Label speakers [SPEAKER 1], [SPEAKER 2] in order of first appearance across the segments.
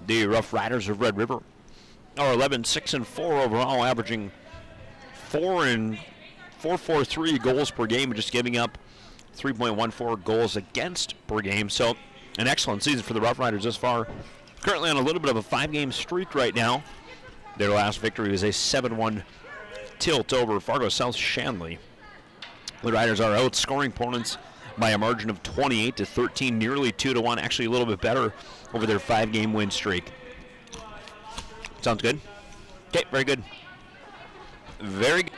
[SPEAKER 1] The Rough Riders of Red River are 11-6-4 overall, averaging 4.43 goals per game, and just giving up 3.14 goals against per game. So an excellent season for the Rough Riders thus far. Currently on a little bit of a 5-game streak right now. Their last victory was a 7-1 tilt over Fargo South Shanley. The Riders are outscoring opponents by a margin of 28-13, nearly 2-1, actually a little bit better over their 5-game win streak. Sounds good? Okay, very good. Very good.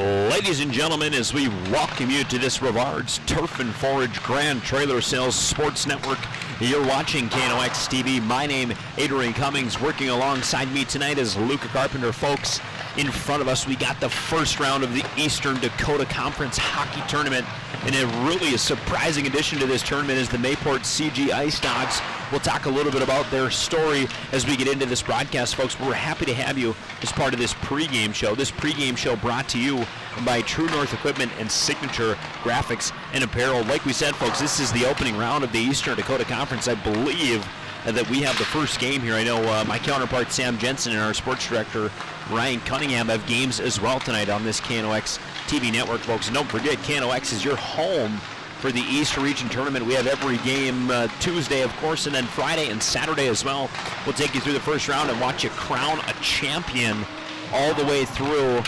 [SPEAKER 1] Ladies and gentlemen, as we welcome you to this Rivard's Turf and Forage Grand Trailer Sales Sports Network, you're watching KNOX TV. My name, Adrian Cummings. Working alongside me tonight is Luca Carpenter. Folks, in front of us, we got the first round of the Eastern Dakota Conference Hockey Tournament, and a really surprising addition to this tournament is the Mayport CG Ice Dogs. We'll talk a little bit about their story as we get into this broadcast, folks. We're happy to have you as part of this pregame show. This pregame show brought to you by True North Equipment and Signature Graphics and Apparel. Like we said, folks, this is the opening round of the Eastern Dakota Conference. I believe that we have the first game here. I know my counterpart Sam Jensen and our sports director Ryan Cunningham have games as well tonight on this KNOX TV network, folks. And don't forget, KNOX is your home for the East Region Tournament. We have every game Tuesday, of course, and then Friday and Saturday as well. We'll take you through the first round and watch you crown a champion all the way through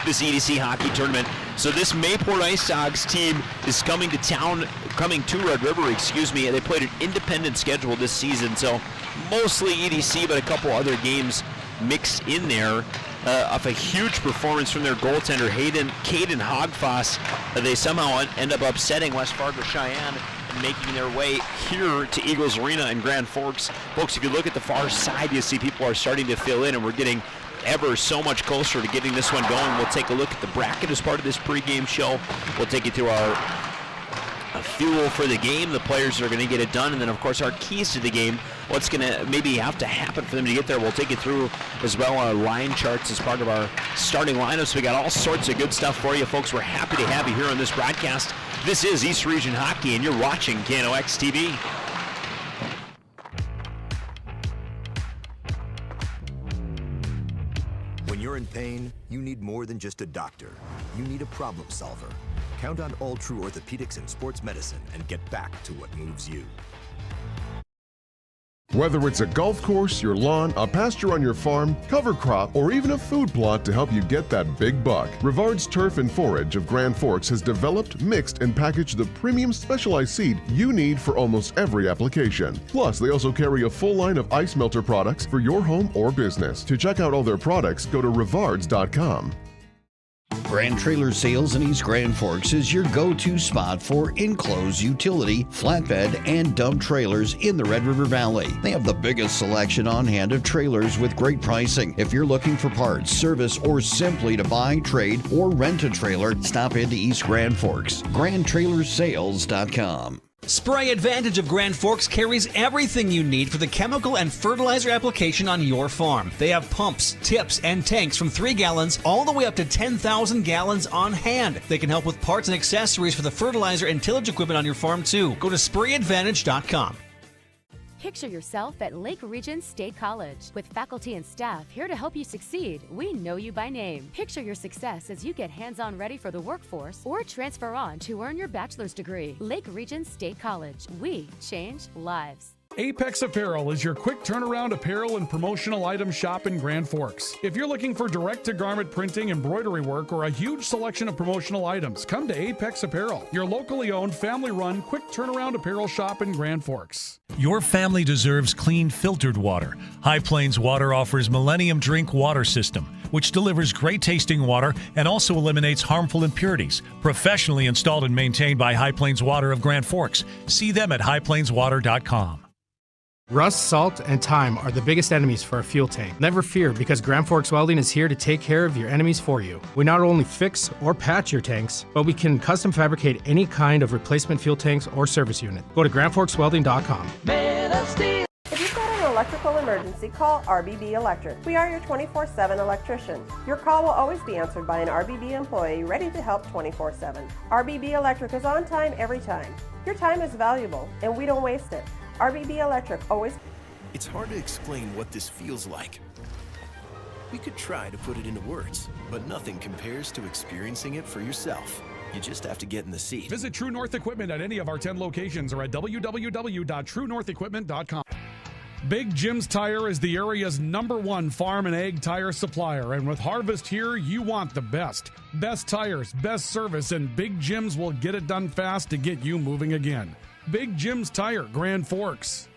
[SPEAKER 1] this EDC hockey tournament. So this Mayport Ice Dogs team is coming to Red River, They played an independent schedule this season, so mostly EDC, but a couple other games mixed in there. Of a huge performance from their goaltender, Caden Hogfoss. They somehow end up upsetting West Fargo Cheyenne and making their way here to Eagles Arena in Grand Forks. Folks, if you look at the far side, you see people are starting to fill in, and we're getting ever so much closer to getting this one going. We'll take a look at the bracket as part of this pregame show. We'll take you through our fuel for the game, the players that are going to get it done, and then of course our keys to the game, what's going to maybe have to happen for them to get there. We'll take you through as well our line charts as part of our starting lineup. So we got all sorts of good stuff for you, folks. We're happy to have you here on this broadcast. This is East Region Hockey, and you're watching KNOX TV.
[SPEAKER 2] When you're in pain, you need more than just a doctor. You need a problem solver. Count on All True Orthopedics and Sports Medicine and get back to what moves you.
[SPEAKER 3] Whether it's a golf course, your lawn, a pasture on your farm, cover crop, or even a food plot to help you get that big buck, Rivard's Turf and Forage of Grand Forks has developed, mixed, and packaged the premium specialized seed you need for almost every application. Plus, they also carry a full line of ice melter products for your home or business. To check out all their products, go to rivards.com.
[SPEAKER 4] Grand Trailer Sales in East Grand Forks is your go-to spot for enclosed utility, flatbed, and dump trailers in the Red River Valley. They have the biggest selection on hand of trailers with great pricing. If you're looking for parts, service, or simply to buy, trade, or rent a trailer, stop into East Grand Forks. GrandTrailersSales.com.
[SPEAKER 5] Spray Advantage of Grand Forks carries everything you need for the chemical and fertilizer application on your farm. They have pumps, tips, and tanks from 3 gallons all the way up to 10,000 gallons on hand. They can help with parts and accessories for the fertilizer and tillage equipment on your farm too. Go to SprayAdvantage.com.
[SPEAKER 6] Picture yourself at Lake Region State College. With faculty and staff here to help you succeed, we know you by name. Picture your success as you get hands-on ready for the workforce or transfer on to earn your bachelor's degree. Lake Region State College. We change lives.
[SPEAKER 7] Apex Apparel is your quick turnaround apparel and promotional item shop in Grand Forks. If you're looking for direct-to-garment printing, embroidery work, or a huge selection of promotional items, come to Apex Apparel, your locally owned, family-run, quick turnaround apparel shop in Grand Forks.
[SPEAKER 8] Your family deserves clean, filtered water. High Plains Water offers Millennium Drink Water System, which delivers great-tasting water and also eliminates harmful impurities. Professionally installed and maintained by High Plains Water of Grand Forks. See them at highplainswater.com.
[SPEAKER 9] Rust, salt, and time are the biggest enemies for a fuel tank. Never fear, because Grand Forks Welding is here to take care of your enemies for you. We not only fix or patch your tanks, but we can custom fabricate any kind of replacement fuel tanks or service unit. Go to grandforkswelding.com.
[SPEAKER 10] If you've got an electrical emergency, call RBB Electric. We are your 24/7 electrician. Your call will always be answered by an RBB employee ready to help 24/7. RBB Electric is on time every time. Your time is valuable, and we don't waste it. RBB Electric always...
[SPEAKER 2] It's hard to explain what this feels like. We could try to put it into words, but nothing compares to experiencing it for yourself. You just have to get in the seat.
[SPEAKER 7] Visit True North Equipment at any of our 10 locations or at www.truenorthequipment.com. Big Jim's Tire is the area's #1 farm and ag tire supplier, and with harvest here, you want the best. Best tires, best service, and Big Jim's will get it done fast to get you moving again. Big Jim's Tire, Grand Forks.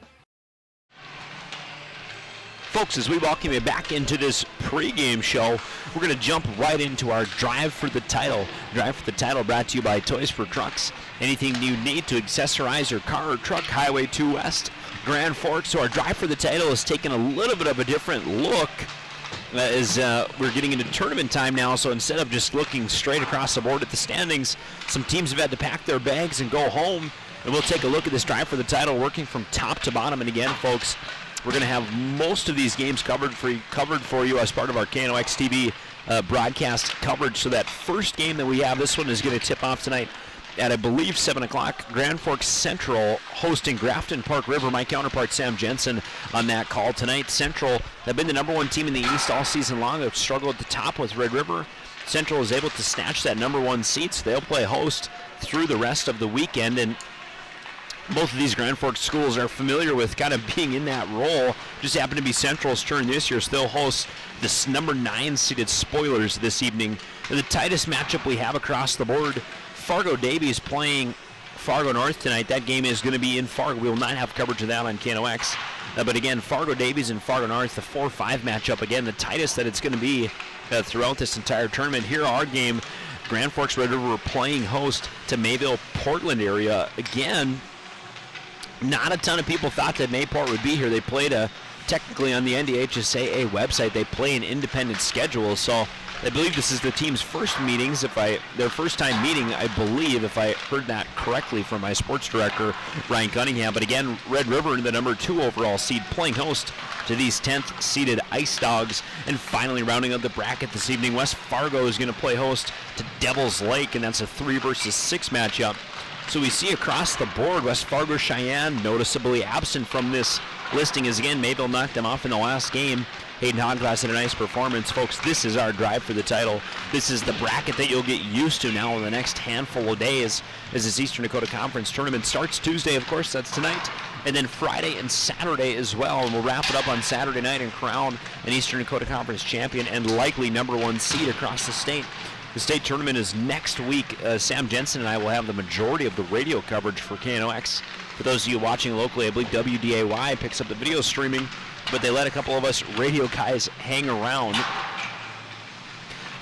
[SPEAKER 1] Folks, as we welcome you back into this pregame show, we're going to jump right into our Drive for the Title. Drive for the Title brought to you by Toys for Trucks. Anything you need to accessorize your car or truck, Highway 2 West, Grand Forks. So our Drive for the Title is taking a little bit of a different look as we're getting into tournament time now. So instead of just looking straight across the board at the standings, some teams have had to pack their bags and go home. And we'll take a look at this Drive for the Title working from top to bottom. And again, folks, we're going to have most of these games covered for you as part of our KNOX TV broadcast coverage. So that first game that we have, this one is going to tip off tonight at, I believe, 7 o'clock. Grand Forks Central hosting Grafton Park River. My counterpart, Sam Jensen, on that call tonight. Central have been the number one team in the East all season long. They've struggled at the top with Red River. Central is able to snatch that number one seat, so they'll play host through the rest of the weekend. And both of these Grand Forks schools are familiar with kind of being in that role. Just happened to be Central's turn this year, so they'll host this number 9 seeded Spoilers this evening. And the tightest matchup we have across the board, Fargo-Davies playing Fargo North tonight. That game is going to be in Fargo. We will not have coverage of that on KNOX. But again, Fargo-Davies and Fargo North, the 4-5 matchup. Again, the tightest that it's going to be throughout this entire tournament. Here, our game, Grand Forks Red River playing host to Mayville, Portland area. Again, not a ton of people thought that Mayport would be here. They played technically on the NDHSAA website, they play an independent schedule. So I believe this is the team's first meetings, their first time meeting, I believe, if I heard that correctly from my sports director, Ryan Cunningham. But again, Red River, the number 2 overall seed, playing host to these 10th seeded Ice Dogs. And finally, rounding out the bracket this evening, West Fargo is going to play host to Devil's Lake, and that's a 3 versus 6 matchup. So we see across the board, West Fargo Cheyenne noticeably absent from this listing, as again, Mayville knocked them off in the last game. Hayden Hodglass had a nice performance. Folks, this is our Drive for the Title. This is the bracket that you'll get used to now in the next handful of days as this Eastern Dakota Conference tournament starts Tuesday, of course, that's tonight, and then Friday and Saturday as well. And we'll wrap it up on Saturday night and crown an Eastern Dakota Conference champion and likely number 1 seed across the state. The state tournament is next week. Sam Jensen and I will have the majority of the radio coverage for KNOX. For those of you watching locally, I believe WDAY picks up the video streaming, but they let a couple of us radio guys hang around.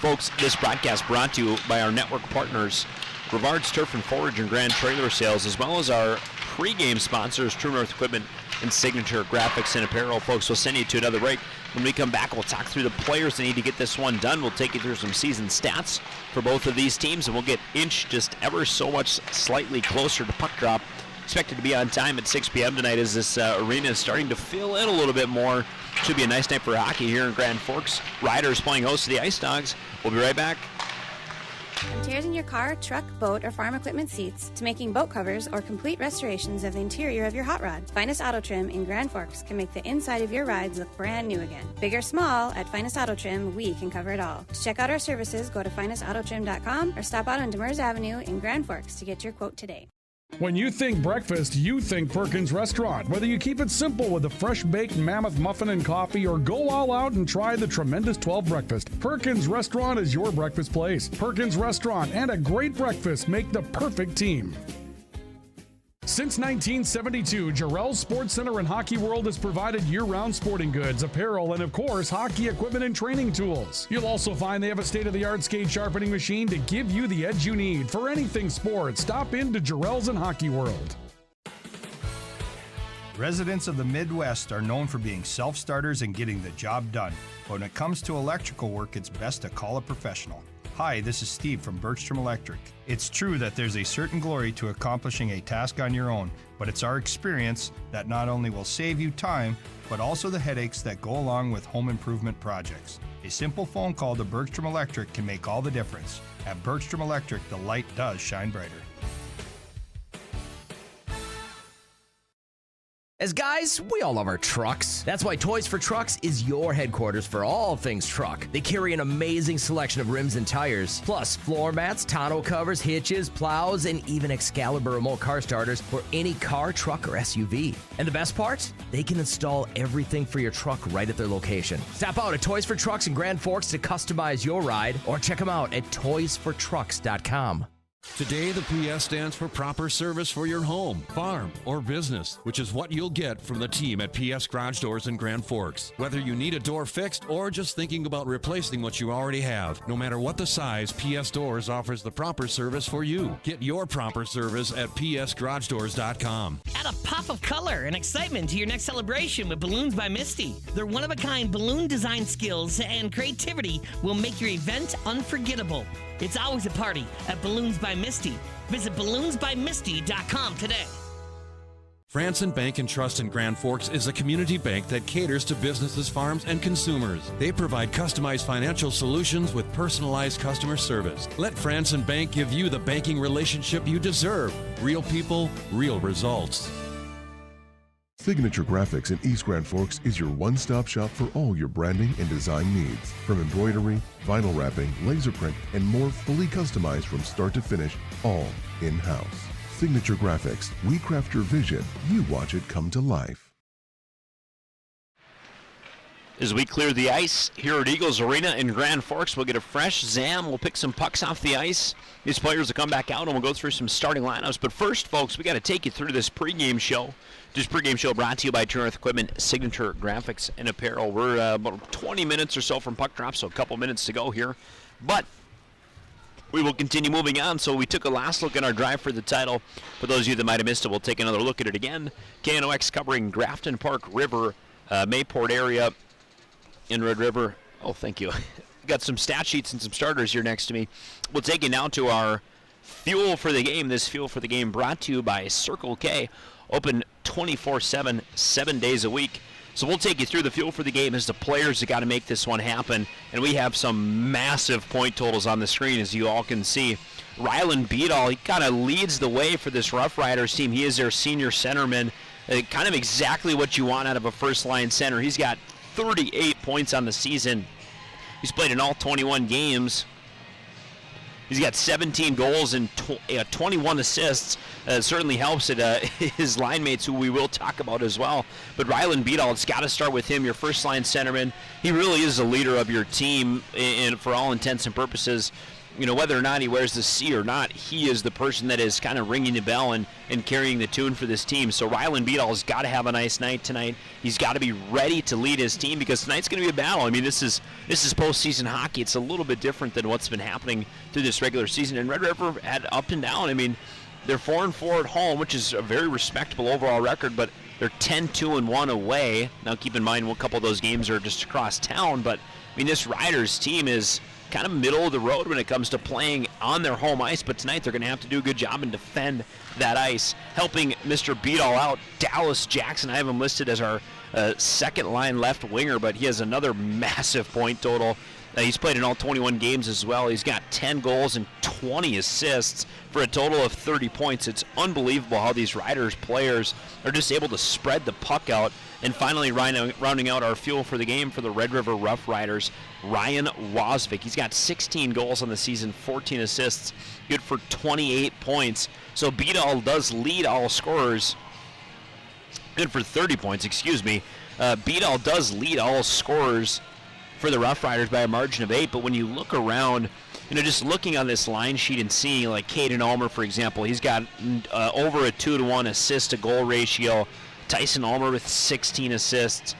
[SPEAKER 1] Folks, this broadcast brought to you by our network partners, Brevard's Turf and Forage and Grand Trailer Sales, as well as our pregame sponsors, True North Equipment and Signature Graphics and Apparel. Folks, we'll send you to another break. When we come back, we'll talk through the players that need to get this one done. We'll take you through some season stats for both of these teams, and we'll get just ever so much slightly closer to puck drop. Expected to be on time at 6 p.m. tonight as this arena is starting to fill in a little bit more. Should be a nice night for hockey here in Grand Forks. Riders playing host to the Ice Dogs. We'll be right back.
[SPEAKER 11] From tears in your car, truck, boat, or farm equipment seats to making boat covers or complete restorations of the interior of your hot rod, Finest Auto Trim in Grand Forks can make the inside of your rides look brand new again. Big or small, at Finest Auto Trim, we can cover it all. To check out our services, go to finestautotrim.com or stop out on Demers Avenue in Grand Forks to get your quote today.
[SPEAKER 7] When you think breakfast, you think Perkins Restaurant. Whether you keep it simple with a fresh-baked mammoth muffin and coffee or go all out and try the tremendous 12 breakfast, Perkins Restaurant is your breakfast place. Perkins Restaurant and a great breakfast make the perfect team. Since 1972, Jarrell's Sports Center and Hockey World has provided year-round sporting goods, apparel, and of course, hockey equipment and training tools. You'll also find they have a state-of-the-art skate sharpening machine to give you the edge you need. For anything sports, stop into Jarrell's and Hockey World.
[SPEAKER 12] Residents of the Midwest are known for being self-starters and getting the job done. But when it comes to electrical work, it's best to call a professional. Hi, this is Steve from Bergstrom Electric. It's true that there's a certain glory to accomplishing a task on your own, but it's our experience that not only will save you time, but also the headaches that go along with home improvement projects. A simple phone call to Bergstrom Electric can make all the difference. At Bergstrom Electric, the light does shine brighter.
[SPEAKER 13] As guys, we all love our trucks. That's why Toys for Trucks is your headquarters for all things truck. They carry an amazing selection of rims and tires, plus floor mats, tonneau covers, hitches, plows, and even Excalibur remote car starters for any car, truck, or SUV. And the best part? They can install everything for your truck right at their location. Stop out at Toys for Trucks in Grand Forks to customize your ride, or check them out at toysfortrucks.com.
[SPEAKER 14] Today, the PS stands for proper service for your home, farm, or business, which is what you'll get from the team at PS Garage Doors in Grand Forks. Whether you need a door fixed or just thinking about replacing what you already have, no matter what the size, PS Doors offers the proper service for you. Get your proper service at psgaragedoors.com.
[SPEAKER 15] Add a pop of color and excitement to your next celebration with Balloons by Misty. Their one-of-a-kind balloon design skills and creativity will make your event unforgettable. It's always a party at Balloons by Misty. Visit balloonsbymisty.com today.
[SPEAKER 14] Franson Bank and Trust in Grand Forks is a community bank that caters to businesses, farms, and consumers. They provide customized financial solutions with personalized customer service. Let Franson Bank give you the banking relationship you deserve. Real people, real results.
[SPEAKER 3] Signature Graphics in East Grand Forks is your one-stop shop for all your branding and design needs. From embroidery, vinyl wrapping, laser print, and more, fully customized from start to finish, all in-house. Signature Graphics. We craft your vision. You watch it come to life.
[SPEAKER 1] As we clear the ice here at Eagles Arena in Grand Forks, we'll get a fresh zam. We'll pick some pucks off the ice. These players will come back out and we'll go through some starting lineups. But first, folks, we got to take you through this pregame show. This pregame show brought to you by True North Equipment, Signature Graphics and Apparel. We're about 20 minutes or so from puck drop, so a couple minutes to go here. But we will continue moving on. So we took a last look at our drive for the title. For those of you that might have missed it, we'll take another look at it again. KNOX covering Grafton Park River, Mayport area in Red River. Oh, thank you. Got some stat sheets and some starters here next to me. We'll take you now to our fuel for the game. This fuel for the game brought to you by Circle K. Open 24/7, 7 days a week. So we'll take you through the fuel for the game as the players that got to make this one happen. And we have some massive point totals on the screen, as you all can see. Rylan Beadall, he kind of leads the way for this Rough Riders team. He is their senior centerman. Kind of exactly what you want out of a first-line center. He's got 38 points on the season. He's played in all 21 games. He's got 17 goals and 21 assists. Certainly helps it, his line mates, who we will talk about as well. But Rylan Beadall, it's got to start with him, your first-line centerman. He really is the leader of your team, and for all intents and purposes, you know, whether or not he wears the C or not, he is the person that is kind of ringing the bell and carrying the tune for this team. So Rylan Beadall has got to have a nice night tonight. He's got to be ready to lead his team because tonight's going to be a battle. I mean, this is postseason hockey. It's a little bit different than what's been happening through this regular season. And Red River had up and down. I mean, they're 4-4 at home, which is a very respectable overall record, but they're 10-2-1 away. Now, keep in mind, a couple of those games are just across town, but I mean, this Riders team is kind of middle of the road when it comes to playing on their home ice, but tonight they're going to have to do a good job and defend that ice. Helping Mr. Beadall out, Dallas Jackson. I have him listed as our second-line left winger, but he has another massive point total. He's played in all 21 games as well. He's got 10 goals and 20 assists for a total of 30 points. It's unbelievable how these Riders players are just able to spread the puck out. And finally, rounding out our fuel for the game for the Red River Rough Riders, Ryan Wosvik. He's got 16 goals on the season, 14 assists, good for 28 points. So Beadall does lead all scorers. Good for 30 points, excuse me. Beadall does lead all scorers for the Rough Riders by a margin of 8, but when you look around, you know, just looking on this line sheet and seeing, like Caden Ulmer, for example, he's got over a 2-to-1 assist-to-goal ratio. Tyson Ulmer with 16 assists.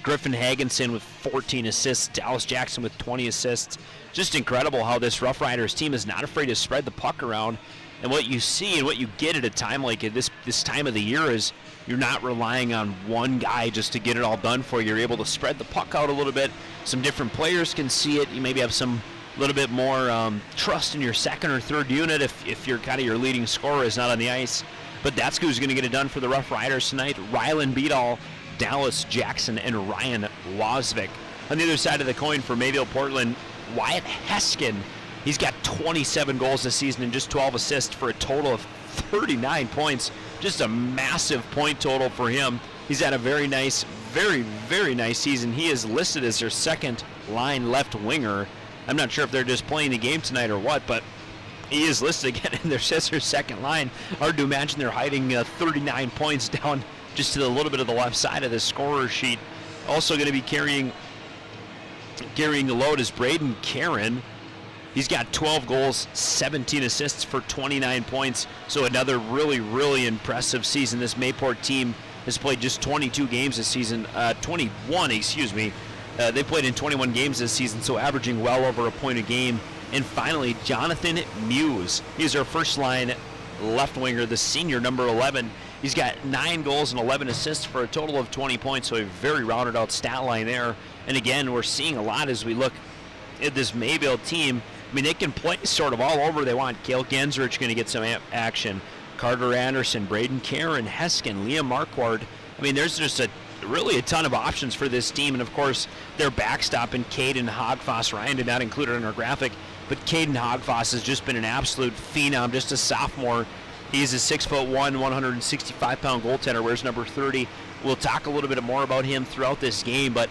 [SPEAKER 1] Griffin Hagenson with 14 assists. Dallas Jackson with 20 assists. Just incredible how this Rough Riders team is not afraid to spread the puck around. And what you see and what you get at a time like this time of the year is you're not relying on one guy just to get it all done for you. You're able to spread the puck out a little bit. Some different players can see it. You maybe have some little bit more trust in your second or third unit if you're kind of your leading scorer is not on the ice. But that's who's going to get it done for the Rough Riders tonight. Rylan Beadall, Dallas Jackson, and Ryan Wosvik. On the other side of the coin for Mayville Portland, Wyatt Heskin. He's got 27 goals this season and just 12 assists for a total of 39 points. Just a massive point total for him. He's had a very nice, very, very nice season. He is listed as their second line left winger. I'm not sure if they're just playing the game tonight or what, but he is listed again in their second line. Hard to imagine they're hiding 39 points down just to the little bit of the left side of the scorer sheet. Also going to be carrying the load is Braden Caron. He's got 12 goals, 17 assists for 29 points. So another really, really impressive season. This Mayport team has played just 22 games this season, 21, excuse me. They played in 21 games this season, so averaging well over a point a game. And finally, Jonathan Muse. He's our first line left winger, the senior, number 11. He's got 9 goals and 11 assists for a total of 20 points, so a very rounded out stat line there. And again, we're seeing a lot as we look at this Mayville team. I mean, they can play sort of all over they want. Cale Gensrich going to get some action. Carter Anderson, Braden Karen, Heskin, Liam Marquardt. I mean, there's just really a ton of options for this team. And, of course, their backstop in Caden Hogfoss. Ryan did not include it in our graphic, but Caden Hogfoss has just been an absolute phenom, just a sophomore. He's a 6'1", 165-pound goaltender, wears number 30. We'll talk a little bit more about him throughout this game, but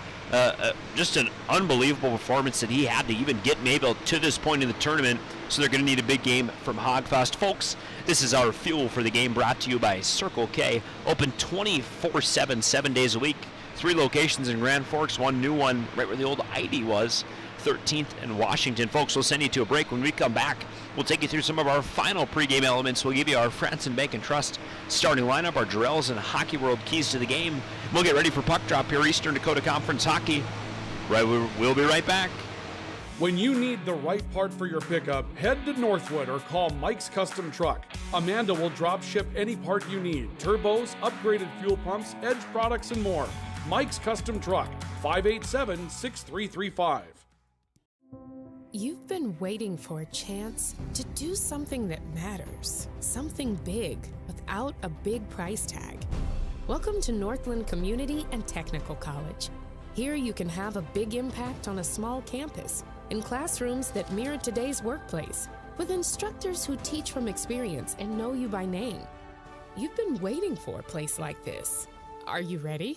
[SPEAKER 1] just an unbelievable performance that he had to even get Mayville to this point in the tournament. So they're going to need a big game from Hogfoss. Folks, this is our fuel for the game, brought to you by Circle K. Open 24/7, 7 days a week. 3 locations in Grand Forks, one new one right where the old ID was, 13th and Washington. Folks, we'll send you to a break. When we come back, we'll take you through some of our final pregame elements. We'll give you our Franson Bank and Trust starting lineup, our Jarrells and Hockey World keys to the game. We'll get ready for puck drop here, Eastern Dakota Conference Hockey. We'll be right back.
[SPEAKER 7] When you need the right part for your pickup, head to Northwood or call Mike's Custom Truck. Amanda will drop ship any part you need: turbos, upgraded fuel pumps, Edge products, and more. Mike's Custom Truck, 587-6335.
[SPEAKER 16] You've been waiting for a chance to do something that matters, something big without a big price tag. Welcome to Northland Community and Technical College. Here you can have a big impact on a small campus, in classrooms that mirror today's workplace, with instructors who teach from experience and know you by name. You've been waiting for a place like this. Are you ready?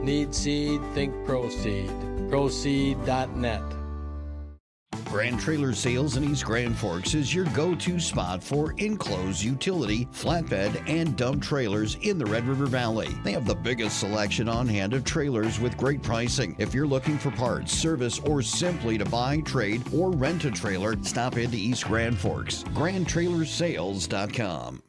[SPEAKER 17] Need seed, think Proseed. Proseed.net.
[SPEAKER 4] Grand Trailer Sales in East Grand Forks is your go-to spot for enclosed utility, flatbed, and dump trailers in the Red River Valley. They have the biggest selection on hand of trailers with great pricing. If you're looking for parts, service, or simply to buy, trade, or rent a trailer, stop into East Grand Forks. GrandTrailersSales.com.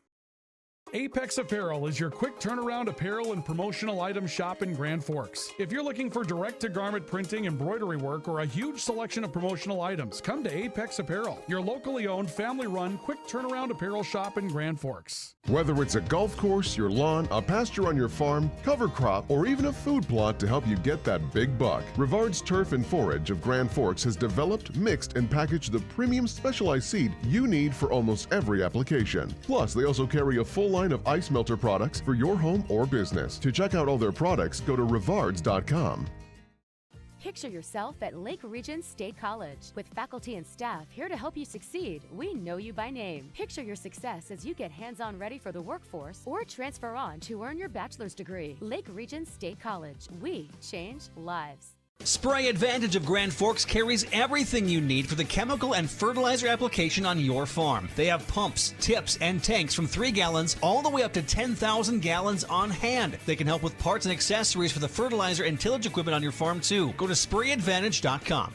[SPEAKER 7] Apex Apparel is your quick turnaround apparel and promotional item shop in Grand Forks. If you're looking for direct-to-garment printing, embroidery work, or a huge selection of promotional items, come to Apex Apparel, your locally owned, family-run, quick turnaround apparel shop in Grand Forks.
[SPEAKER 3] Whether it's a golf course, your lawn, a pasture on your farm, cover crop, or even a food plot to help you get that big buck, Rivard's Turf and Forage of Grand Forks has developed, mixed, and packaged the premium specialized seed you need for almost every application. Plus, they also carry a full line of ice melter products for your home or business. To check out all their products, go to rivards.com.
[SPEAKER 6] Picture yourself at Lake Region State College. With faculty and staff here to help you succeed, we know you by name. Picture your success as you get hands-on ready for the workforce or transfer on to earn your bachelor's degree. Lake Region State College. We change lives.
[SPEAKER 5] Spray Advantage of Grand Forks carries everything you need for the chemical and fertilizer application on your farm. They have pumps, tips, and tanks from 3 gallons all the way up to 10,000 gallons on hand. They can help with parts and accessories for the fertilizer and tillage equipment on your farm too. Go to sprayadvantage.com.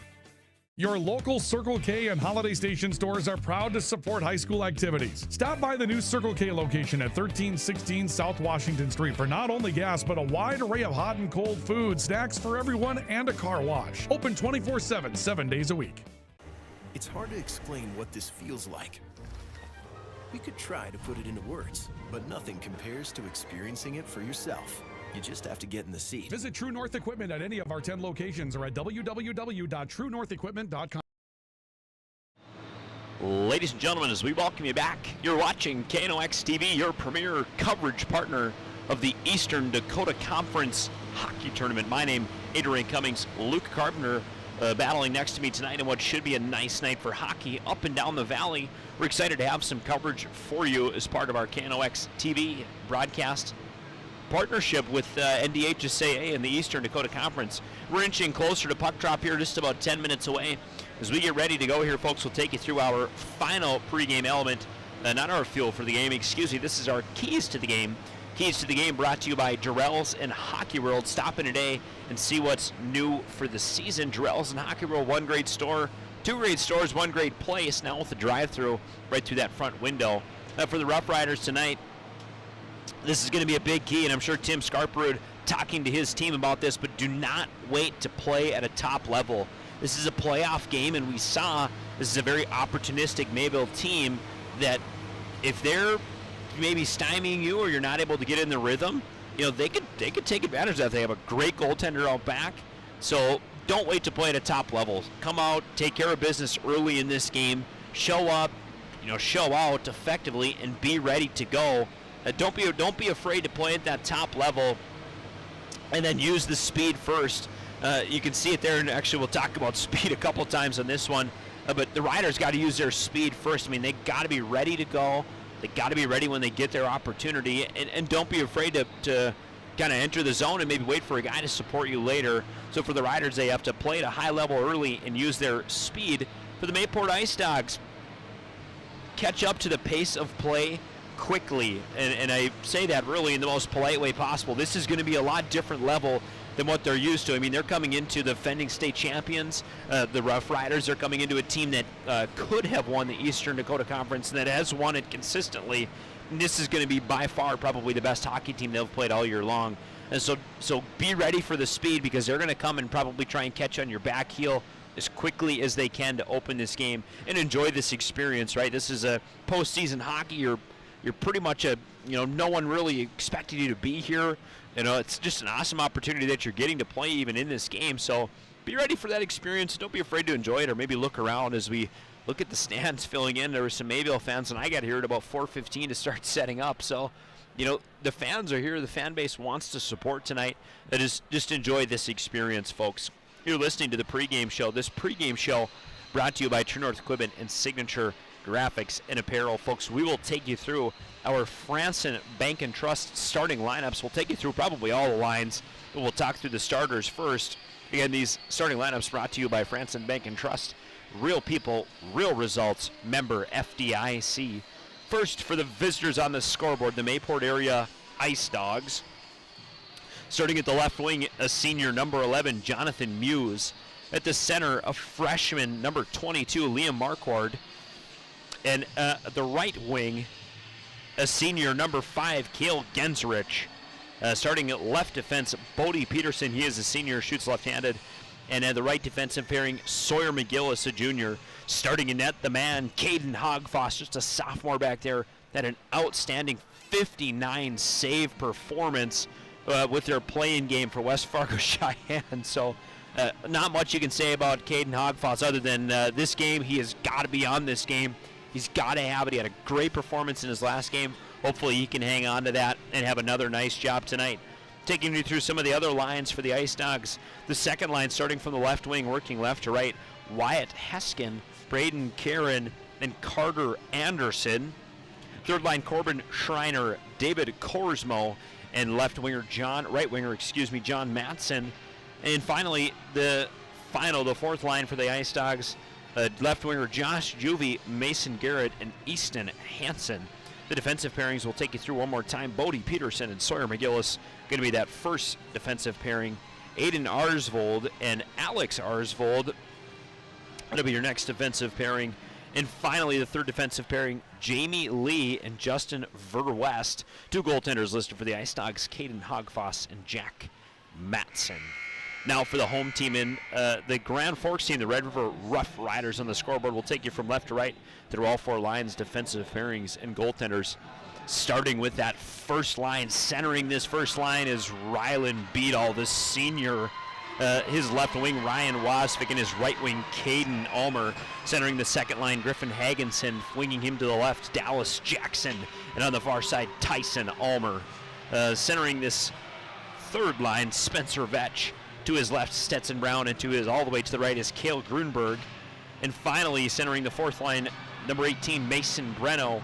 [SPEAKER 7] Your local Circle K and Holiday Station stores are proud to support high school activities. Stop by the new Circle K location at 1316 South Washington Street for not only gas, but a wide array of hot and cold food, snacks for everyone, and a car wash. Open 24/7, 7 days a week.
[SPEAKER 2] It's hard to explain what this feels like. We could try to put it into words, but nothing compares to experiencing it for yourself. You just have to get in the seat.
[SPEAKER 7] Visit True North Equipment at any of our 10 locations or at www.truenorthequipment.com.
[SPEAKER 1] Ladies and gentlemen, as we welcome you back, you're watching KNOX TV, your premier coverage partner of the Eastern Dakota Conference Hockey Tournament. My name, Adrian Cummings, Luke Carpenter, battling next to me tonight in what should be a nice night for hockey up and down the valley. We're excited to have some coverage for you as part of our KNOX TV broadcast partnership with NDHSAA and the Eastern Dakota Conference. We're inching closer to puck drop here, just about 10 minutes away. As we get ready to go here, folks, we'll take you through our final pregame element. Not our fuel for the game, excuse me. This is our keys to the game. Keys to the game brought to you by Jarrell's and Hockey World. Stop in today and see what's new for the season. Jarrell's and Hockey World, one great store, two great stores, one great place. Now with the drive-through right through that front window. For the Rough Riders tonight, this is going to be a big key, and I'm sure Tim Scarperud talking to his team about this, but do not wait to play at a top level. This is a playoff game, and we saw this is a very opportunistic Mayville team that if they're maybe stymieing you or you're not able to get in the rhythm, they could take advantage of that. They have a great goaltender out back, so don't wait to play at a top level. Come out, take care of business early in this game, show up, show out effectively, and be ready to go. Don't be afraid to play at that top level, and then use the speed first. You can see it there, and actually we'll talk about speed a couple times on this one, but the Riders got to use their speed first. I mean, they got to be ready to go. They got to be ready when they get their opportunity, and don't be afraid to kind of enter the zone and maybe wait for a guy to support you later. So for the Riders, they have to play at a high level early and use their speed. For the Mayport Ice Dogs, catch up to the pace of play quickly, and I say that really in the most polite way possible. This is going to be a lot different level than what they're used to. I mean, they're coming into the defending state champions. The Rough Riders are coming into a team that could have won the Eastern Dakota Conference and that has won it consistently. And this is going to be by far probably the best hockey team they've played all year long. And so be ready for the speed, because they're going to come and probably try and catch on your back heel as quickly as they can to open this game and enjoy this experience, right? This is a postseason hockey. You're pretty much no one really expected you to be here. It's just an awesome opportunity that you're getting to play even in this game. So be ready for that experience. Don't be afraid to enjoy it, or maybe look around as we look at the stands filling in. There were some Mayville fans, and I got here at about 4:15 to start setting up. So, the fans are here. The fan base wants to support tonight. That is, just enjoy this experience, folks. You're listening to the pregame show. This pregame show brought to you by True North Equipment and Signature Graphics and Apparel. Folks, we will take you through our Franson Bank and Trust starting lineups. We'll take you through probably all the lines, but we'll talk through the starters first. Again, these starting lineups brought to you by Franson Bank and Trust. Real people, real results. Member FDIC. First, for the visitors on the scoreboard, the Mayport area Ice Dogs. Starting at the left wing, a senior, number 11, Jonathan Muse. At the center, a freshman, number 22, Liam Marquard. And the right wing, a senior, number 5, Cale Gensrich. Starting at left defense, Bodie Peterson. He is a senior, shoots left-handed. And at the right defensive pairing, Sawyer McGillis, a junior. Starting in net, the man, Caden Hogfoss, just a sophomore back there. Had an outstanding 59 save performance with their playing game for West Fargo Cheyenne. So not much you can say about Caden Hogfoss other than this game. He has got to be on this game. He's got to have it. He had a great performance in his last game. Hopefully he can hang on to that and have another nice job tonight. Taking you through some of the other lines for the Ice Dogs. The second line, starting from the left wing, working left to right, Wyatt Heskin, Braden Karen, and Carter Anderson. Third line, Corbin Schreiner, David Korsmo, and right winger, John Matson. And finally, the fourth line for the Ice Dogs, left winger Josh Juvie, Mason Garrett, and Easton Hansen. The defensive pairings will take you through one more time. Bodie Peterson and Sawyer McGillis going to be that first defensive pairing. Aiden Arsvold and Alex Arsvold. That'll be your next defensive pairing. And finally, the third defensive pairing, Jamie Lee and Justin Verwest. Two goaltenders listed for the Ice Dogs, Caden Hogfoss and Jack Matson. Now for the home team in the Grand Forks team, the Red River Rough Riders on the scoreboard. Will take you from left to right through all four lines, defensive pairings, and goaltenders. Starting with that first line, centering this first line is Rylan Beadall, the senior. His left wing, Ryan Wasvik, and his right wing, Caden Ulmer. Centering the second line, Griffin Hagenson, winging him to the left, Dallas Jackson. And on the far side, Tyson Ulmer. Centering this third line, Spencer Vetch, To his left, Stetson Brown, and to his all the way to the right is Cale Grunberg. And finally, centering the fourth line, number 18, Mason Breno.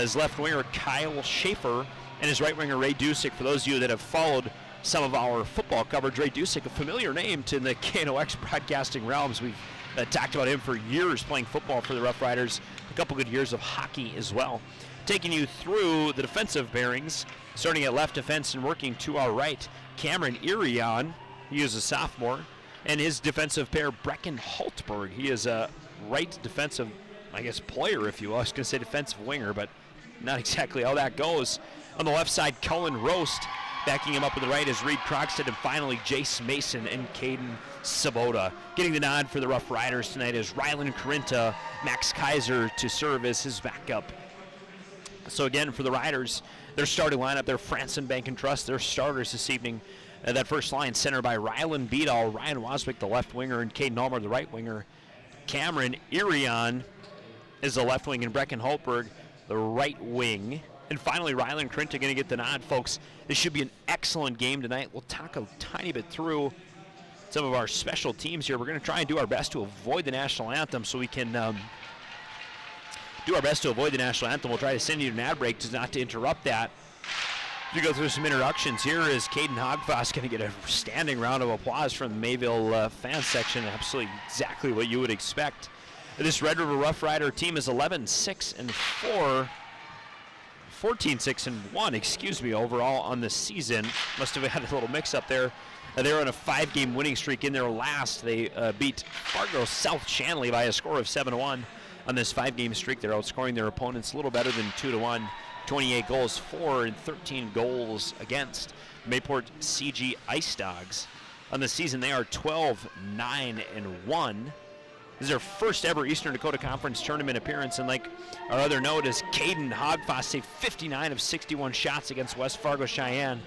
[SPEAKER 1] His left winger, Kyle Schaefer, and his right winger, Ray Dusick. For those of you that have followed some of our football coverage, Ray Dusick, a familiar name to the KNOX broadcasting realms. We've talked about him for years playing football for the Rough Riders, a couple good years of hockey as well. Taking you through the defensive bearings, starting at left defense and working to our right, Cameron Irion. He is a sophomore, and his defensive pair, Brecken Holtberg. He is a right defensive, I guess, player, if you will. I was going to say defensive winger, but not exactly how that goes. On the left side, Cullen Roast. Backing him up on the right is Reed Croxton, and finally Jace Mason and Caden Sabota. Getting the nod for the Rough Riders tonight is Rylan Corinta, Max Kaiser to serve as his backup. So again, for the Riders, their starting lineup, they're Franson Bank and Trust, their starters this evening. That first line centered by Rylan Beadall, Ryan Waswick, the left winger, and Caden Allmer, the right winger. Cameron Irion is the left wing, and Brecken Holtberg, the right wing. And finally, Rylan Corinta going to get the nod, folks. This should be an excellent game tonight. We'll talk a tiny bit through some of our special teams here. We're going to try and do our best to avoid the national anthem so we can do our best to avoid the national anthem. We'll try to send you an ad break not to interrupt that. We go through some introductions. Here is Caden Hogfoss going to get a standing round of applause from the Mayville fan section. Absolutely exactly what you would expect. This Red River Rough Rider team is 11-6-4. 14-6-1, excuse me, overall on the season. Must have had a little mix-up there. They're on a 5-game winning streak. In their last, they beat Fargo South Shanley by a score of 7-1. On this 5-game streak, they're outscoring their opponents a little better than 2-1. 28 goals for and 13 goals against. Mayport CG Ice Dogs. On the season, they are 12-9-1. This is their first ever Eastern Dakota Conference tournament appearance, and like our other note is Caden Hogfoss saved 59 of 61 shots against West Fargo Cheyenne.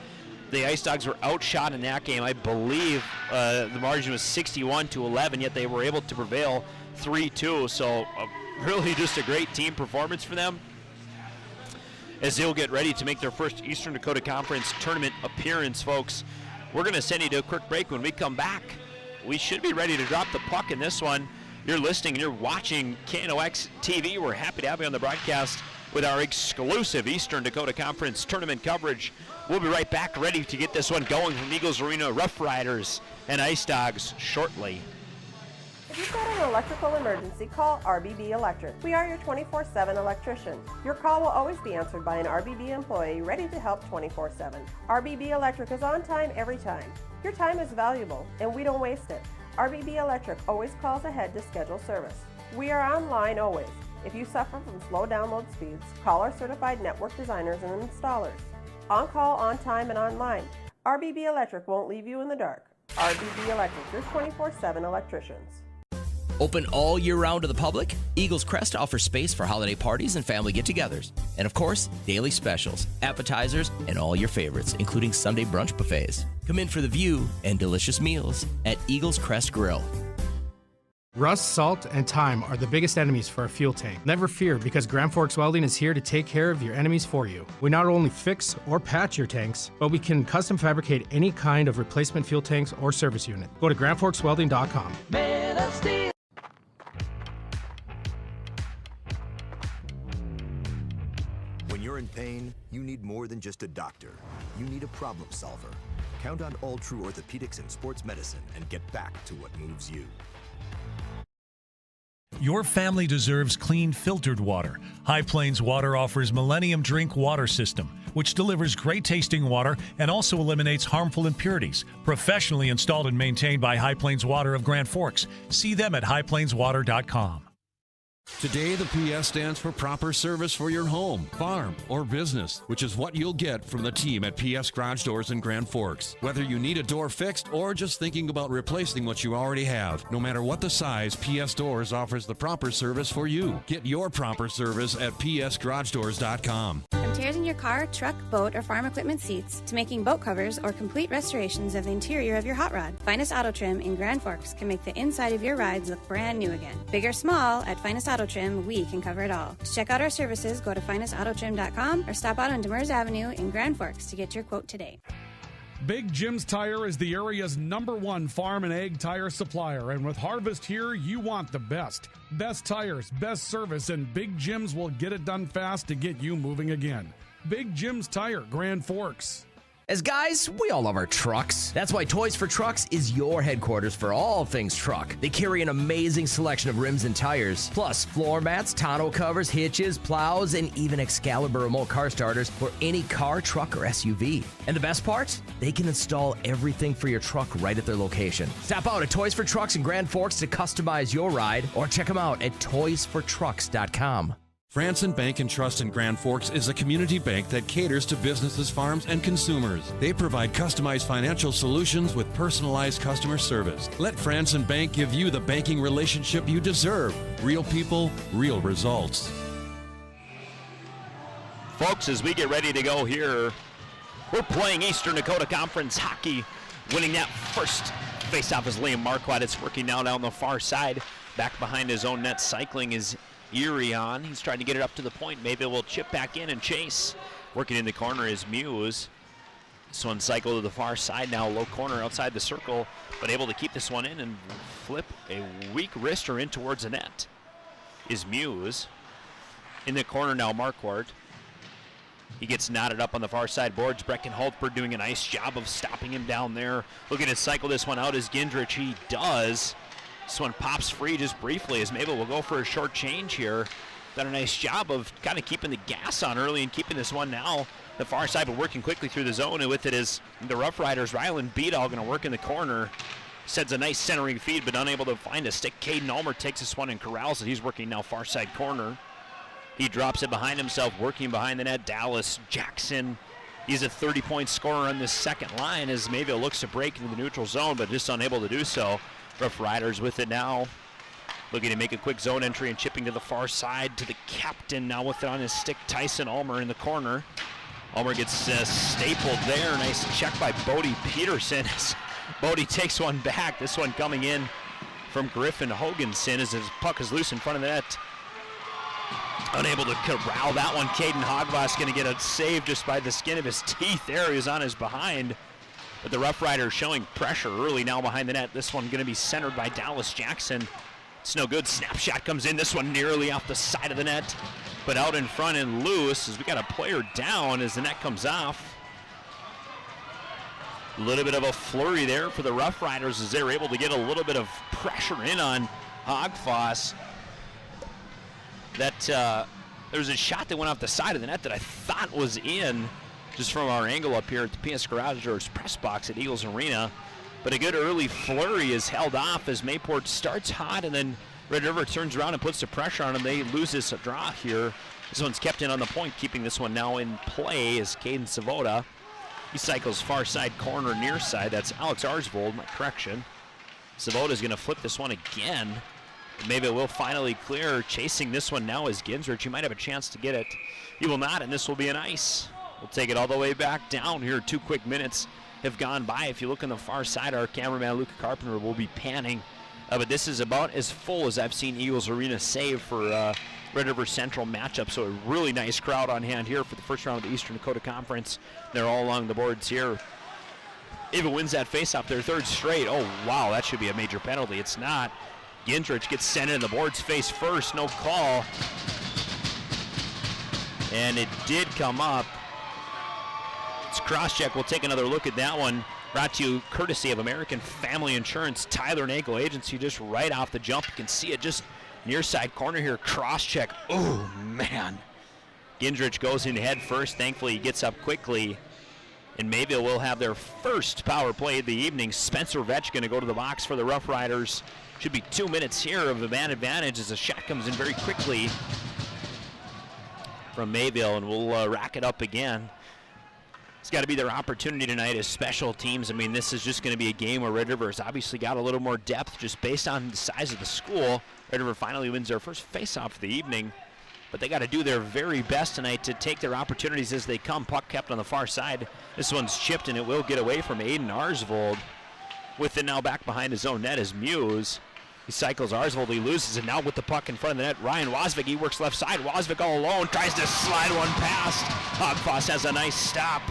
[SPEAKER 1] The Ice Dogs were outshot in that game. I believe the margin was 61-11, yet they were able to prevail 3-2. So really just a great team performance for them as they'll get ready to make their first Eastern Dakota Conference tournament appearance, folks. We're going to send you to a quick break. When we come back, we should be ready to drop the puck in this one. You're listening and you're watching KNOX TV. We're happy to have you on the broadcast with our exclusive Eastern Dakota Conference tournament coverage. We'll be right back, ready to get this one going from Eagles Arena, Rough Riders and Ice Dogs shortly.
[SPEAKER 10] If you've got an electrical emergency, call RBB Electric. We are your 24/7 electrician. Your call will always be answered by an RBB employee ready to help 24/7. RBB Electric is on time every time. Your time is valuable, and we don't waste it. RBB Electric always calls ahead to schedule service. We are online always. If you suffer from slow download speeds, call our certified network designers and installers. On call, on time, and online. RBB Electric won't leave you in the dark. RBB Electric, your 24/7 electricians.
[SPEAKER 13] Open all year round to the public, Eagles Crest offers space for holiday parties and family get-togethers. And of course, daily specials, appetizers, and all your favorites, including Sunday brunch buffets. Come in for the view and delicious meals at Eagles Crest Grill.
[SPEAKER 9] Rust, salt, and time are the biggest enemies for a fuel tank. Never fear, because Grand Forks Welding is here to take care of your enemies for you. We not only fix or patch your tanks, but we can custom fabricate any kind of replacement fuel tanks or service unit. Go to grandforkswelding.com.
[SPEAKER 18] Man of Steel.
[SPEAKER 19] When you're in pain, you need more than just a doctor. You need a problem solver. Count on All True Orthopedics and Sports Medicine and get back to what moves you.
[SPEAKER 8] Your family deserves clean, filtered water. High Plains Water offers Millennium Drink Water System, which delivers great-tasting water and also eliminates harmful impurities. Professionally installed and maintained by High Plains Water of Grand Forks. See them at highplainswater.com.
[SPEAKER 14] Today, the PS stands for proper service for your home, farm, or business, which is what you'll get from the team at PS Garage Doors in Grand Forks. Whether you need a door fixed or just thinking about replacing what you already have, no matter what the size, PS Doors offers the proper service for you. Get your proper service at psgaragedoors.com.
[SPEAKER 11] From tears in your car, truck, boat, or farm equipment seats to making boat covers or complete restorations of the interior of your hot rod, Finest Auto Trim in Grand Forks can make the inside of your rides look brand new again. Big or small, at Finest Auto Trim, we can cover it all. To check out our services, go to finestautotrim.com or stop out on Demers Avenue in Grand Forks to get your quote today.
[SPEAKER 7] Big Jim's Tire is the area's #1 farm and ag tire supplier, and with harvest here, you want the best. Best tires, best service, and Big Jim's will get it done fast to get you moving again. Big Jim's Tire, Grand Forks.
[SPEAKER 13] As guys, we all love our trucks. That's why Toys for Trucks is your headquarters for all things truck. They carry an amazing selection of rims and tires, plus floor mats, tonneau covers, hitches, plows, and even Excalibur remote car starters for any car, truck, or SUV. And the best part? They can install everything for your truck right at their location. Stop out at Toys for Trucks in Grand Forks to customize your ride, or check them out at toysfortrucks.com.
[SPEAKER 14] Franson Bank and Trust in Grand Forks is a community bank that caters to businesses, farms, and consumers. They provide customized financial solutions with personalized customer service. Let Franson Bank give you the banking relationship you deserve. Real people, real results.
[SPEAKER 1] Folks, as we get ready to go here, we're playing Eastern Dakota Conference hockey. Winning that first faceoff is Liam Marquardt. It's working now down the far side. Back behind his own net, cycling is Erie on. He's trying to get it up to the point. Maybe we'll chip back in and chase. Working in the corner is Muse. This one cycled to the far side now, low corner outside the circle, but able to keep this one in and flip a weak wrister in towards the net is Muse. In the corner now, Marquardt. He gets knotted up on the far side boards. Brecken Holtberg doing a nice job of stopping him down there. Looking to cycle this one out as Gindrich. He does. This one pops free just briefly as Mabel will go for a short change here. Done a nice job of kind of keeping the gas on early and keeping this one now the far side, but working quickly through the zone. And with it is the Rough Riders. Ryland Beadall going to work in the corner. Sends a nice centering feed, but unable to find a stick. Caden Ulmer takes this one and corrals it. He's working now far side corner. He drops it behind himself, working behind the net. Dallas Jackson. He's a 30-point scorer on this second line as Mayville looks to break into the neutral zone, but just unable to do so. Rough Riders with it now. Looking to make a quick zone entry and chipping to the far side to the captain. Now with it on his stick, Tyson Ulmer in the corner. Ulmer gets stapled there. Nice check by Bodie Peterson. Bodie takes one back. This one coming in from Griffin Hoganson as his puck is loose in front of the net. Unable to corral that one. Caden Hogvass going to get a save just by the skin of his teeth there. He was on his behind. But the Rough Riders showing pressure early now behind the net. This one going to be centered by Dallas Jackson. It's no good. Snapshot comes in. This one nearly off the side of the net. But out in front and loose as we got a player down as the net comes off. A little bit of a flurry there for the Rough Riders as they're able to get a little bit of pressure in on Hogfoss. That there was a shot that went off the side of the net that I thought was in just from our angle up here at the PS Garage Doors press box at Eagles Arena. But a good early flurry is held off as Mayport starts hot and then Red River turns around and puts the pressure on them. They lose this draw here. This one's kept in on the point, keeping this one now in play is Caden Savoda. He cycles far side corner near side. That's Alex Arsvold, my correction. Savoda's going to flip this one again. Maybe it will finally clear. Chasing this one now is Ginsrich. He might have a chance to get it. He will not, and this will be an ice. We'll take it all the way back down here. 2 quick minutes have gone by. If you look on the far side, our cameraman Luca Carpenter will be panning. But this is about as full as I've seen Eagles Arena save for Red River Central matchup. So a really nice crowd on hand here for the first round of the Eastern Dakota Conference. They're all along the boards here. Ava wins that faceoff, their third straight. Oh, wow, that should be a major penalty. It's not. Gintrich gets sent in the boards face first, no call. And it did come up. It's cross-check. We'll take another look at that one. Brought to you courtesy of American Family Insurance, Tyler and Ankle Agency, just right off the jump. You can see it just near side corner here, cross-check. Oh, man. Gintrich goes in head first. Thankfully, he gets up quickly. And Mayville will have their first power play of the evening. Spencer Vetch going to go to the box for the Rough Riders. Should be 2 minutes here of a man advantage as the shot comes in very quickly from Mayville, and we'll rack it up again. It's got to be their opportunity tonight as special teams. I mean, this is just going to be a game where Red River has obviously got a little more depth just based on the size of the school. Red River finally wins their first face-off of the evening, but they got to do their very best tonight to take their opportunities as they come. Puck kept on the far side. This one's chipped, and it will get away from Aiden Arsvold. With it now back behind his own net is Muse. He cycles Arsvold, he loses it now with the puck in front of the net. Ryan Wasvik, he works left side. Wasvik all alone, tries to slide one past. Hogfoss has a nice stop.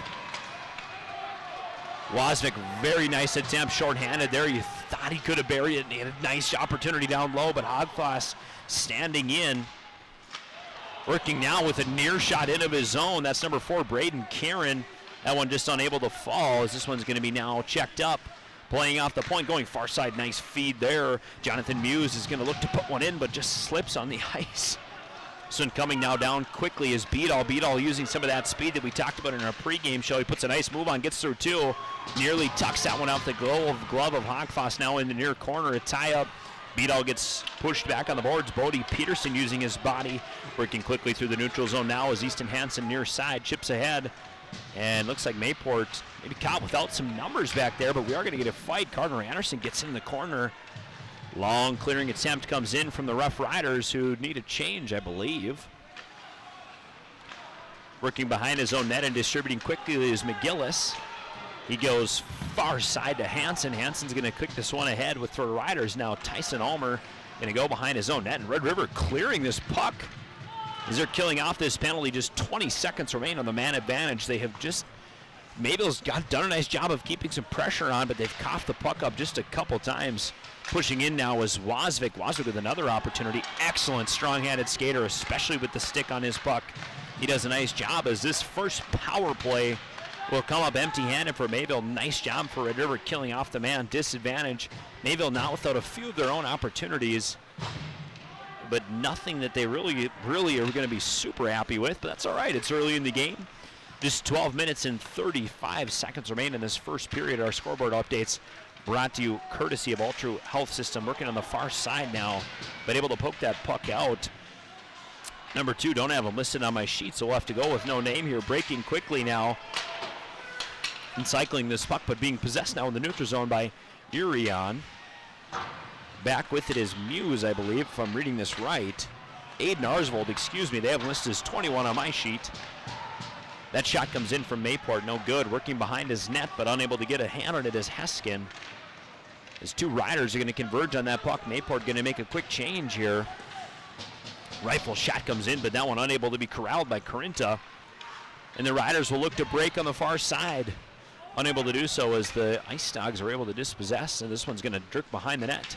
[SPEAKER 1] Wozniak, very nice attempt, shorthanded there. You thought he could have buried it, and he had a nice opportunity down low, but Hogfoss standing in. Working now with a near shot into his zone. That's number 4, Braden Karen. That one just unable to fall, as this one's going to be now checked up. Playing off the point, going far side, nice feed there. Jonathan Muse is going to look to put one in, but just slips on the ice. This one coming now down quickly is Beadall. Beadall using some of that speed that we talked about in our pregame show. He puts a nice move on, gets through 2. Nearly tucks that one out the glove of Hogfoss now in the near corner. A tie-up. Beadall gets pushed back on the boards. Bodie Peterson using his body. Working quickly through the neutral zone now as Easton Hansen near side chips ahead. And looks like Mayport maybe caught without some numbers back there, but we are going to get a fight. Gardner Anderson gets in the corner. Long clearing attempt comes in from the Rough Riders, who need a change, I believe. Working behind his own net and distributing quickly is McGillis. He goes far side to Hansen. Hansen's going to kick this one ahead with the Riders now. Tyson Ulmer going to go behind his own net, and Red River clearing this puck as they're killing off this penalty. Just 20 seconds remain on the man advantage. They have just, Mabel's done a nice job of keeping some pressure on, but they've coughed the puck up just a couple times. Pushing in now is Wozniak. Wozniak with another opportunity. Excellent strong-handed skater, especially with the stick on his puck. He does a nice job as this first power play will come up empty-handed for Mayville. Nice job for Red River killing off the man. Disadvantage. Mayville now without a few of their own opportunities, but nothing that they really are going to be super happy with, but that's all right. It's early in the game. Just 12 minutes and 35 seconds remain in this first period. Our scoreboard updates brought to you courtesy of Ultra Health System, working on the far side now, but able to poke that puck out. Number 2, don't have him listed on my sheet, so we'll have to go with no name here. Breaking quickly now and cycling this puck, but being possessed now in the neutral zone by Urion. Back with it is Muse, I believe, if I'm reading this right. Aiden Arsvold, excuse me, they have listed as 21 on my sheet. That shot comes in from Mayport, no good. Working behind his net, but unable to get a hand on it is Heskin. His 2 Riders are going to converge on that puck. Mayport going to make a quick change here. Rifle shot comes in, but that one unable to be corralled by Corinta. And the Riders will look to break on the far side. Unable to do so as the Ice Dogs are able to dispossess, and this one's going to jerk behind the net.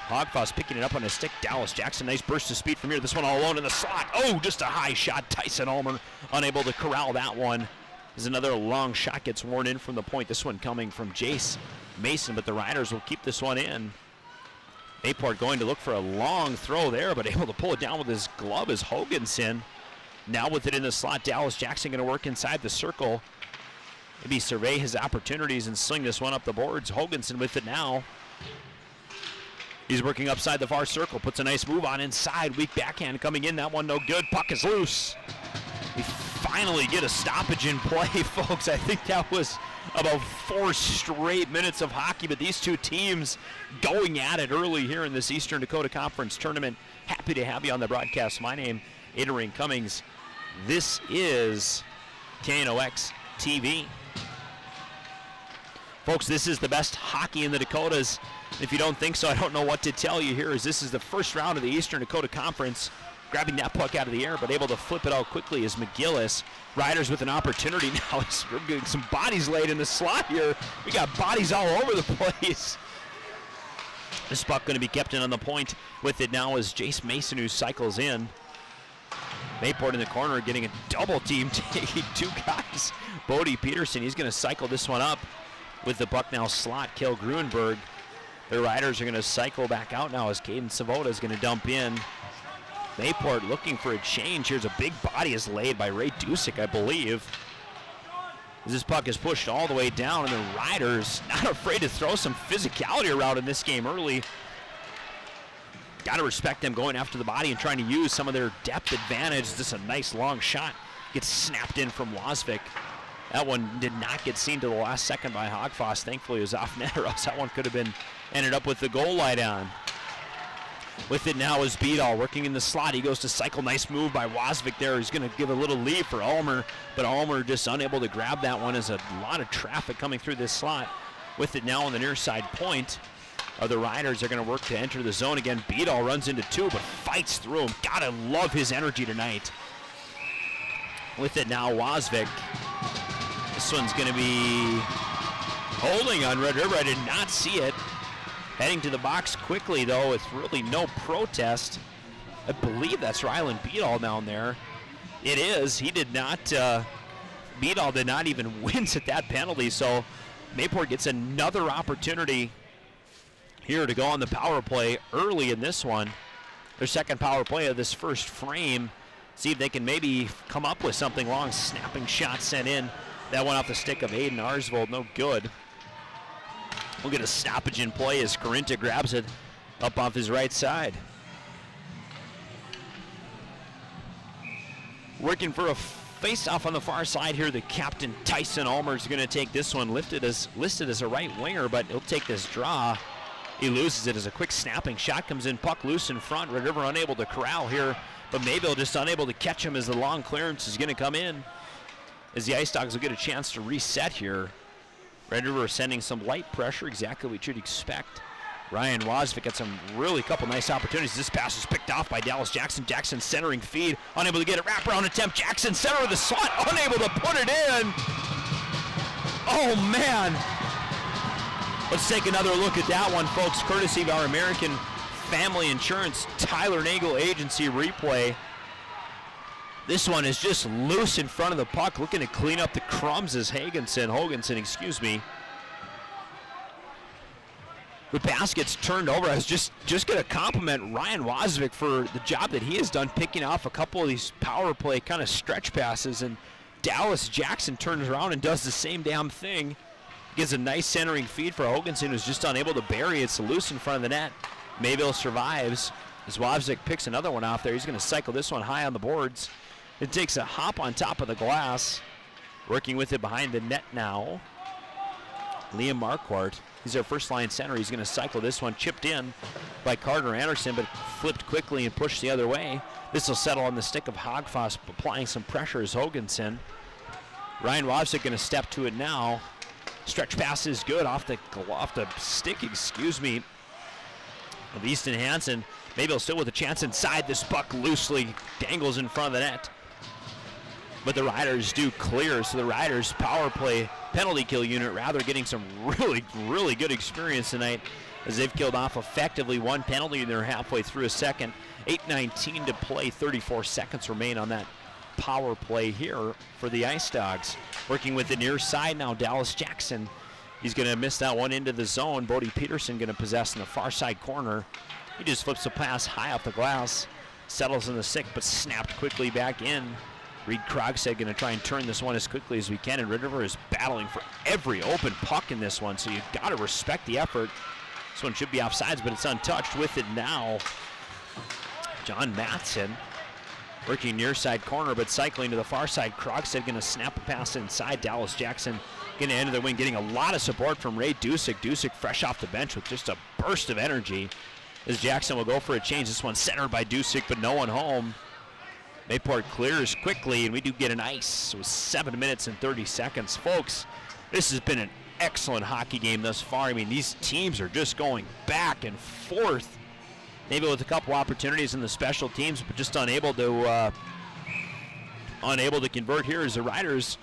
[SPEAKER 1] Hogfoss picking it up on his stick. Dallas Jackson, nice burst of speed from here. This one all alone in the slot. Oh, just a high shot. Tyson Ulmer unable to corral that one. As another long shot gets worn in from the point. This one coming from Jace Mason, but the Riders will keep this one in. Mayport going to look for a long throw there, but able to pull it down with his glove is Hoganson. Now with it in the slot, Dallas Jackson going to work inside the circle. Maybe survey his opportunities and sling this one up the boards. Hoganson with it now. He's working upside the far circle, puts a nice move on inside. Weak backhand coming in, that one no good. Puck is loose. We finally get a stoppage in play, folks. I think that was about 4 straight minutes of hockey, but these 2 teams going at it early here in this Eastern Dakota Conference tournament. Happy to have you on the broadcast. My name, Adrian Cummings. This is KNOX TV. Folks, this is the best hockey in the Dakotas. If you don't think so, I don't know what to tell you here, as this is the first round of the Eastern Dakota Conference. Grabbing that puck out of the air, but able to flip it out quickly is McGillis. Riders with an opportunity now. We're getting some bodies laid in the slot here. We got bodies all over the place. This puck going to be kept in on the point. With it now is Jace Mason, who cycles in. Mayport in the corner getting a double team, taking 2 guys. Bodie Peterson, he's going to cycle this one up. With the puck now slot, Kel Gruenberg. The Riders are going to cycle back out now as Caden Savoda is going to dump in. Mayport looking for a change. Here's a big body is laid by Ray Dusick, I believe. As this puck is pushed all the way down, and the Riders not afraid to throw some physicality around in this game early. Got to respect them going after the body and trying to use some of their depth advantage. This is a nice long shot. Gets snapped in from Wozniak. That one did not get seen to the last second by Hogfoss. Thankfully, it was off net, or else that one could have been ended up with the goal light on. With it now is Beadall working in the slot. He goes to cycle. Nice move by Wozniak there. He's going to give a little lead for Ulmer, but Ulmer just unable to grab that one. As a lot of traffic coming through this slot. With it now on the near side point. The Riders are going to work to enter the zone again. Beadall runs into 2, but fights through him. Gotta love his energy tonight. With it now, Wozniak. This one's going to be Holding on Red River. I did not see it. Heading to the box quickly, though, with really no protest. I believe that's Rylan Beadall down there. It is. He did not, Beadall did not even wince at that penalty, so Mayport gets another opportunity here to go on the power play early in this one. Their second power play of this first frame. See if they can maybe come up with something long. Snapping shot sent in. That one off the stick of Aiden Arsvold, no good. We'll get a stoppage in play as Corinta grabs it up off his right side. Working for a face-off on the far side here, the captain Tyson Ulmer is going to take this one, listed as a right winger, but he'll take this draw. He loses it as a quick snapping shot comes in, puck loose in front. Red River unable to corral here, but Mayville just unable to catch him as the long clearance is going to come in. As the Ice Dogs will get a chance to reset here. Red River sending some light pressure, exactly what you'd expect. Ryan Wozvik got some really couple nice opportunities. This pass is picked off by Dallas Jackson. Jackson centering feed, unable to get it. Wraparound attempt. Jackson center of the slot, unable to put it in. Oh man. Let's take another look at that one, folks. Courtesy of our American Family Insurance Tyler Nagel Agency replay. This one is just loose in front of the puck, looking to clean up the crumbs as Hoganson, excuse me. The pass gets turned over. I was just going to compliment Ryan Wozvik for the job that he has done picking off a couple of these power play kind of stretch passes, and Dallas Jackson turns around and does the same damn thing. Gives a nice centering feed for Hoganson, who's just unable to bury it. It's loose in front of the net. Mayville survives as Wozvik picks another one off there. He's going to cycle this one high on the boards. It takes a hop on top of the glass. Working with it behind the net now. Liam Marquardt. He's our first line center. He's going to cycle this one. Chipped in by Carter Anderson, but flipped quickly and pushed the other way. This will settle on the stick of Hogfoss, applying some pressure as Hoganson. Ryan Wozvik going to step to it now. Stretch pass is good off the stick, excuse me, of Easton Hansen. Mayville still with a chance inside. This puck loosely dangles in front of the net. But the Riders do clear, so the Riders power play penalty kill unit rather getting some really good experience tonight as they've killed off effectively one penalty and they're halfway through a second. 8:19 to play, 34 seconds remain on that power play here for the Ice Dogs. Working with the near side now, Dallas Jackson. He's going to miss that one into the zone. Bodie Peterson going to possess in the far side corner. He just flips the pass high off the glass, settles in the stick, but snapped quickly back in. Reed Krogstad going to try and turn this one as quickly as we can, and Red River is battling for every open puck in this one, so you've got to respect the effort. This one should be offsides, but it's untouched. With it now, John Mattson working near side corner, but cycling to the far side. Krogstad going to snap a pass inside. Dallas Jackson going to enter the wing, getting a lot of support from Ray Dusick. Dusick fresh off the bench with just a burst of energy as Jackson will go for a change. This one centered by Dusick, but no one home. Mayport clears quickly, and we do get an ice. So 7 minutes and 30 seconds. Folks, this has been an excellent hockey game thus far. I mean, these teams are just going back and forth. Maybe with a couple opportunities in the special teams, but just unable to convert here as the Riders,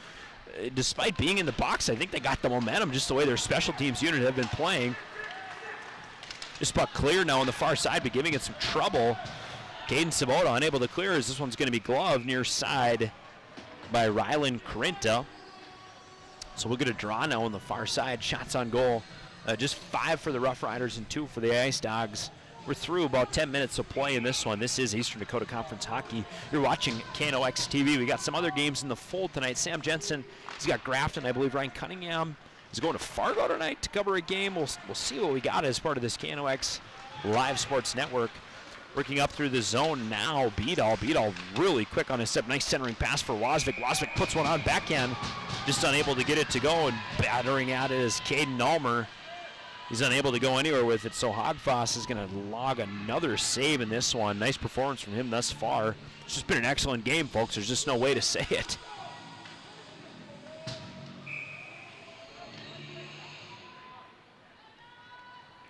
[SPEAKER 1] despite being in the box, I think they got the momentum just the way their special teams unit have been playing. This puck clear now on the far side, but giving it some trouble. Caden Sabota unable to clear as this one's going to be gloved near side by Rylan Corinta. So we'll get a draw now on the far side. Shots on goal, just 5 for the Rough Riders and 2 for the Ice Dogs. We're through about 10 minutes of play in this one. This is Eastern Dakota Conference Hockey. You're watching KNOX TV. We got some other games in the fold tonight. Sam Jensen, he's got Grafton. I believe Ryan Cunningham is going to Fargo tonight to cover a game. We'll see what we got as part of this KNOX Live Sports Network. Working up through the zone now, Beadall really quick on his step. Nice centering pass for Wozvik. Wozvik puts one on backhand, just unable to get it to go, and battering at it is Caden Ulmer. He's unable to go anywhere with it, so Hogfoss is going to log another save in this one. Nice performance from him thus far. It's just been an excellent game, folks. There's just no way to say it.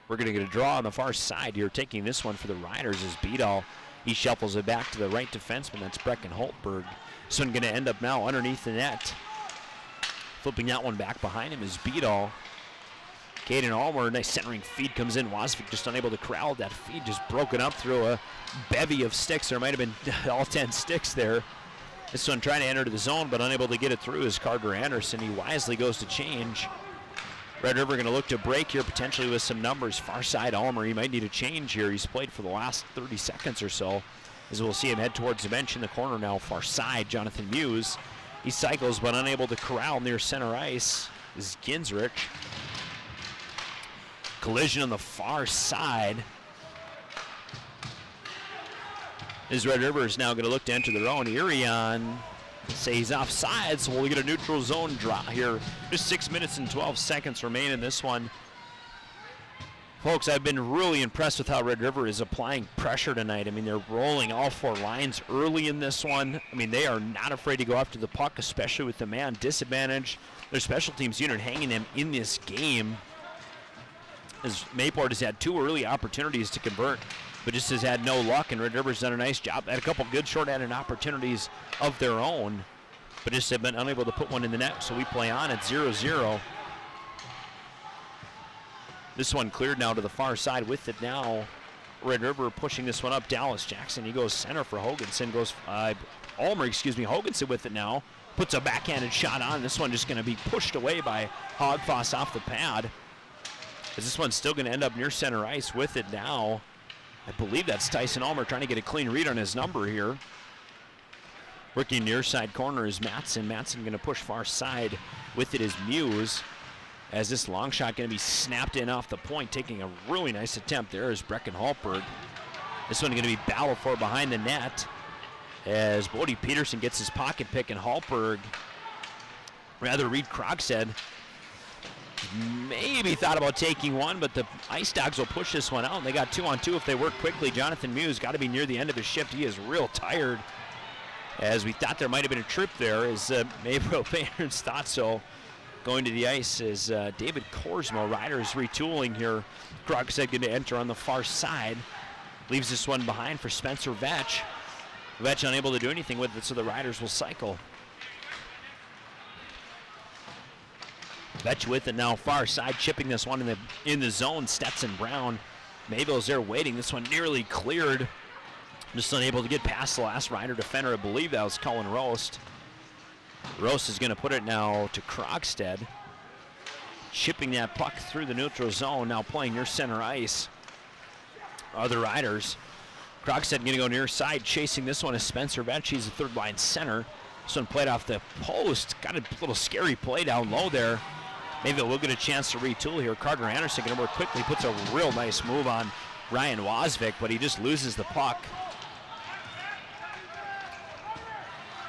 [SPEAKER 1] We're going to get a draw on the far side here. Taking this one for the Riders is Beadall. He shuffles it back to the right defenseman. That's Brecken Holtberg. This one going to end up now underneath the net. Flipping that one back behind him is Beadall. Caden Allmer, nice centering feed comes in. Wasvik just unable to corral that feed, just broken up through a bevy of sticks. There might have been all 10 sticks there. This one trying to enter the zone, but unable to get it through is Carter Anderson. He wisely goes to change. Red River going to look to break here, potentially with some numbers. Far side Allmer, he might need a change here. He's played for the last 30 seconds or so. As we'll see him head towards the bench in the corner now. Far side, Jonathan Muse. He cycles, but unable to corral near center ice is Ginsrich. Collision on the far side. As Red River is now going to look to enter their own. Irion say he's offside, so we'll get a neutral zone draw here. Just 6 minutes and 12 seconds remain in this one. Folks, I've been really impressed with how Red River is applying pressure tonight. I mean, they're rolling all 4 lines early in this one. I mean, they are not afraid to go after the puck, especially with the man disadvantage. Their special teams unit hanging them in this game. As Mayport has had 2 early opportunities to convert, but just has had no luck, and Red River's done a nice job. Had a couple good short-handed opportunities of their own, but just have been unable to put one in the net, so we play on at 0-0. This one cleared now to the far side with it now. Red River pushing this one up. Dallas Jackson, he goes center for Hoganson. Goes, Hoganson with it now. Puts a backhanded shot on. This one just going to be pushed away by Hogfoss off the pad. Is this one still going to end up near center ice with it now? I believe that's Tyson Allmer trying to get a clean read on his number here. Working near side corner is Matson. Matson going to push far side. With it is Muse. As this long shot going to be snapped in off the point, taking a really nice attempt there is Brecken Halberg. This one going to be battled for behind the net as Bodie Peterson gets his pocket pick, and Halberg, rather Reed Krogstad, maybe thought about taking one, but the Ice Dogs will push this one out, and they got 2-on-2 if they work quickly. Jonathan Muse got to be near the end of his shift. He is real tired, as we thought there might have been a trip there, as Mayville fans thought so. Going to the ice is David Korsmo. Riders retooling here. Krogstad going to enter on the far side. Leaves this one behind for Spencer Vetch. Vetch unable to do anything with it, so the Riders will cycle. Vetch with it now, far side, chipping this one in the zone. Stetson Brown. Mayville's there waiting. This one nearly cleared. Just unable to get past the last Rider defender. I believe that was Colin Roast. Roast is going to put it now to Krogstad. Chipping that puck through the neutral zone, now playing near center ice. Other Riders. Krogstad going to go near side, chasing this one is Spencer Vetch. He's the third line center. This one played off the post. Got a little scary play down low there. Maybe we'll get a chance to retool here. Carter Anderson going to work quickly, puts a real nice move on Ryan Wasvik, but he just loses the puck.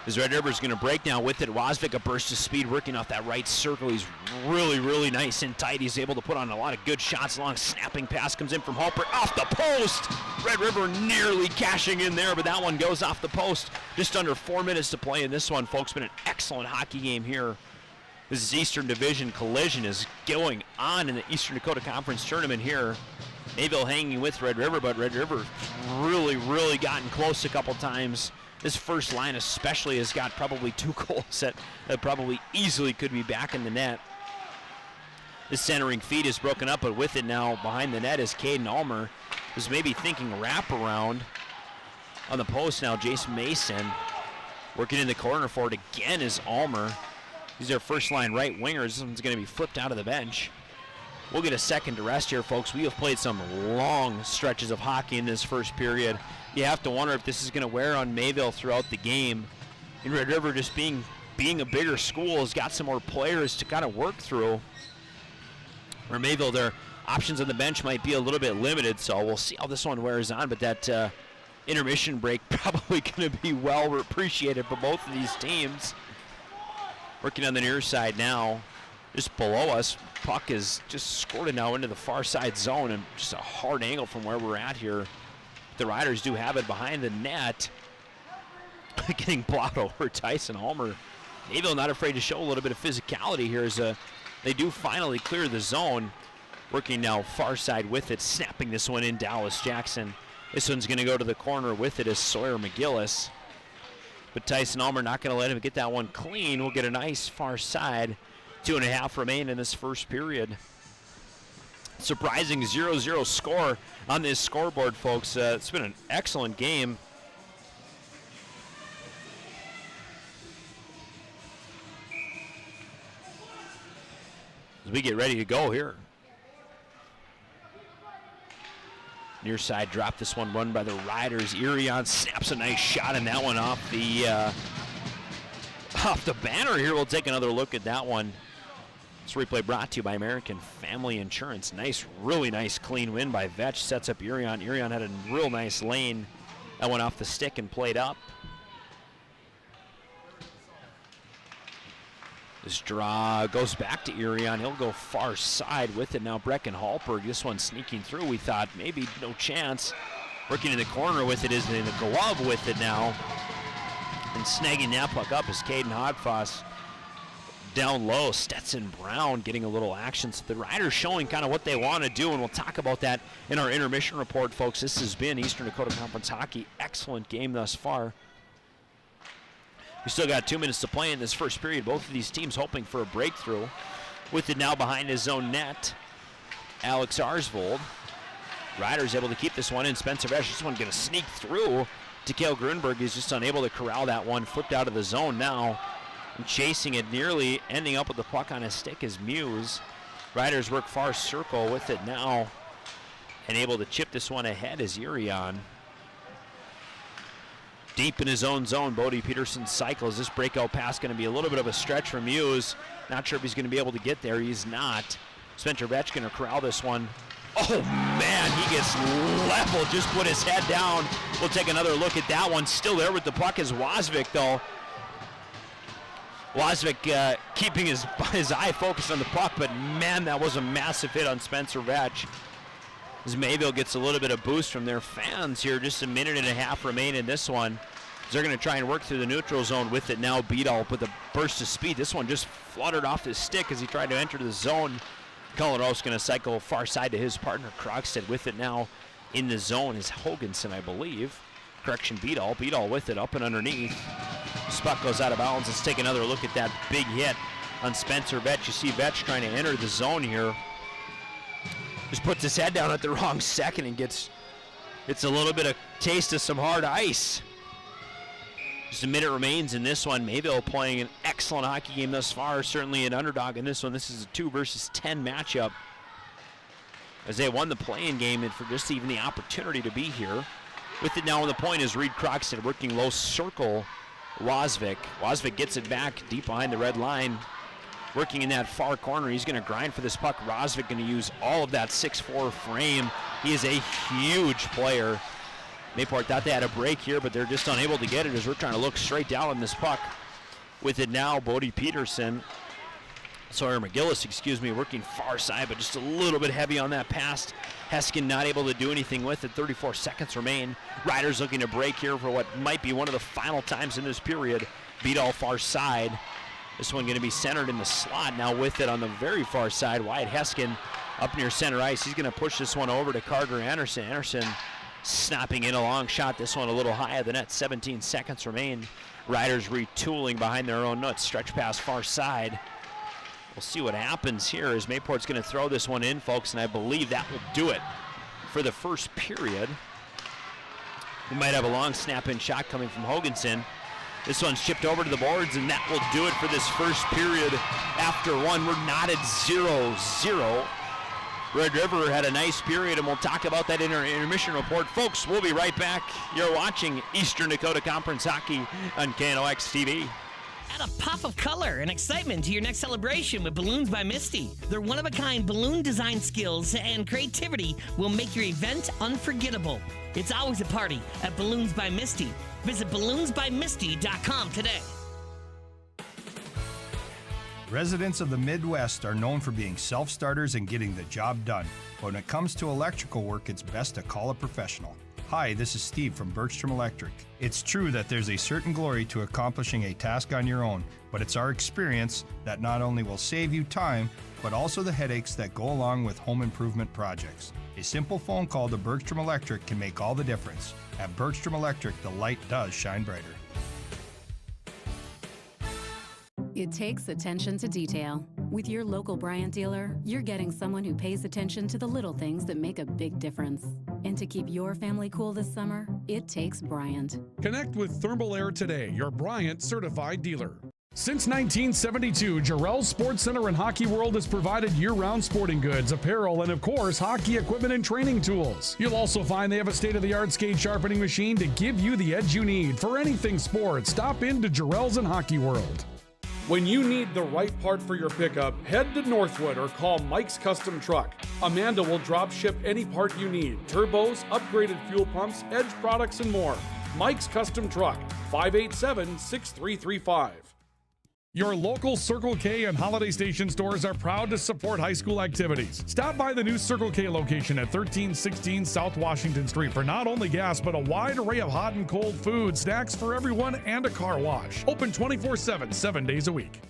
[SPEAKER 1] As Red River's going to break now with it. Wasvik, a burst of speed, working off that right circle. He's really, really nice and tight. He's able to put on a lot of good shots. Long snapping pass comes in from Halpert off the post. Red River nearly cashing in there, but that one goes off the post. Just under 4 minutes to play in this one, folks. Been an excellent hockey game here. This is Eastern Division. Collision is going on in the Eastern Dakota Conference Tournament here. Mayville hanging with Red River, but Red River really, really gotten close a couple times. This first line especially has got probably 2 goals that probably easily could be back in the net. This centering feed is broken up, but with it now behind the net is Caden Allmer, who's maybe thinking wraparound. On the post now, Jason Mason. Working in the corner for it again is Allmer. He's their first line right winger. This one's going to be flipped out of the bench. We'll get a second to rest here, folks. We have played some long stretches of hockey in this first period. You have to wonder if this is going to wear on Mayville throughout the game. And Red River, just being a bigger school, has got some more players to kind of work through. Where Mayville, their options on the bench might be a little bit limited, so we'll see how this one wears on. But that intermission break probably going to be well appreciated for both of these teams. Working on the near side now. Just below us, puck is just squirted now into the far side zone, and just a hard angle from where we're at here. The Riders do have it behind the net. Getting plowed over Tyson Allmer. Mayville not afraid to show a little bit of physicality here as they do finally clear the zone. Working now far side with it, snapping this one in Dallas Jackson. This one's going to go to the corner with it as Sawyer McGillis. But Tyson Allmer not going to let him get that one clean. We'll get a nice far side. 2.5 remain in this first period. surprising 0-0 score on this scoreboard, folks. It's been an excellent game. As we get ready to go here. Near side drop, this one run by the Riders. Irion snaps a nice shot, and that one off the banner here. We'll take another look at that one. This replay brought to you by American Family Insurance. Nice, really nice clean win by Vetch. Sets up Irion. Irion had a real nice lane. That went off the stick and played up. This draw goes back to Irion. He'll go far side with it now. Brecken Hallberg, this one sneaking through. We thought maybe no chance. Working in the corner with it is in the glove with it now. And snagging that puck up is Caden Hodfoss. Down low, Stetson Brown getting a little action. So the Riders showing kind of what they want to do, and we'll talk about that in our intermission report, folks. This has been Eastern Dakota Conference Hockey. Excellent game thus far. We still got 2 minutes to play in this first period. Both of these teams hoping for a breakthrough. With it now behind his own net, Alex Arsvold. Riders able to keep this one in. Spencer Vesh, this one going to sneak through. to Kale Grunberg. He's just unable to corral that one. Flipped out of the zone now. And chasing it, nearly ending up with the puck on his stick is Muse. Riders work far circle with it now. And able to chip this one ahead is Urion. Deep in his own zone, Bodie Peterson cycles. This breakout pass going to be a little bit of a stretch for Muse. Not sure if he's going to be able to get there. He's not. Spencer Vetch going to corral this one. Oh, man, he gets leveled. Just put his head down. We'll take another look at that one. Still there with the puck is Wasvik, though. Wasvik keeping his eye focused on the puck, but, man, that was a massive hit on Spencer Vetch. As Mayville gets a little bit of boost from their fans here. Just a minute and a half remain in this one. They're going to try and work through the neutral zone with it now. Beadall with a burst of speed. This one just fluttered off his stick as he tried to enter the zone. Colorado's going to cycle far side to his partner Krogstad with it now in the zone is Hoganson, I believe. Correction, Beadall. Beadall with it up and underneath. Puck goes out of bounds. Let's take another look at that big hit on Spencer Vetch. You see Vetch trying to enter the zone here. Just puts his head down at the wrong second and gets a little bit of taste of some hard ice. Just a minute remains in this one. Mayville playing an excellent hockey game thus far. Certainly an underdog in this one. This is a 2 versus 10 matchup. As they won the play-in game and for just even the opportunity to be here. With it now on the point is Reed Krogstad working low circle. Wasvik. Wasvik gets it back deep behind the red line. Working in that far corner. He's going to grind for this puck. Rosvik going to use all of that 6'4 frame. He is a huge player. Mayport thought they had a break here, but they're just unable to get it as we're trying to look straight down on this puck. With it now, Bodie Peterson. Sawyer McGillis, excuse me, working far side, but just a little bit heavy on that pass. Heskin not able to do anything with it. 34 seconds remain. Riders looking to break here for what might be one of the final times in this period. Beadall far side. This one going to be centered in the slot now with it on the very far side. Wyatt Heskin up near center ice. He's going to push this one over to Carter Anderson. Anderson snapping in a long shot. This one a little high of the net. 17 seconds remain. Riders retooling behind their own net. Stretch pass far side. We'll see what happens here as Mayport's going to throw this one in, folks, and I believe that will do it for the first period. We might have a long snap-in shot coming from Hoganson. This one's chipped over to the boards, and that will do it for this first period. After one, we're not at 0-0. Red River had a nice period, and we'll talk about that in our intermission report. Folks, we'll be right back. You're watching Eastern Dakota Conference Hockey on KNOX TV.
[SPEAKER 15] Add a pop of color and excitement to your next celebration with Balloons by Misty. Their one-of-a-kind balloon design skills and creativity will make your event unforgettable. It's always a party at Balloons by Misty. Visit balloonsbymisty.com today.
[SPEAKER 12] Residents of the Midwest are known for being self-starters and getting the job done. But when it comes to electrical work, it's best to call a professional. Hi, this is Steve from Bergstrom Electric. It's true that there's a certain glory to accomplishing a task on your own, but it's our experience that not only will save you time, but also the headaches that go along with home improvement projects. A simple phone call to Bergstrom Electric can make all the difference. At Bergstrom Electric, the light does shine brighter.
[SPEAKER 18] It takes attention to detail. With your local Bryant dealer, you're getting someone who pays attention to the little things that make a big difference. And to keep your family cool this summer, it takes Bryant.
[SPEAKER 7] Connect with Thermal Air today, your Bryant certified dealer. Since 1972, Jarrell's Sports Center and Hockey World has provided year-round sporting goods, apparel, and of course, hockey equipment and training tools. You'll also find they have a state-of-the-art skate sharpening machine to give you the edge you need for anything sports. Stop into Jarrell's and Hockey World.
[SPEAKER 20] When you need the right part for your pickup, head to Northwood or call Mike's Custom Truck. Amanda will drop ship any part you need. Turbos, upgraded fuel pumps, Edge products, and more. Mike's Custom Truck, 587-6335.
[SPEAKER 7] Your local Circle K and Holiday Station stores are proud to support high school activities. Stop by the new Circle K location at 1316 South Washington Street for not only gas, but a wide array of hot and cold food, snacks for everyone, and a car wash. Open 24/7, 7 days a week.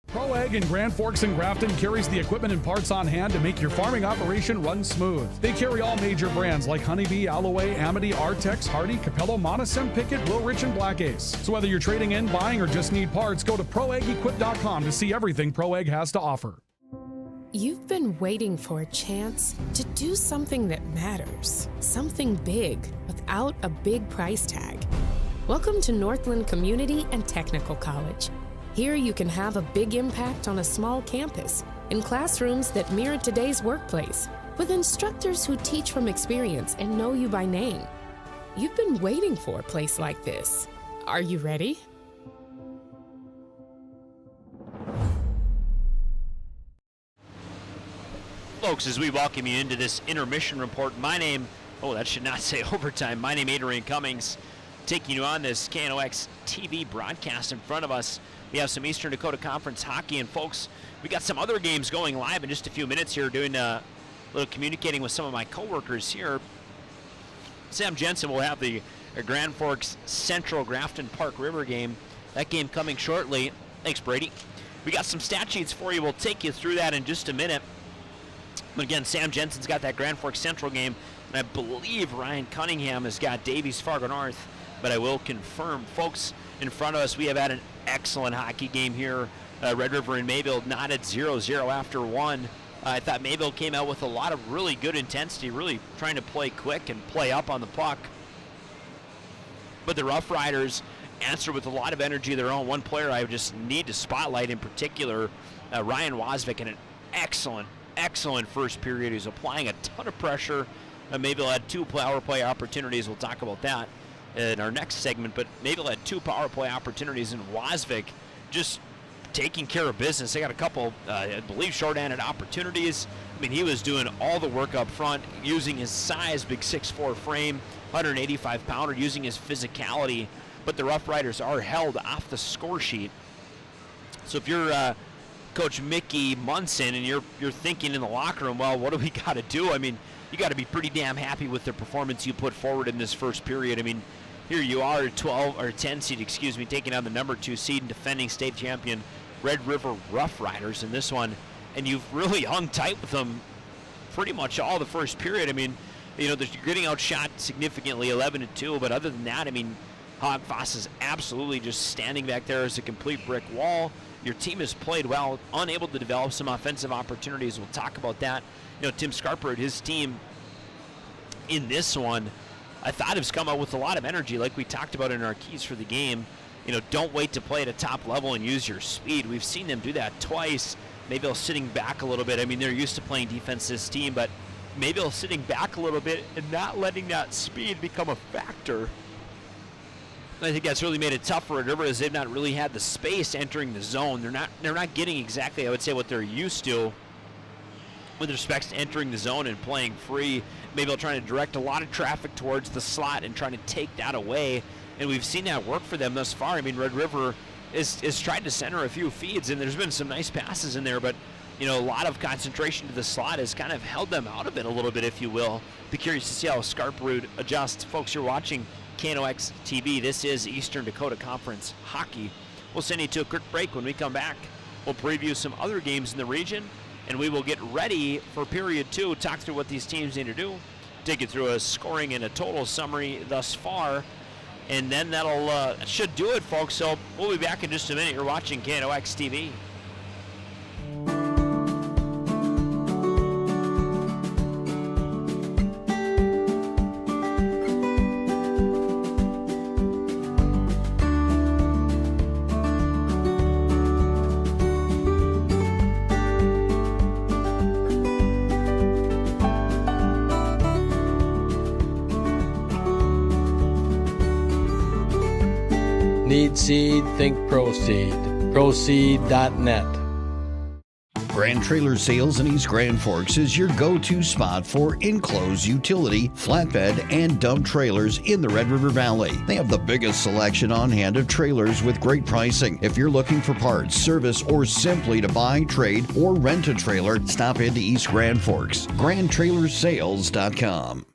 [SPEAKER 7] Pro Ag in Grand Forks and Grafton carries the equipment and parts on hand to make your farming operation run smooth. They carry all major brands like Honeybee, Alloway, Amity, Artex, Hardy, Capello, Monosem, Pickett, Wilrich, and Black Ace. So whether you're trading in, buying, or just need parts, go to ProAgEquip.com to see everything Pro Ag has to offer.
[SPEAKER 16] You've been waiting for a chance to do something that matters, something big without a big price tag. Welcome to Northland Community and Technical College. Here you can have a big impact on a small campus, in classrooms that mirror today's workplace, with instructors who teach from experience and know you by name. You've been waiting for a place like this. Are you ready?
[SPEAKER 1] Folks, as we welcome you into this intermission report, that should not say overtime. My name is Adrian Cummings, taking you on this KNOX TV broadcast. In front of us, we have some Eastern Dakota Conference hockey, and folks, we got some other games going live in just a few minutes here, doing a little communicating with some of my coworkers here. Sam Jensen will have the Grand Forks Central Grafton Park River game. That game coming shortly. Thanks, Brady. We got some stat sheets for you. We'll take you through that in just a minute. But again, Sam Jensen's got that Grand Forks Central game, and I believe Ryan Cunningham has got Davies Fargo North, but I will confirm. Folks, in front of us, we have had an excellent hockey game here. Red River and Mayville not at 0-0 after one. I thought Mayville came out with a lot of really good intensity, really trying to play quick and play up on the puck. But the Rough Riders answered with a lot of energy of their own. One player I just need to spotlight in particular, Ryan Wasvik, in an excellent first period. He's applying a ton of pressure. Mayville had 2 power play opportunities. We'll talk about that in our next segment, but Mayville had 2 power play opportunities, and Wasvik just taking care of business. They got a couple, I believe, short-handed opportunities. I mean, he was doing all the work up front, using his size, big 6'4" frame, 185-pounder, using his physicality, but the Rough Riders are held off the score sheet. So if you're Coach Mickey Munson and you're thinking in the locker room, well, what do we got to do? I mean, you got to be pretty damn happy with the performance you put forward in this first period. I mean, here you are, 10 seed, taking on the number 2 seed and defending state champion Red River Rough Riders in this one, and you've really hung tight with them pretty much all the first period. I mean, you're getting outshot significantly, 11-2, but other than that, I mean, Hogfoss is absolutely just standing back there as a complete brick wall. Your team has played well, unable to develop some offensive opportunities. We'll talk about that. Tim Scarper, his team in this one, I thought has come out with a lot of energy, like we talked about in our keys for the game. Don't wait to play at a top level and use your speed. We've seen them do that twice. Mayville sitting back a little bit. I mean, they're used to playing defense, this team, but Mayville sitting back a little bit and not letting that speed become a factor. I think that's really made it tough for Red River, as they've not really had the space entering the zone. They're not getting exactly, I would say, what they're used to with respect to entering the zone and playing free. Mayville trying to direct a lot of traffic towards the slot and trying to take that away, and we've seen that work for them thus far. I mean, Red River is trying to center a few feeds, and there's been some nice passes in there, but a lot of concentration to the slot has kind of held them out of it a little bit, if you will. Be curious to see how Scarperud adjusts. Folks, you're watching KNOX TV. This is Eastern Dakota Conference hockey. We'll send you to a quick break. When we come back, we'll preview some other games in the region, and we will get ready for period 2, talk through what these teams need to do, take you through a scoring and a total summary thus far, and then that should do it, folks. So we'll be back in just a minute. You're watching KNOX TV.
[SPEAKER 17] Need seed? Think Proseed. Proseed.net.
[SPEAKER 4] Grand Trailer Sales in East Grand Forks is your go-to spot for enclosed utility, flatbed, and dump trailers in the Red River Valley. They have the biggest selection on hand of trailers with great pricing. If you're looking for parts, service, or simply to buy, trade, or rent a trailer, stop into East Grand Forks. GrandTrailersales.com.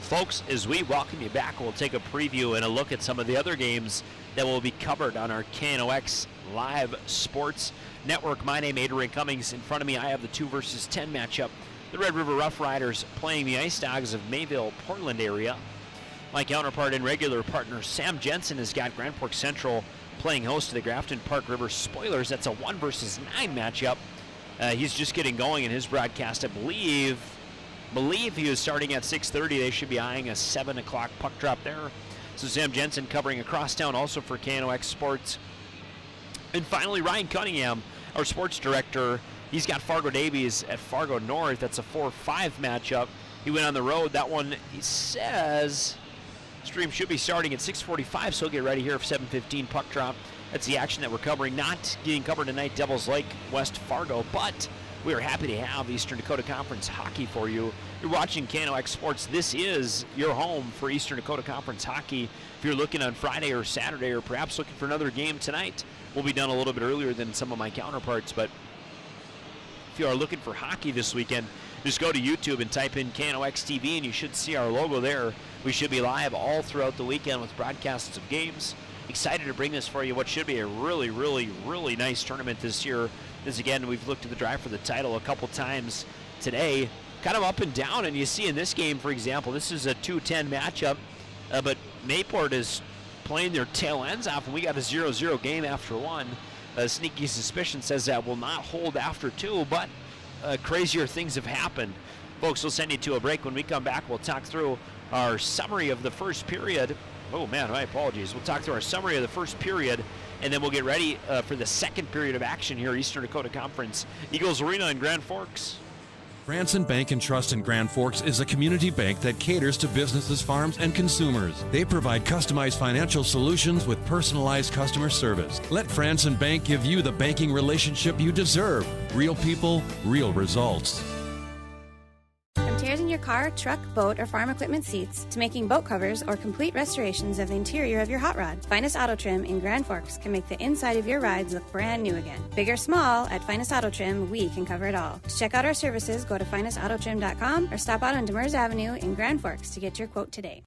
[SPEAKER 1] Folks, as we welcome you back, we'll take a preview and a look at some of the other games that will be covered on our KNOX Live Sports Network. My name is Adrian Cummings. In front of me, I have the 2 versus 10 matchup. The Red River Rough Riders playing the Ice Dogs of Mayville, Portland area. My counterpart and regular partner, Sam Jensen, has got Grand Forks Central playing host to the Grafton Park River Spoilers. That's a 1 versus 9 matchup. He's just getting going in his broadcast. I believe he was starting at 6:30. They should be eyeing a 7 o'clock puck drop there. So Sam Jensen covering across town also for KNOX Sports. And finally, Ryan Cunningham, our sports director, he's got Fargo Davies at Fargo North. That's a 4-5 matchup. He went on the road. That one, he says, stream should be starting at 6:45, so he'll get ready here for 7:15 puck drop. That's the action that we're covering. Not getting covered tonight, Devils Lake, West Fargo, but we are happy to have Eastern Dakota Conference hockey for you. You're watching KNOX Sports. This is your home for Eastern Dakota Conference hockey. If you're looking on Friday or Saturday or perhaps looking for another game tonight, we'll be done a little bit earlier than some of my counterparts. But if you are looking for hockey this weekend, just go to YouTube and type in KNOX TV and you should see our logo there. We should be live all throughout the weekend with broadcasts of games. Excited to bring this for you, what should be a really, really, really nice tournament this year. As again, we've looked at the drive for the title a couple times today, kind of up and down. And you see in this game, for example, this is a 2-10 matchup, but Mayport is playing their tail ends off, and we got a 0-0 game after 1. Sneaky suspicion says that will not hold after 2, but crazier things have happened. Folks, we'll send you to a break. When we come back, we'll talk through our summary of the first period. Oh man, my apologies. We'll talk through our summary of the first period, and then we'll get ready for the second period of action here, Eastern Dakota Conference. Eagles Arena in Grand Forks.
[SPEAKER 14] Franson Bank and Trust in Grand Forks is a community bank that caters to businesses, farms, and consumers. They provide customized financial solutions with personalized customer service. Let Franson Bank give you the banking relationship you deserve. Real people, real results.
[SPEAKER 11] From tears in your car, truck, boat, or farm equipment seats to making boat covers or complete restorations of the interior of your hot rod, Finest Auto Trim in Grand Forks can make the inside of your rides look brand new again. Big or small, at Finest Auto Trim, we can cover it all. To check out our services, go to finestautotrim.com or stop out on Demers Avenue in Grand Forks to get your quote today.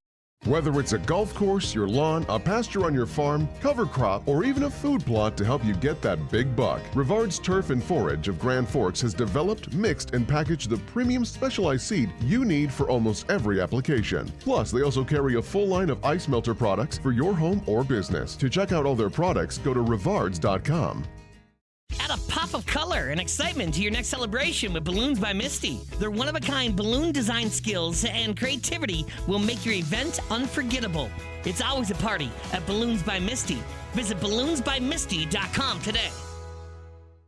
[SPEAKER 3] Whether it's a golf course, your lawn, a pasture on your farm, cover crop, or even a food plot to help you get that big buck, Rivard's Turf and Forage of Grand Forks has developed, mixed, and packaged the premium specialized seed you need for almost every application. Plus, they also carry a full line of ice melter products for your home or business. To check out all their products, go to rivards.com.
[SPEAKER 15] Add a pop of color and excitement to your next celebration with Balloons by Misty. Their one-of-a-kind balloon design skills and creativity will make your event unforgettable. It's always a party at Balloons by Misty. Visit balloonsbymisty.com today.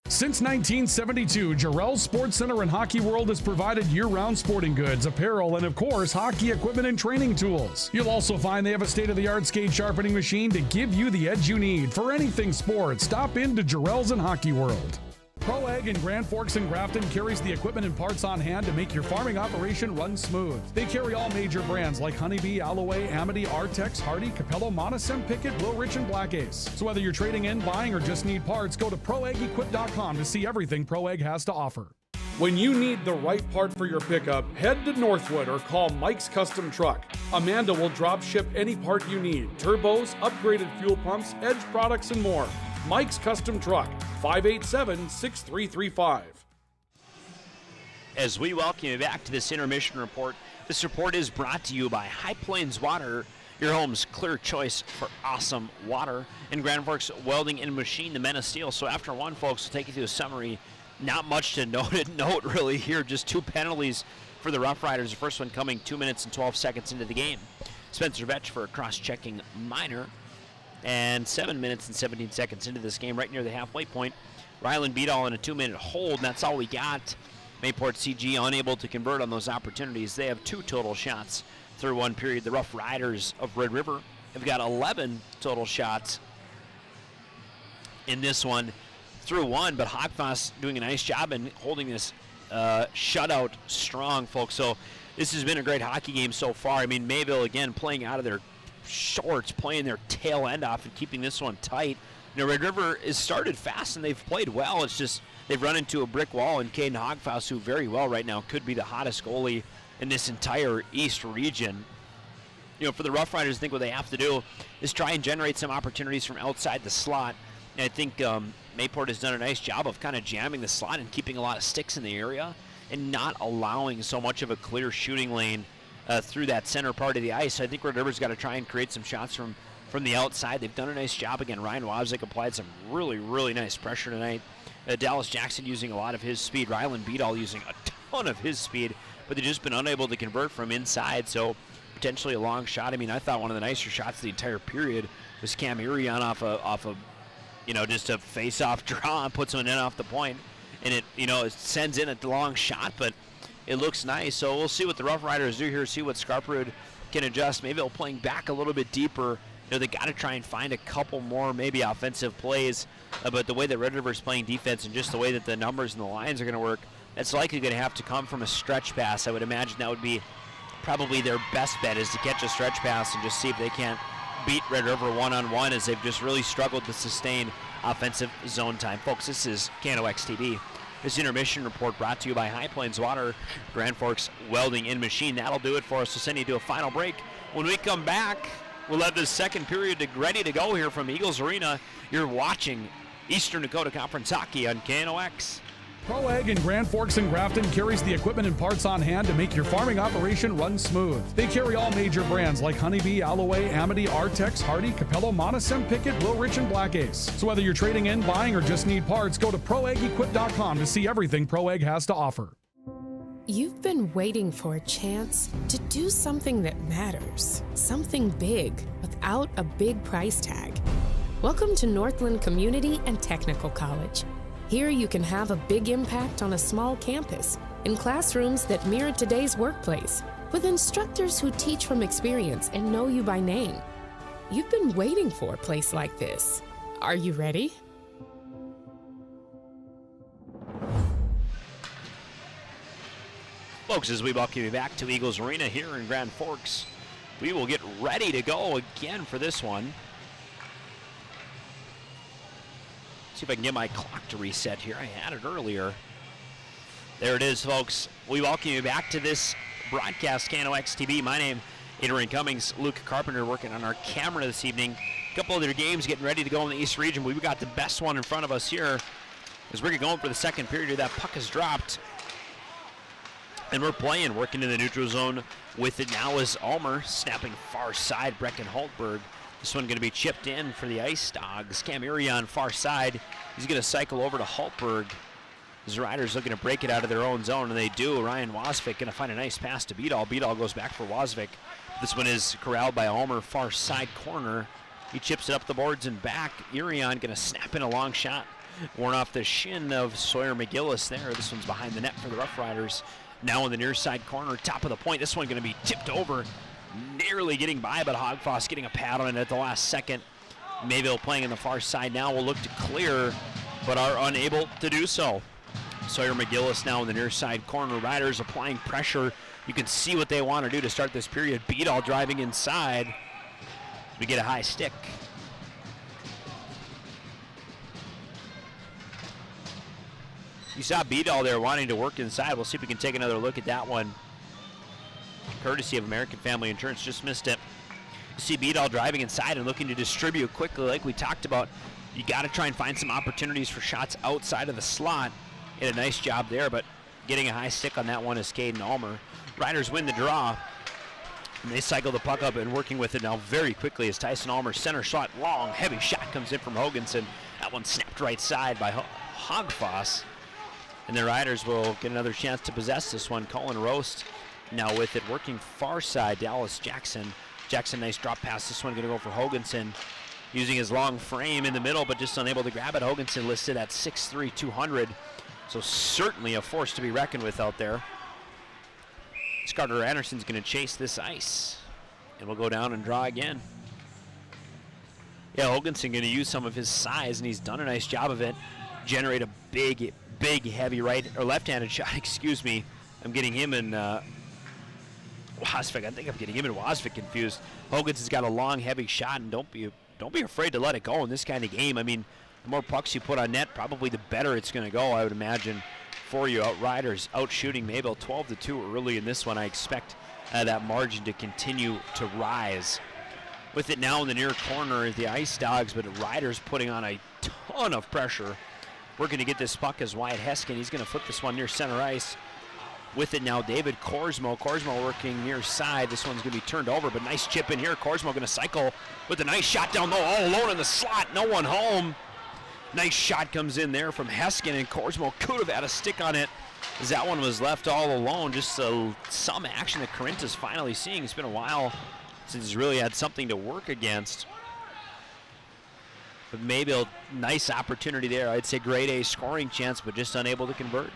[SPEAKER 7] Since 1972, Jarrell's Sports Center and Hockey World has provided year-round sporting goods, apparel, and of course, hockey equipment and training tools. You'll also find they have a state-of-the-art skate sharpening machine to give you the edge you need. For anything sports, stop in to Jarrell's and Hockey World. ProAg in Grand Forks and Grafton carries the equipment and parts on hand to make your farming operation run smooth. They carry all major brands like Honeybee, Alloway, Amity, Artex, Hardy, Capello, Monosem, Pickett, Wilrich, and Black Ace. So whether you're trading in, buying, or just need parts, go to ProAgEquip.com to see everything ProAg has to offer.
[SPEAKER 20] When you need the right part for your pickup, head to Northwood or call Mike's Custom Truck. Amanda will drop ship any part you need. Turbos, upgraded fuel pumps, Edge products, and more. Mike's Custom Truck, 587-6335.
[SPEAKER 1] As we welcome you back to this intermission report, this report is brought to you by High Plains Water, your home's clear choice for awesome water. In Grand Forks Welding and Machine, the Men of Steel. So after 1, folks, we'll take you through a summary. Not much to note really here, just 2 penalties for the Rough Riders. The first one coming 2 minutes and 12 seconds into the game. Spencer Vetch for a cross-checking minor. And 7 minutes and 17 seconds into this game, right near the halfway point, Rylan Beadall in a 2-minute hold, and that's all we got. Mayport CG unable to convert on those opportunities. They have 2 total shots through 1 period. The Rough Riders of Red River have got 11 total shots in this one through one, but Hogfoss doing a nice job in holding this shutout strong, folks. So this has been a great hockey game so far. I mean, Mayville, again, playing out of their shorts, playing their tail end off and keeping this one tight. You know, Red River has started fast and they've played well. It's just they've run into a brick wall, and Caden Hogfoss, who very well right now could be the hottest goalie in this entire East region. You know, for the Rough Riders, I think what they have to do is try and generate some opportunities from outside the slot. And I think Mayport has done a nice job of kind of jamming the slot and keeping a lot of sticks in the area and not allowing so much of a clear shooting lane through that center part of the ice. So I think Red River's got to try and create some shots from the outside. They've done a nice job. Again, Ryan Wozniak applied some really, really nice pressure tonight. Dallas Jackson using a lot of his speed. Rylan Beadall using a ton of his speed, but they've just been unable to convert from inside. So potentially a long shot. I mean, I thought one of the nicer shots of the entire period was Cam Irion off a you know, just a face-off draw and puts one in off the point. And it, you know, it sends in a long shot, but it looks nice. So we'll see what the Rough Riders do here, see what Scarperud can adjust. Maybe they'll playing back a little bit deeper. You know, they got to try and find a couple more maybe offensive plays. But the way that Red River is playing defense and just the way that the numbers and the lines are going to work, that's likely going to have to come from a stretch pass. I would imagine that would be probably their best bet, is to catch a stretch pass and just see if they can't beat Red River one-on-one, as they've just really struggled to sustain offensive zone time. Folks, this is KNOX TV. This intermission report brought to you by High Plains Water, Grand Forks Welding and Machine. That'll do it for us. We'll send you to a final break. When we come back, we'll have this second period ready to go here from Eagles Arena. You're watching Eastern Dakota Conference Hockey on KNOX.
[SPEAKER 7] Pro Ag in Grand Forks and Grafton carries the equipment and parts on hand to make your farming operation run smooth. They carry all major brands like Honeybee, Alloway, Amity, Artex, Hardy, Capello, Monosem, Pickett, Blue Ridge, and Black Ace. So whether you're trading in, buying, or just need parts, go to ProAgEquip.com to see everything Pro Ag has to offer.
[SPEAKER 16] You've been waiting for a chance to do something that matters, something big without a big price tag. Welcome to Northland Community and Technical College. Here you can have a big impact on a small campus, in classrooms that mirror today's workplace, with instructors who teach from experience and know you by name. You've been waiting for a place like this. Are you ready?
[SPEAKER 1] Folks, as we welcome you back to Eagles Arena here in Grand Forks, we will get ready to go again for this one. See if I can get my clock to reset here. I had it earlier. There it is, folks. We welcome you back to this broadcast, KNOX TV. My name, Adrian Cummings, Luke Carpenter working on our camera this evening. A couple other games getting ready to go in the East region. We've got the best one in front of us here as we're going for the second period. That puck is dropped. And we're playing, working in the neutral zone with it now is Ulmer, snapping far side, Brecken Holtberg. This one going to be chipped in for the Ice Dogs. Cam Irion far side. He's going to cycle over to Holtberg. The Riders looking to break it out of their own zone, and they do. Ryan Wozniak going to find a nice pass to Beadall. Beadall goes back for Wozniak. This one is corralled by Ulmer, far side corner. He chips it up the boards and back. Irion going to snap in a long shot. Worn off the shin of Sawyer McGillis there. This one's behind the net for the Rough Riders. Now in the near side corner, top of the point. This one going to be tipped over. Nearly getting by, but Hogfoss getting a pad on it at the last second. Mayville playing in the far side now will look to clear, but are unable to do so. Sawyer McGillis now in the near side corner. Riders applying pressure. You can see what they want to do to start this period. Beadall driving inside. We get a high stick. You saw Beadall there wanting to work inside. We'll see if we can take another look at that one. Courtesy of American Family Insurance, just missed it. You see Beadall driving inside and looking to distribute quickly like we talked about. You got to try and find some opportunities for shots outside of the slot. Did a nice job there, but getting a high stick on that one is Caden Ulmer. Riders win the draw, and they cycle the puck up and working with it now very quickly as Tyson Ulmer center shot, long, heavy shot comes in from Hoganson. That one snapped right side by Hogfoss. And the Riders will get another chance to possess this one. Colin Roast now with it, working far side, Dallas Jackson. Jackson, nice drop pass. This one going to go for Hoganson, using his long frame in the middle, but just unable to grab it. Hoganson listed at 6'3", 200. So certainly a force to be reckoned with out there. Carter Anderson's going to chase this ice, and we'll go down and draw again. Yeah, Hoganson going to use some of his size, and he's done a nice job of it. Generate a big, heavy right or left-handed shot. Excuse me. I'm getting him and Wasvik. I think I'm getting him and Wasvik confused. Hoganson's got a long, heavy shot, and don't be afraid to let it go in this kind of game. I mean, the more pucks you put on net, probably the better it's going to go, I would imagine, for you. Outriders out shooting Mayville 12-2 early in this one. I expect that margin to continue to rise. With it now in the near corner, the Ice Dogs, but Riders putting on a ton of pressure. Working to get this puck as Wyatt Heskin. He's going to flip this one near center ice. With it now, David Korsmo. Korsmo working near side. This one's going to be turned over, but nice chip in here. Korsmo going to cycle with a nice shot down low, all alone in the slot. No one home. Nice shot comes in there from Heskin, and Korsmo could have had a stick on it as that one was left all alone. Just some action that Corinth is finally seeing. It's been a while since he's really had something to work against. But maybe a nice opportunity there. I'd say grade A scoring chance, but just unable to convert.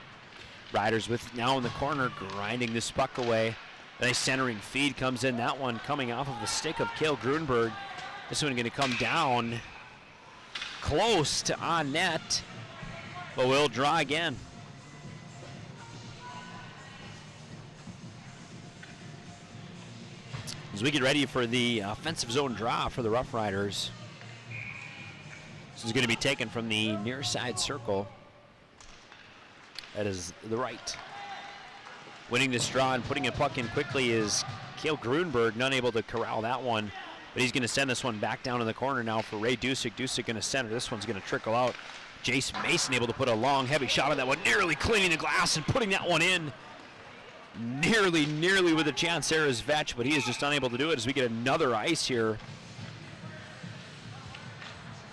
[SPEAKER 1] Riders with now in the corner, grinding this puck away. A nice centering feed comes in. That one coming off of the stick of Cale Grunberg. This one going to come down close to on net, but we'll draw again. As we get ready for the offensive zone draw for the Rough Riders. This is going to be taken from the near side circle. That is the right. Winning this draw and putting a puck in quickly is Cale Grunberg, none able to corral that one. But he's going to send this one back down in the corner now for Ray Dusick. Dusick going to center. This one's going to trickle out. Jace Mason able to put a long, heavy shot on that one, nearly cleaning the glass and putting that one in. Nearly with a chance there is Vetch, but he is just unable to do it as we get another ice here.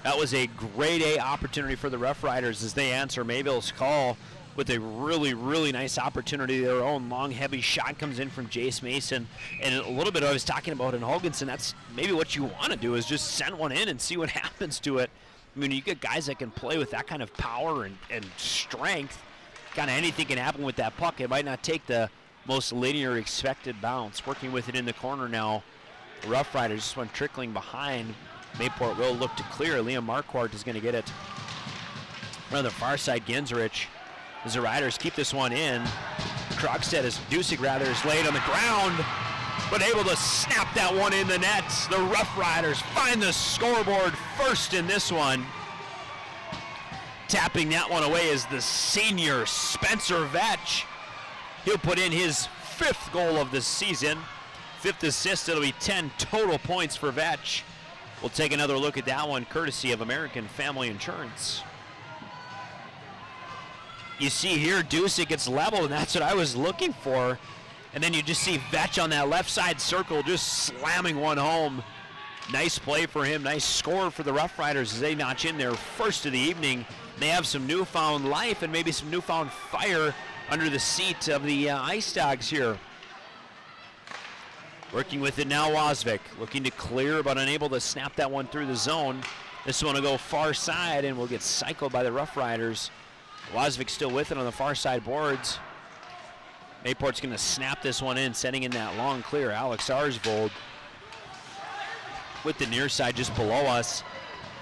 [SPEAKER 1] That was a grade A opportunity for the Rough Riders as they answer Mayville's call with a really nice opportunity. Their own long, heavy shot comes in from Jace Mason. And a little bit I was talking about in Hoganson, that's maybe what you want to do is just send one in and see what happens to it. I mean, you get guys that can play with that kind of power and strength. Kind of anything can happen with that puck. It might not take the most linear expected bounce. Working with it in the corner now. The Rough Riders, this one trickling behind. Mayport will look to clear. Liam Marquardt is going to get it on the far side. Gensrich, as the Riders keep this one in. Krogstad is laid on the ground, but able to snap that one in the net. The Rough Riders find the scoreboard first in this one. Tapping that one away is the senior Spencer Vetch. He'll put in his 5th goal of the season. 5th assist. It'll be 10 total points for Vetch. We'll take another look at that one courtesy of American Family Insurance. You see here, Dusick gets leveled, and that's what I was looking for. And then you just see Vetch on that left side circle just slamming one home. Nice play for him. Nice score for the Rough Riders as they notch in their first of the evening. They have some newfound life and maybe some newfound fire under the seat of the Ice Dogs here. Working with it now, Wasvik. Looking to clear, but unable to snap that one through the zone. This one will go far side and will get cycled by the Rough Riders. Wasvik still with it on the far side boards. Mayport's going to snap this one in, sending in that long clear. Alex Arsvold with the near side just below us,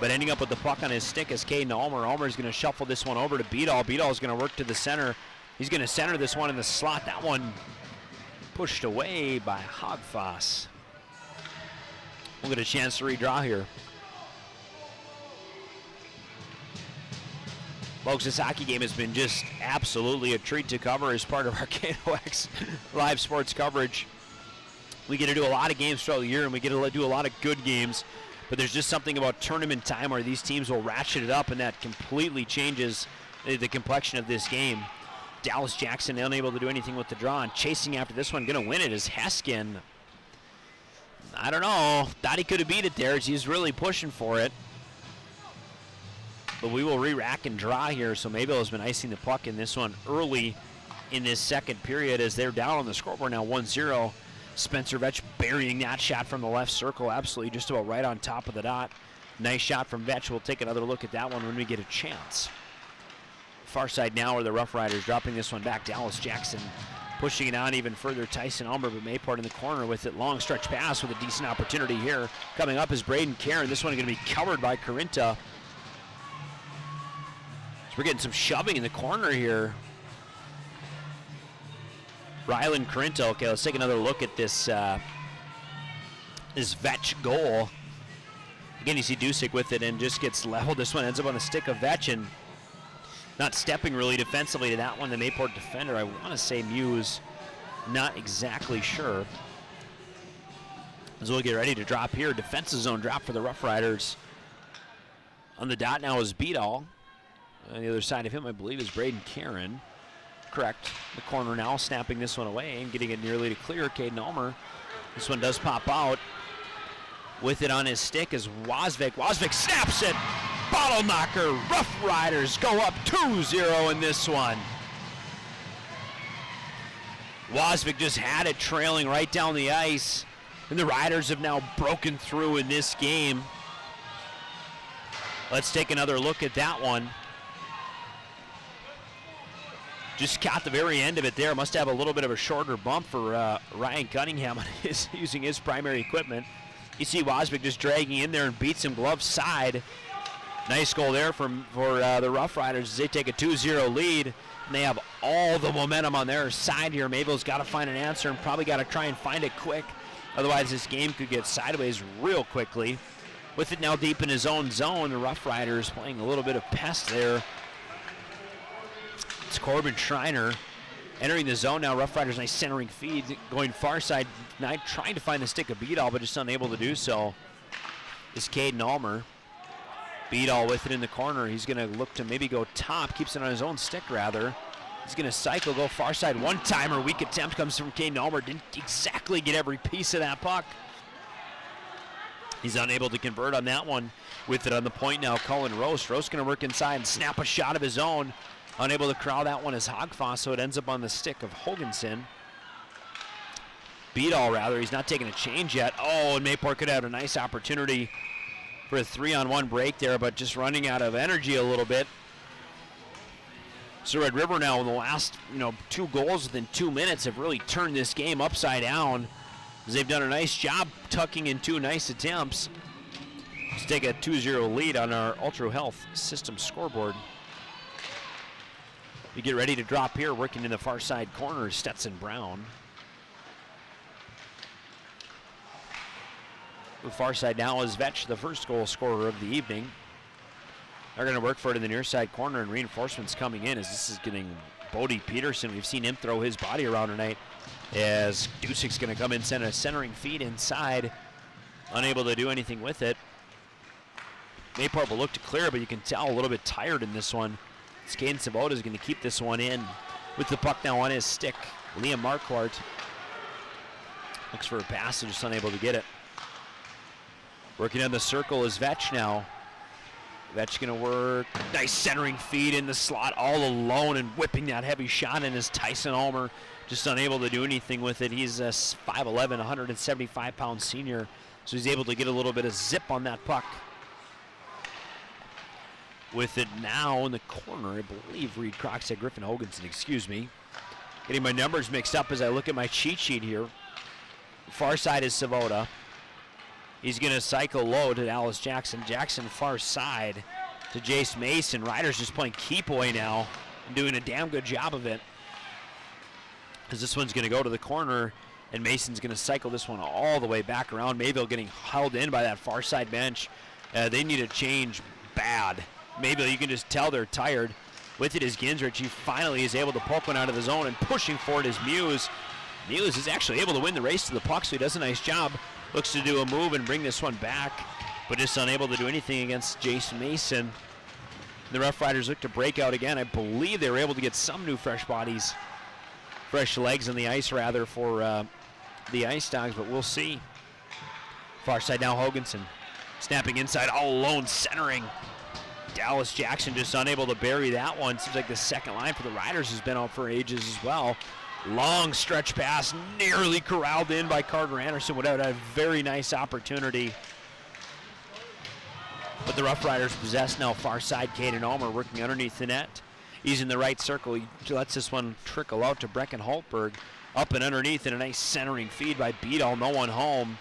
[SPEAKER 1] but ending up with the puck on his stick is Caden Ulmer. Ulmer's going to shuffle this one over to Beadall. Beadall's going to work to the center. He's going to center this one in the slot. That one pushed away by Hogfoss. We'll get a chance to redraw here. Folks, this hockey game has been just absolutely a treat to cover as part of our KNOX live sports coverage. We get to do a lot of games throughout the year, and we get to do a lot of good games, but there's just something about tournament time where these teams will ratchet it up, and that completely changes the complexion of this game. Dallas Jackson unable to do anything with the draw, and chasing after this one, going to win it is Heskin. I don't know. Thought he could have beat it there as he's really pushing for it. But we will re-rack and draw here, so Mayville has been icing the puck in this one early in this second period as they're down on the scoreboard now 1-0. Spencer Vetch burying that shot from the left circle, absolutely just about right on top of the dot. Nice shot from Vetch. We'll take another look at that one when we get a chance. Far side now are the Rough Riders dropping this one back. Dallas Jackson Pushing it on even further, Tyson Ulmer, but Mayport in the corner with it. Long stretch pass with a decent opportunity here. Coming up is Braden Karen. This one going to be covered by Carinta. So we're getting some shoving in the corner here. Rylan Carinta. Okay, let's take another look at this Vetch goal. Again, you see Dusick with it and just gets leveled. This one ends up on the stick of Vetch and not stepping really defensively to that one. The Mayport defender, I want to say Muse, not exactly sure. As we'll get ready to drop here. Defensive zone drop for the Rough Riders. On the dot now is Beadall. On the other side of him, I believe, is Braden Karen. Correct. The corner now, snapping this one away and getting it nearly to clear. Caden Ulmer. This one does pop out. With it on his stick is Wozvik. Wozvik snaps it. Bottle knocker. Rough Riders go up 2-0 in this one. Wozvik just had it trailing right down the ice. And the Riders have now broken through in this game. Let's take another look at that one. Just caught the very end of it there. Must have a little bit of a shorter bump for Ryan Cunningham on using his primary equipment. You see Wozvik just dragging in there and beats him glove side. Nice goal there for the Rough Riders as they take a 2-0 lead. And they have all the momentum on their side here. Mayville's got to find an answer and probably got to try and find it quick. Otherwise, this game could get sideways real quickly. With it now deep in his own zone, the Rough Riders playing a little bit of pest there. It's Corbin Schreiner entering the zone now. Rough Riders, nice centering feed, going far side, trying to find the stick of Beadall, but just unable to do so. Is Caden Ulmer. Beadall with it in the corner. He's going to look to maybe go top, keeps it on his own stick rather. He's going to cycle, go far side. One-timer, weak attempt comes from Caden Ulmer. Didn't exactly get every piece of that puck. He's unable to convert on that one. With it on the point now, Cullen Roast. Roast going to work inside and snap a shot of his own. Unable to corral that one is Hogfoss, so it ends up on the stick of Hoganson. Beadall, rather. He's not taking a change yet. Oh, and Mayport could have a nice opportunity for a 3-on-1 break there, but just running out of energy a little bit. So Red River now in the last 2 goals within 2 minutes have really turned this game upside down. As they've done a nice job tucking in 2 nice attempts. Let's take a 2-0 lead on our Ultra Health System scoreboard. We get ready to drop here, working in the far side corner, Stetson Brown. The far side now is Vetch, the first goal scorer of the evening. They're going to work for it in the near side corner, and reinforcements coming in as this is getting Bodie Peterson. We've seen him throw his body around tonight as Dusick's going to come in, send a centering feed inside. Unable to do anything with it. Mayport will look to clear, but you can tell a little bit tired in this one. Caden Savota is going to keep this one in with the puck now on his stick. Liam Marquardt looks for a pass and just unable to get it. Working on the circle is Vetch now. Vetch going to work. Nice centering feed in the slot all alone and whipping that heavy shot in is Tyson Ulmer. Just unable to do anything with it. He's a 5'11", 175-pound senior, so he's able to get a little bit of zip on that puck. With it now in the corner, I believe Reed Crockett, Griffin Hoganson, excuse me. Getting my numbers mixed up as I look at my cheat sheet here. Far side is Savota. He's going to cycle low to Dallas Jackson. Jackson far side to Jace Mason. Riders just playing keep away now and doing a damn good job of it. As this one's going to go to the corner, and Mason's going to cycle this one all the way back around. Mayville getting held in by that far side bench. They need a change bad. Mayville, you can just tell they're tired. With it is Ginzrich. He finally is able to poke one out of the zone, and pushing for it is Muse. Muse is actually able to win the race to the puck, so he does a nice job. Looks to do a move and bring this one back, but just unable to do anything against Jason Mason. The Rough Riders look to break out again. I believe they were able to get some new fresh bodies, fresh legs on the ice rather, for the Ice Dogs, but we'll see. Far side now, Hoganson. Snapping inside, all alone, centering. Dallas Jackson just unable to bury that one. Seems like the second line for the Riders has been out for ages as well. Long stretch pass, nearly corralled in by Carter Anderson. Would have had a very nice opportunity. But the Rough Riders possess now far side. Caden Ulmer working underneath the net. He's in the right circle. He lets this one trickle out to Brecken Holtberg. Up and underneath, and a nice centering feed by Beadle. No one home.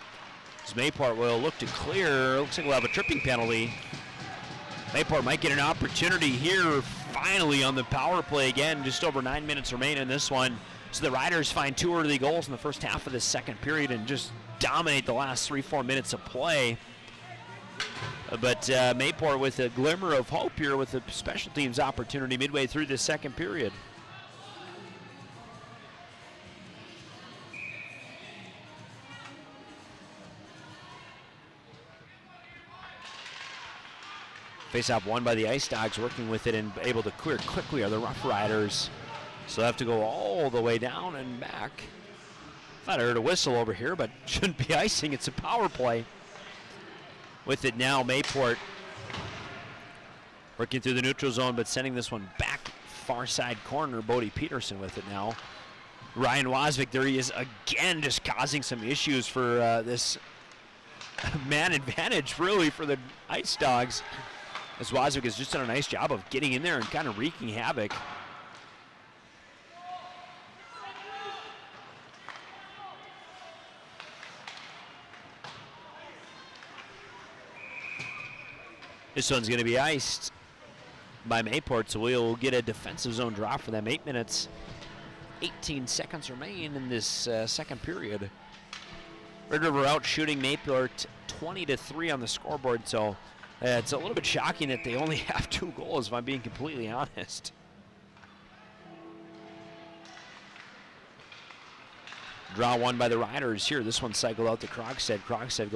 [SPEAKER 1] As Mayport will look to clear. Looks like we'll have a tripping penalty. Mayport might get an opportunity here finally on the power play again. Just over 9 minutes remain in this one. So the Riders find 2 early goals in the first half of the second period and just dominate the last 3-4 minutes of play. But Mayport with a glimmer of hope here with a special teams opportunity midway through the second period. Face-off won by the Ice Dogs, working with it and able to clear quickly are the Rough Riders. So they have to go all the way down and back. Thought I heard a whistle over here, but shouldn't be icing. It's a power play. With it now, Mayport working through the neutral zone, but sending this one back far side corner. Bodie Peterson with it now. Ryan Wasvik, there he is again, just causing some issues for this man advantage, really, for the Ice Dogs. As Wasvik has just done a nice job of getting in there and kind of wreaking havoc. This one's going to be iced by Mayport, so we'll get a defensive zone drop for them. 8 minutes, 18 seconds remain in this second period. Red River out shooting Mayport 20-3 on the scoreboard, so it's a little bit shocking that they only have 2 goals, if I'm being completely honest. Draw one by the Riders here. This one cycled out to Krogstad. Krogstad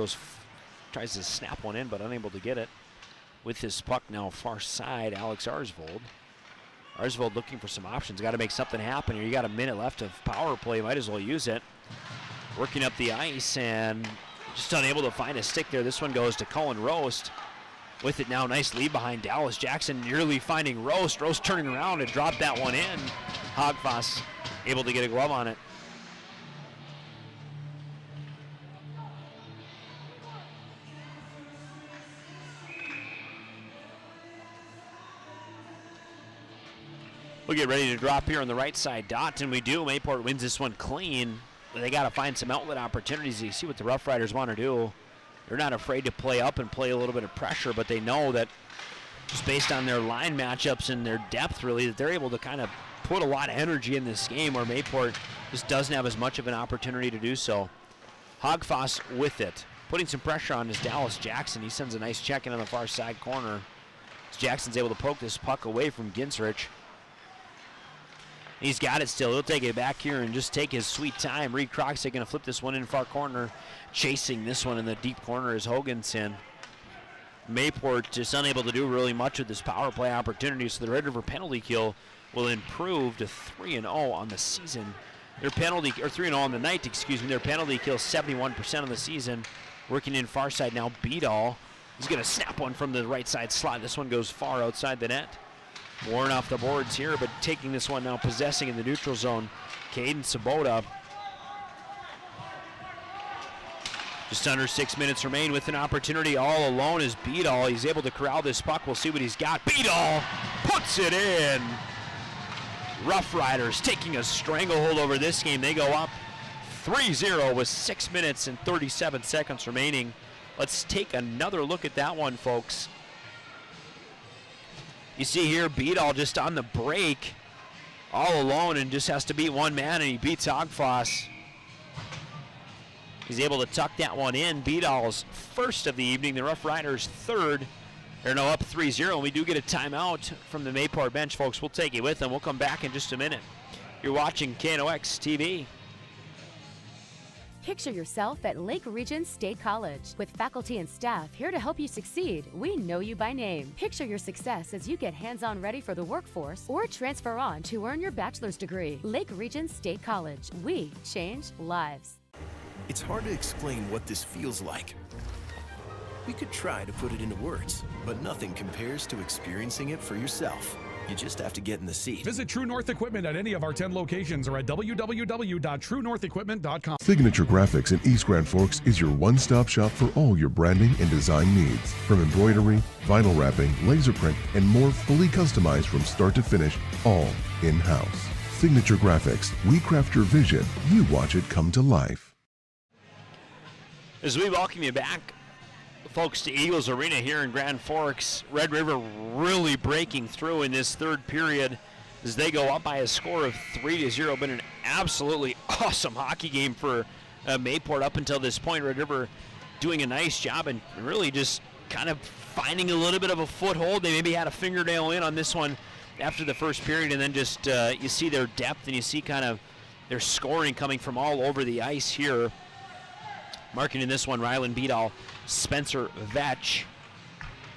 [SPEAKER 1] tries to snap one in, but unable to get it. With his puck now far side, Alex Arsvold. Arsvold looking for some options. Got to make something happen here. You got a minute left of power play. Might as well use it. Working up the ice and just unable to find a stick there. This one goes to Cullen Roast. With it now, nice lead behind Dallas Jackson, nearly finding Roast. Roast turning around and dropped that one in. Hogfoss able to get a glove on it. We'll get ready to drop here on the right side dot, and we do. Mayport wins this one clean. They got to find some outlet opportunities. You see what the Rough Riders want to do. They're not afraid to play up and play a little bit of pressure, but they know that just based on their line matchups and their depth, really, that they're able to kind of put a lot of energy in this game where Mayport just doesn't have as much of an opportunity to do so. Hogfoss with it. Putting some pressure on is Dallas Jackson. He sends a nice check in on the far side corner. Jackson's able to poke this puck away from Ginsrich. He's got it still. He'll take it back here and just take his sweet time. Reed Krogstad going to flip this one in far corner. Chasing this one in the deep corner is Hoganson. Mayport just unable to do really much with this power play opportunity, so the Red River penalty kill will improve to 3-0 on the season. Their penalty, or 3-0 on the night, excuse me. Their penalty kill 71% of the season. Working in far side now, Beadall. He's going to snap one from the right side slot. This one goes far outside the net. Warren off the boards here, but taking this one now, possessing in the neutral zone, Caden Sabota. Just under 6 minutes remain with an opportunity. All alone is Beadall. He's able to corral this puck. We'll see what he's got. Beadall puts it in. Rough Riders taking a stranglehold over this game. They go up 3-0 with 6 minutes and 37 seconds remaining. Let's take another look at that one, folks. You see here, Beadall just on the break, all alone, and just has to beat one man, and he beats Hogfoss. He's able to tuck that one in. Beadall's first of the evening, the Rough Riders third. They're now up 3-0, and we do get a timeout from the Mayport bench, folks. We'll take it with them. We'll come back in just a minute. You're watching KNOX TV.
[SPEAKER 6] Picture yourself at Lake Region State College. With faculty and staff here to help you succeed, we know you by name. Picture your success as you get hands-on ready for the workforce or transfer on to earn your bachelor's degree. Lake Region State College. We change lives.
[SPEAKER 2] It's hard to explain what this feels like. We could try to put it into words, but nothing compares to experiencing it for yourself. You just have to get in the seat.
[SPEAKER 7] Visit True North Equipment at any of our 10 locations or at www.truenorthequipment.com.
[SPEAKER 3] Signature Graphics in East Grand Forks is your one-stop shop for all your branding and design needs. From embroidery, vinyl wrapping, laser print, and more, fully customized from start to finish, all in-house. Signature Graphics. We craft your vision. You watch it come to life.
[SPEAKER 1] As we welcome you back, folks, to Eagles Arena here in Grand Forks, Red River really breaking through in this third period as they go up by a score of 3-0. Been an absolutely awesome hockey game for Mayport up until this point. Red River doing a nice job and really just kind of finding a little bit of a foothold. They maybe had a fingernail in on this one after the first period, and then just you see their depth and you see kind of their scoring coming from all over the ice here. Marking in this one, Rylan Beadall, Spencer Vetch,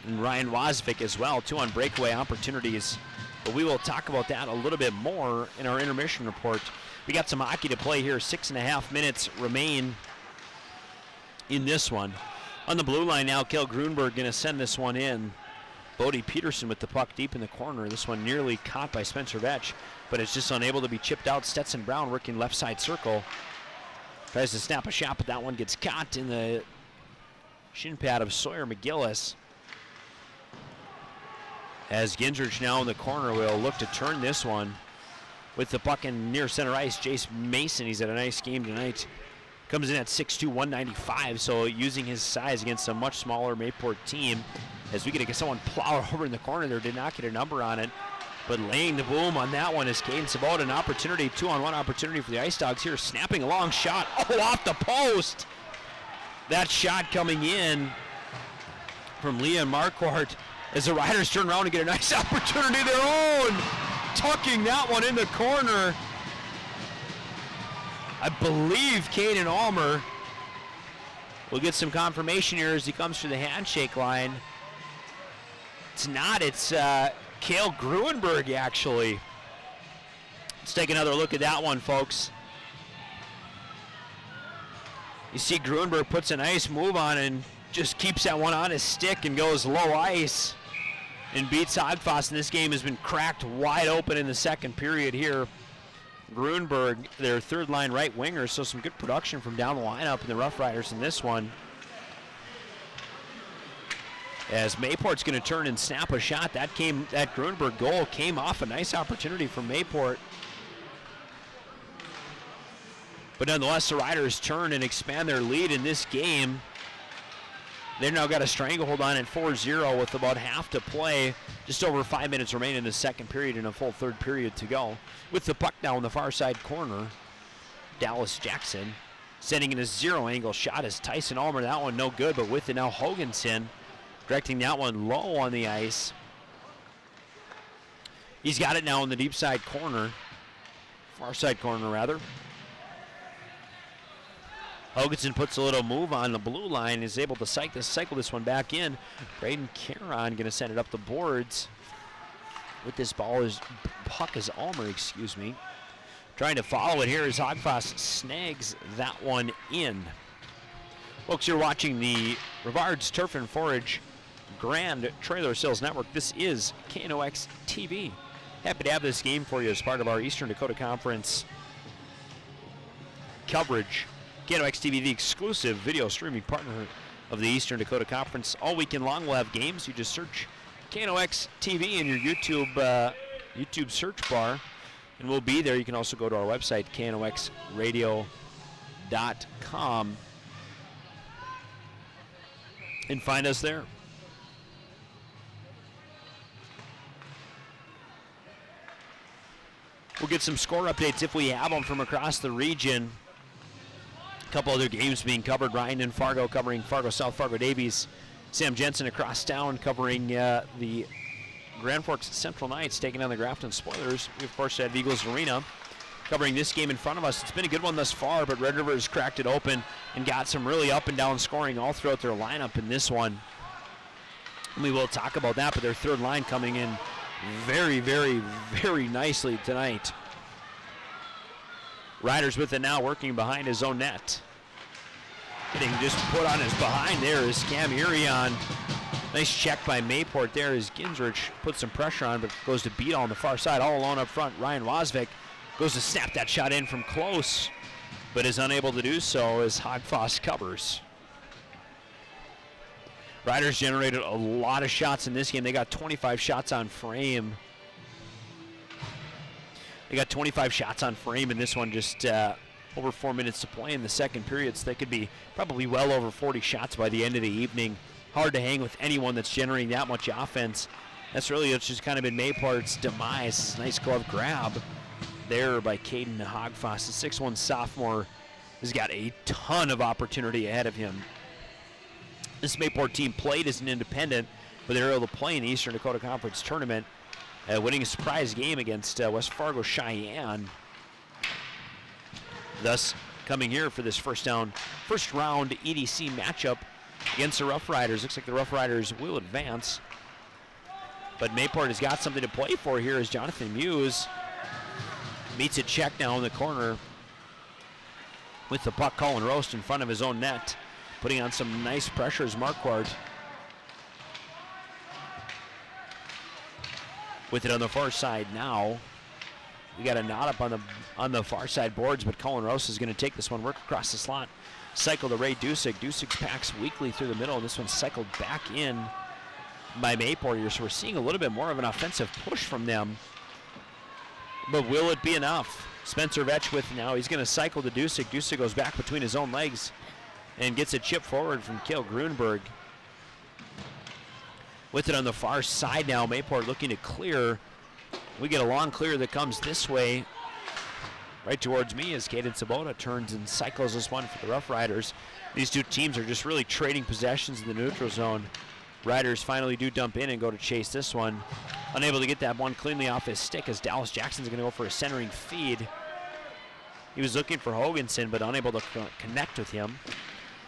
[SPEAKER 1] and Ryan Wozvik as well, 2 on breakaway opportunities. But we will talk about that a little bit more in our intermission report. We got some hockey to play here. 6.5 minutes remain in this one. On the blue line now, Kale Grunberg going to send this one in. Bodie Peterson with the puck deep in the corner. This one nearly caught by Spencer Vetch, but it's just unable to be chipped out. Stetson Brown working left side circle. Tries to snap a shot, but that one gets caught in the shin pad of Sawyer McGillis. As Gingrich now in the corner will look to turn this one with the puck in near center ice. Jace Mason, he's had a nice game tonight. Comes in at 6'2", 195, so using his size against a much smaller Mayport team. As we get someone plow over in the corner there, did not get a number on it. But laying the boom on that one is Caden Sabot. An opportunity, 2-on-1 opportunity for the Ice Dogs here. Snapping a long shot, off the post. That shot coming in from Leah Marquardt as the Riders turn around and get a nice opportunity of their own. Tucking that one in the corner. I believe Caden Almer will get some confirmation here as he comes to the handshake line. It's not, it's Kale Gruenberg, actually. Let's take another look at that one, folks. You see Gruenberg puts a nice move on and just keeps that one on his stick and goes low ice and beats Hogfoss. And this game has been cracked wide open in the second period here. Gruenberg, their third line right winger, so some good production from down the lineup in the Rough Riders in this one. As Mayport's going to turn and snap a shot. That Gruenberg goal came off a nice opportunity from Mayport. But nonetheless, the Riders turn and expand their lead in this game. They've now got a stranglehold on it, 4-0 with about half to play. Just over 5 minutes remaining in the second period and a full third period to go. With the puck now in the far side corner, Dallas Jackson sending in a zero angle shot as Tyson Almer. That one no good, but with it now Hoganson directing that one low on the ice. He's got it now in the deep side corner, far side corner rather. Hoganson puts a little move on the blue line, is able to cycle this one back in. Braden Caron going to send it up the boards. With this puck is Almer, excuse me. Trying to follow it here as Hogfoss snags that one in. Folks, you're watching the Rivards Turf and Forage Grand Trailer Sales Network. This is KNOX TV. Happy to have this game for you as part of our Eastern Dakota Conference coverage. KNOX TV, the exclusive video streaming partner of the Eastern Dakota Conference. All weekend long we'll have games. You just search KNOX TV in your YouTube search bar, and we'll be there. You can also go to our website, knoxradio.com, and find us there. We'll get some score updates if we have them from across the region. A couple other games being covered. Ryan and Fargo covering Fargo South, Fargo Davies. Sam Jensen across town covering the Grand Forks Central Knights taking on the Grafton Spoilers. We, of course, have Eagles Arena covering this game in front of us. It's been a good one thus far, but Red River has cracked it open and got some really up and down scoring all throughout their lineup in this one. And we will talk about that, but their third line coming in very, very, very nicely tonight. Riders with it now, working behind his own net. Getting just put on his behind there is Cam Irion. Nice check by Mayport there as Gingrich puts some pressure on, but goes to beat on the far side. All alone up front, Ryan Wozvik goes to snap that shot in from close, but is unable to do so as Hogfoss covers. Riders generated a lot of shots in this game. They got 25 shots on frame. They got 25 shots on frame in this one, just over 4 minutes to play in the second period, so they could be probably well over 40 shots by the end of the evening. Hard to hang with anyone that's generating that much offense. That's really what's just kind of been Mayport's demise. Nice glove grab there by Caden Hogfoss. The 6'1 sophomore has got a ton of opportunity ahead of him. This Mayport team played as an independent, but they were able to play in the Eastern Dakota Conference Tournament, winning a surprise game against West Fargo Cheyenne. Thus, coming here for this first round EDC matchup against the Rough Riders. Looks like the Rough Riders will advance, but Mayport has got something to play for here as Jonathan Muse meets a check now in the corner with the puck. Colin Roast in front of his own net, putting on some nice pressure as Marquardt with it on the far side now. We got a knot up on the far side boards, but Colin Roast is going to take this one, work across the slot, cycle to Ray Dusick. Dusick packs weakly through the middle, and this one cycled back in by Mayport here, so we're seeing a little bit more of an offensive push from them. But will it be enough? Spencer Vetch with now, he's going to cycle to Dusick. Dusick goes back between his own legs and gets a chip forward from Kale Grunberg. With it on the far side now, Mayport looking to clear. We get a long clear that comes this way, right towards me as Caden Sabota turns and cycles this one for the Rough Riders. These two teams are just really trading possessions in the neutral zone. Riders finally do dump in and go to chase this one. Unable to get that one cleanly off his stick as Dallas Jackson's going to go for a centering feed. He was looking for Hoganson, but unable to connect with him.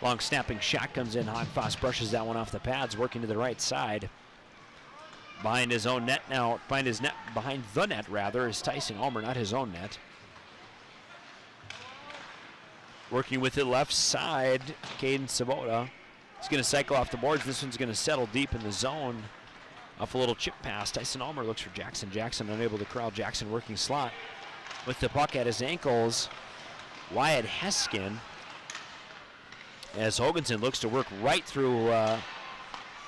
[SPEAKER 1] Long snapping shot comes in. Hogfoss brushes that one off the pads, working to the right side. Behind his own net now, behind the net rather, is Tyson Ulmer, not his own net. Working with the left side, Caden Sabota. He's going to cycle off the boards. This one's going to settle deep in the zone. Off a little chip pass, Tyson Ulmer looks for Jackson. Jackson unable to corral Jackson working slot. With the puck at his ankles, Wyatt Heskin. As Hoganson looks to work right through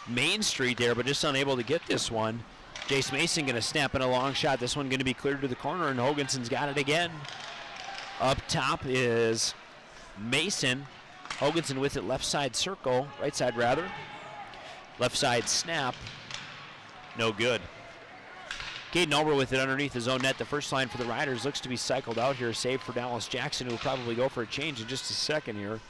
[SPEAKER 1] Main Street there, but just unable to get this one. Jace Mason going to snap in a long shot. This one going to be cleared to the corner, and Hoganson's got it again. Up top is Mason. Hoganson with it, left side circle, right side rather. Left side snap, no good. Caden Ulmer with it underneath his own net. The first line for the Riders looks to be cycled out here, save for Dallas Jackson, who will probably go for a change in just a second here.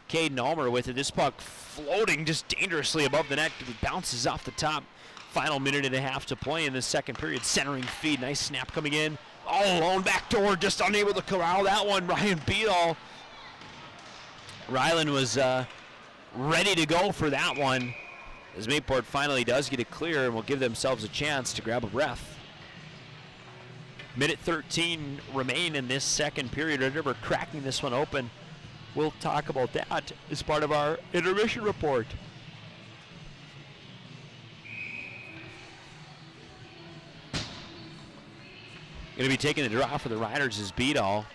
[SPEAKER 1] Caden Ulmer with it, this puck floating just dangerously above the net. It bounces off the top. Final minute and a half to play in this second period. Centering feed, nice snap coming in. All alone, back door, just unable to corral that one. Ryan Beadle. Ryland was ready to go for that one, as Mayport finally does get it clear and will give themselves a chance to grab a breath. Minute 13 remain in this second period. River cracking this one open. We'll talk about that as part of our intermission report. Going to be taking the draw for the Riders is Beadle.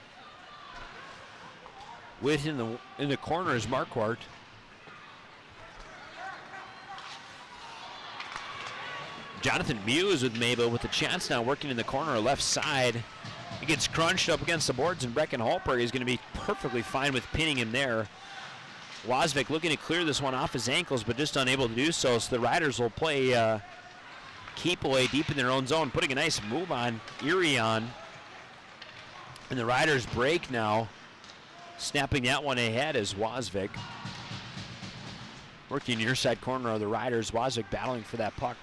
[SPEAKER 1] With in the corner is Marquardt. Jonathan Muse with Mabel with the chance now, working in the corner left side. He gets crunched up against the boards, and Brecken Holberg is going to be perfectly fine with pinning him there. Wozvik looking to clear this one off his ankles, but just unable to do so. So the Riders will play keep away deep in their own zone, putting a nice move on Erie on. And the Riders break now. Snapping that one ahead is Wozvik. Working near side corner of the Riders. Wozvik battling for that puck.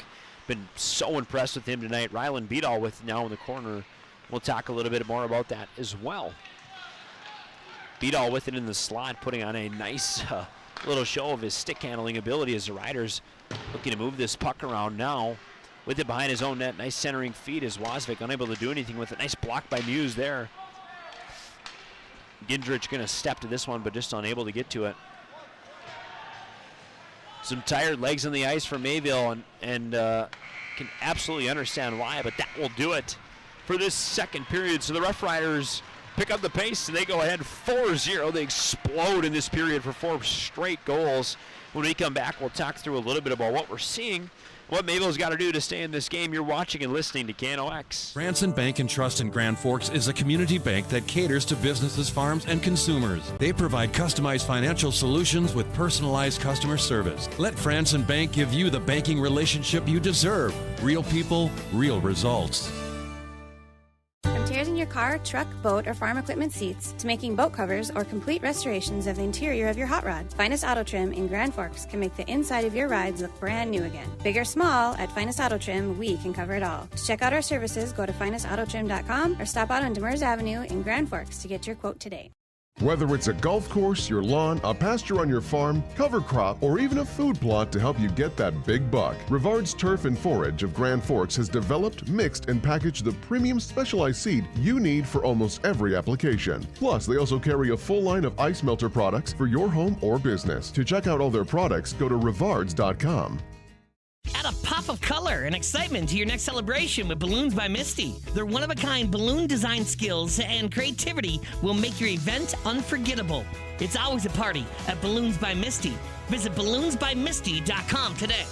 [SPEAKER 1] Been so impressed with him tonight. Ryland Beadle with now in the corner. We'll talk a little bit more about that as well. Beadle with it in the slot, putting on a nice little show of his stick handling ability as the Riders looking to move this puck around now. With it behind his own net, nice centering feed as Wozvik unable to do anything with it. Nice block by Muse there. Gingrich going to step to this one, but just unable to get to it. Some tired legs on the ice for Mayville, and can absolutely understand why, but that will do it for this second period. So the Rough Riders pick up the pace, and they go ahead 4-0. They explode in this period for 4 straight goals. When we come back, we'll talk through a little bit about what we're seeing, what Mayville's got to do to stay in this game. You're watching and listening to KNOX.
[SPEAKER 14] Branson Bank and Trust in Grand Forks is a community bank that caters to businesses, farms, and consumers. They provide customized financial solutions with personalized customer service. Let Branson Bank give you the banking relationship you deserve. Real people, real results.
[SPEAKER 11] From tears in your car, truck, boat, or farm equipment seats to making boat covers or complete restorations of the interior of your hot rod, Finest Auto Trim in Grand Forks can make the inside of your rides look brand new again. Big or small, at Finest Auto Trim, we can cover it all. To check out our services, go to finestautotrim.com or stop out on Demers Avenue in Grand Forks to get your quote today.
[SPEAKER 3] Whether it's a golf course, your lawn, a pasture on your farm, cover crop, or even a food plot to help you get that big buck, Rivard's Turf and Forage of Grand Forks has developed, mixed, and packaged the premium specialized seed you need for almost every application. Plus, they also carry a full line of ice melter products for your home or business. To check out all their products, go to rivards.com.
[SPEAKER 15] Add a pop of color and excitement to your next celebration with Balloons by Misty. Their one-of-a-kind balloon design skills and creativity will make your event unforgettable. It's always a party at Balloons by Misty. Visit balloonsbymisty.com today.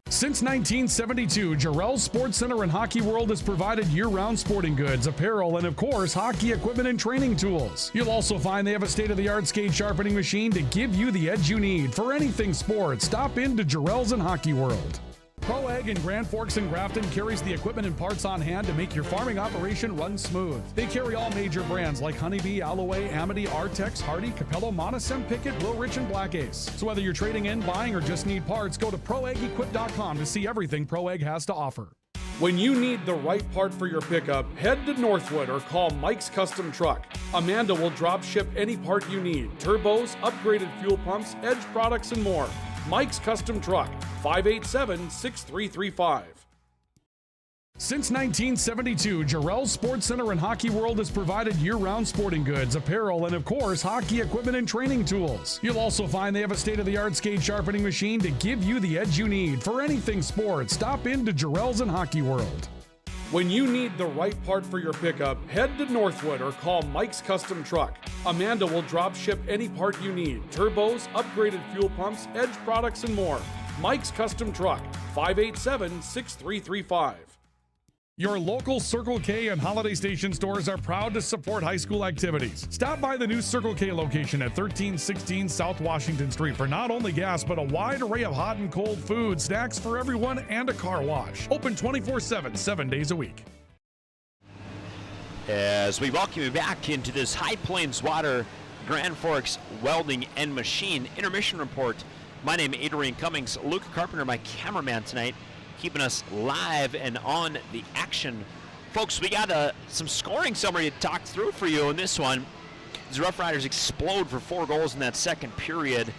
[SPEAKER 7] Since 1972, Jarrell's Sports Center and Hockey World has provided year-round sporting goods, apparel, and of course, hockey equipment and training tools. You'll also find they have a state-of-the-art skate sharpening machine to give you the edge you need. For anything sports, stop in to Jarrell's and Hockey World. ProAg in Grand Forks and Grafton carries the equipment and parts on hand to make your farming operation run smooth. They carry all major brands like Honeybee, Alloway, Amity, Artex, Hardy, Capello, Monosem, Pickett, Wilrich, and Black Ace. So whether you're trading in, buying, or just need parts, go to ProAgEquip.com to see everything ProAg has to offer.
[SPEAKER 20] When you need the right part for your pickup, head to Northwood or call Mike's Custom Truck. Amanda will drop ship any part you need: turbos, upgraded fuel pumps, Edge products, and more. Mike's Custom Truck, 587-6335.
[SPEAKER 7] Since 1972, Jarrell's Sports Center and Hockey World has provided year-round sporting goods, apparel, and of course, hockey equipment and training tools. You'll also find they have a state-of-the-art skate sharpening machine to give you the edge you need. For anything sports, stop in to Jarrell's and Hockey World.
[SPEAKER 20] When you need the right part for your pickup, head to Northwood or call Mike's Custom Truck. Amanda will drop ship any part you need: turbos, upgraded fuel pumps, Edge products, and more. Mike's Custom Truck, 587-6335.
[SPEAKER 7] Your local Circle K and Holiday Station stores are proud to support high school activities. Stop by the new Circle K location at 1316 South Washington Street for not only gas, but a wide array of hot and cold food, snacks for everyone, and a car wash. Open 24/7, 7 days a week.
[SPEAKER 1] As we welcome you back into this High Plains Water Grand Forks Welding and Machine Intermission Report. My name is Adrian Cummings, Luke Carpenter, my cameraman tonight, keeping us live and on the action. Folks, we got some scoring summary to talk through for you in this one. The Rough Riders explode for 4 goals in that second period.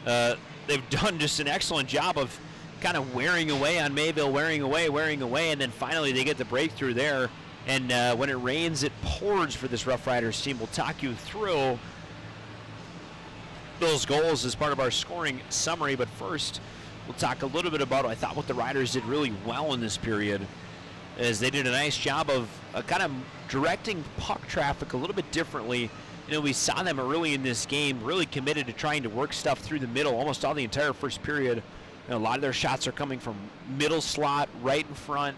[SPEAKER 1] They've done just an excellent job of kind of wearing away on Mayville, wearing away, and then finally they get the breakthrough there. And when it rains, it pours for this Rough Riders team. We'll talk you through those goals as part of our scoring summary, but first, we'll talk a little bit about, I thought, what the Riders did really well in this period, as they did a nice job of kind of directing puck traffic a little bit differently. You know, we saw them early in this game really committed to trying to work stuff through the middle almost all the entire first period. You know, a lot of their shots are coming from middle slot, right in front,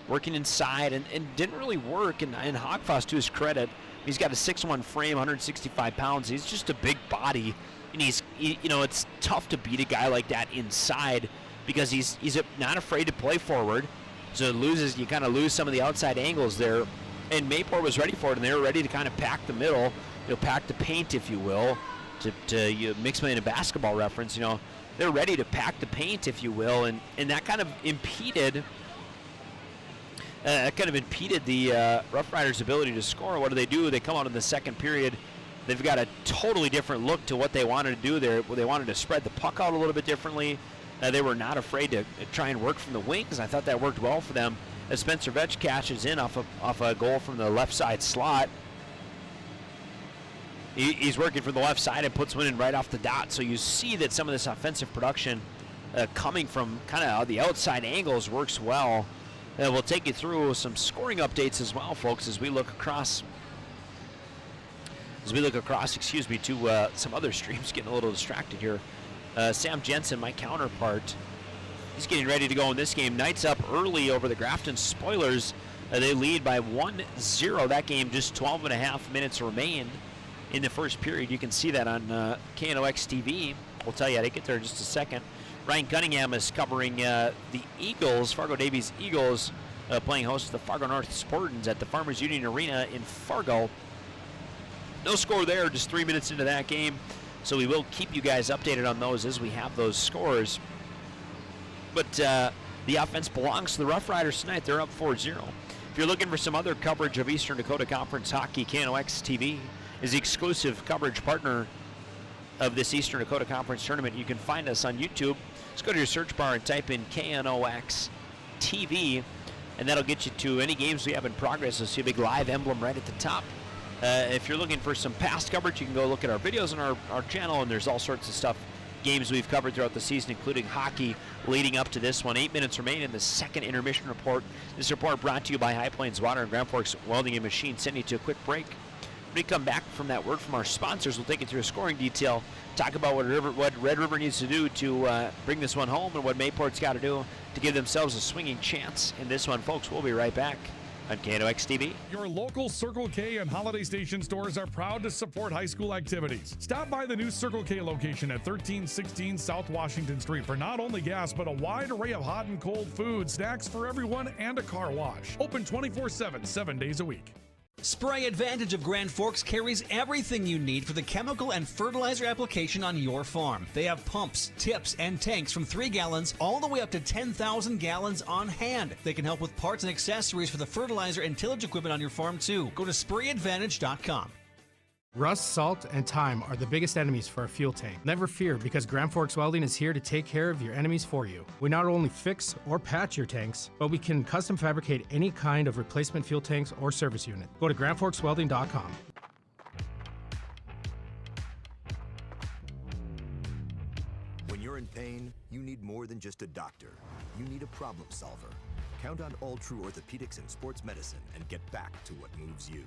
[SPEAKER 1] working inside, and didn't really work. And Hogfoss, to his credit, he's got a 6'1" frame, 165 pounds. He's just a big body. And you know, it's tough to beat a guy like that inside because he's not afraid to play forward. So you kind of lose some of the outside angles there. And Mayport was ready for it, and they were ready to kind of pack the middle, you know, pack the paint, if you will, to mix me in a basketball reference. You know, they're ready to pack the paint, if you will, and that kind of impeded. The Rough Riders' ability to score. What do? They come out in the second period. They've got a totally different look to what they wanted to do there. They wanted to spread the puck out a little bit differently. They were not afraid to try and work from the wings. I thought that worked well for them as Spencer Vetch cashes in off a goal from the left side slot. He's working from the left side and puts one in right off the dot. So you see that some of this offensive production coming from kind of the outside angles works well. We'll take you through some scoring updates as well, folks, as we look across. To some other streams. Getting a little distracted here. Sam Jensen, my counterpart, he's getting ready to go in this game. Knights up early over the Grafton Spoilers. They lead by 1-0. That game, just 12.5 minutes remain in the first period. You can see that on KNOX TV. We'll tell you how to get there in just a second. Ryan Cunningham is covering the Eagles, Fargo Davies Eagles, playing host to the Fargo North Spartans at the Farmers Union Arena in Fargo. No score there, just 3 minutes into that game. So we will keep you guys updated on those as we have those scores. But the offense belongs to the Rough Riders tonight. They're up 4-0. If you're looking for some other coverage of Eastern Dakota Conference hockey, KNOX TV is the exclusive coverage partner of this Eastern Dakota Conference tournament. You can find us on YouTube. Just go to your search bar and type in KNOX TV, and that'll get you to any games we have in progress. You'll see a big live emblem right at the top. If you're looking for some past coverage, you can go look at our videos on our channel, and there's all sorts of stuff, games we've covered throughout the season, including hockey leading up to this one. 8 minutes remain in the second intermission report. This report brought to you by High Plains Water and Grand Forks Welding and Machine. Sending you to a quick break. When we come back from that word from our sponsors, we'll take you through a scoring detail, talk about what Red River needs to do to bring this one home and what Mayport's got to do to give themselves a swinging chance in this one. Folks, we'll be right back on KNOX TV.
[SPEAKER 7] Your local Circle K and Holiday Station stores are proud to support high school activities. Stop by the new Circle K location at 1316 South Washington Street for not only gas, but a wide array of hot and cold food, snacks for everyone, and a car wash. Open 24/7, 7 days a week.
[SPEAKER 5] Spray Advantage of Grand Forks carries everything you need for the chemical and fertilizer application on your farm. They have pumps, tips, and tanks from 3 gallons all the way up to 10,000 gallons on hand. They can help with parts and accessories for the fertilizer and tillage equipment on your farm too. Go to sprayadvantage.com.
[SPEAKER 9] Rust, salt, and time are the biggest enemies for a fuel tank. Never fear, because Grand Forks Welding is here to take care of your enemies for you. We not only fix or patch your tanks, but we can custom fabricate any kind of replacement fuel tanks or service unit. Go to grandforkswelding.com.
[SPEAKER 19] When you're in pain, you need more than just a doctor. You need a problem solver. Count on All True Orthopedics and Sports Medicine and get back to what moves you.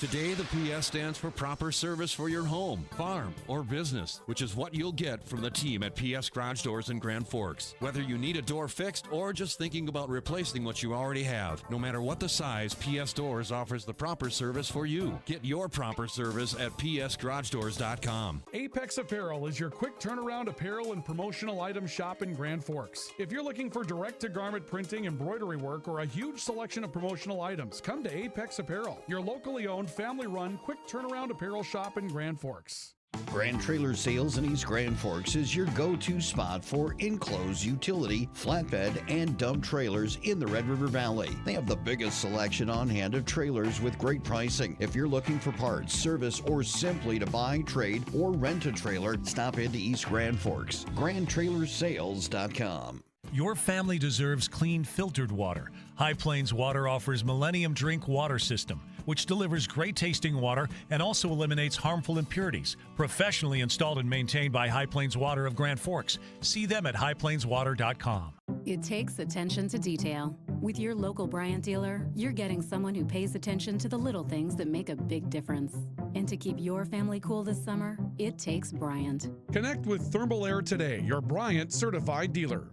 [SPEAKER 14] Today, the PS stands for proper service for your home, farm, or business, which is what you'll get from the team at PS Garage Doors in Grand Forks. Whether you need a door fixed or just thinking about replacing what you already have, no matter what the size, PS Doors offers the proper service for you. Get your proper service at psgaragedoors.com.
[SPEAKER 7] Apex Apparel is your quick turnaround apparel and promotional item shop in Grand Forks. If you're looking for direct-to-garment printing, embroidery work, or a huge selection of promotional items, come to Apex Apparel, your locally owned, family-run, quick turnaround apparel shop in Grand Forks.
[SPEAKER 4] Grand Trailer Sales in East Grand Forks is your go-to spot for enclosed utility, flatbed, and dump trailers in the Red River Valley. They have the biggest selection on hand of trailers with great pricing. If you're looking for parts, service, or simply to buy, trade, or rent a trailer, stop into East Grand Forks. GrandTrailersSales.com.
[SPEAKER 8] Your family deserves clean, filtered water. High Plains Water offers Millennium Drink Water System, which delivers great tasting water and also eliminates harmful impurities. Professionally installed and maintained by High Plains Water of Grand Forks. See them at highplainswater.com.
[SPEAKER 18] It takes attention to detail. With your local Bryant dealer, you're getting someone who pays attention to the little things that make a big difference. And to keep your family cool this summer, it takes Bryant.
[SPEAKER 7] Connect with Thermal Air today, your Bryant certified dealer.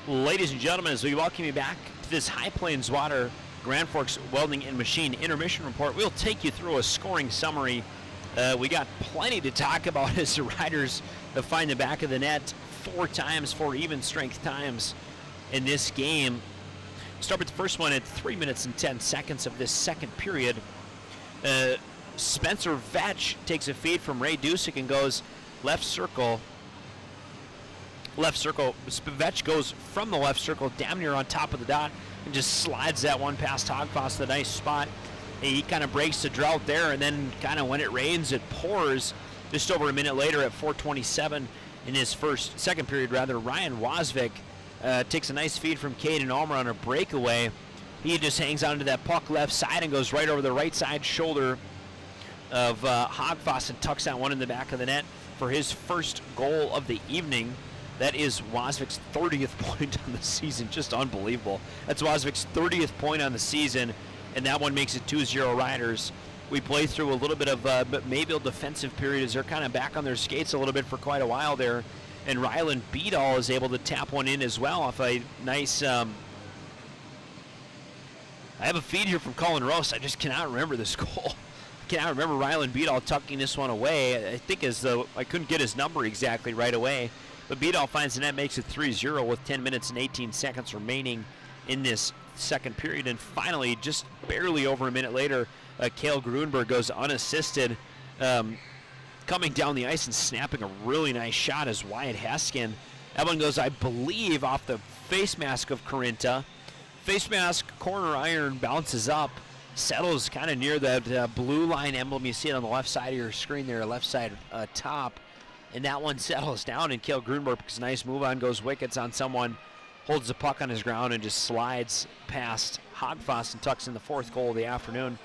[SPEAKER 1] Ladies and gentlemen, as we welcome you back to this High Plains Water Grand Forks Welding and Machine Intermission Report, we'll take you through a scoring summary. We got plenty to talk about as the Riders find the back of the net 4 times, 4 even strength times in this game. Start with the first one at 3 minutes and 10 seconds of this second period. Spencer Vetch takes a feed from Ray Dusick and goes left circle. Vetch goes from the left circle damn near on top of the dot and just slides that one past Hogfoss, the nice spot. He kind of breaks the drought there, and then kind of when it rains, it pours. Just over a minute later at 4:27 in his second period, Ryan Wasvik takes a nice feed from Caden Ulmer on a breakaway. He just hangs onto that puck left side and goes right over the right side shoulder of Hogfoss and tucks that one in the back of the net for his first goal of the evening. That is Wasvik's 30th point on the season. Just unbelievable. That's Wasvik's 30th point on the season, and that one makes it 2-0 Riders. We play through a little bit of Mayville defensive period as they're kind of back on their skates a little bit for quite a while there. And Ryland Beadall is able to tap one in as well off a nice... I have a feed here from Colin Roast. I just cannot remember this goal. I cannot remember Ryland Beadall tucking this one away. I think as though I couldn't get his number exactly right away. But Beadall finds the net, makes it 3-0 with 10 minutes and 18 seconds remaining in this second period. And finally, just barely over a minute later, Cale Grunberg goes unassisted, coming down the ice and snapping a really nice shot as Wyatt Haskin. That one goes, I believe, off the face mask of Corinta. Face mask, corner iron, bounces up, settles kind of near that blue line emblem. You see it on the left side of your screen there, left side top. And that one settles down, and Cale Grunberg makes a nice move on, goes wickets on someone, holds the puck on his ground, and just slides past Hogfoss and tucks in the fourth goal of the afternoon.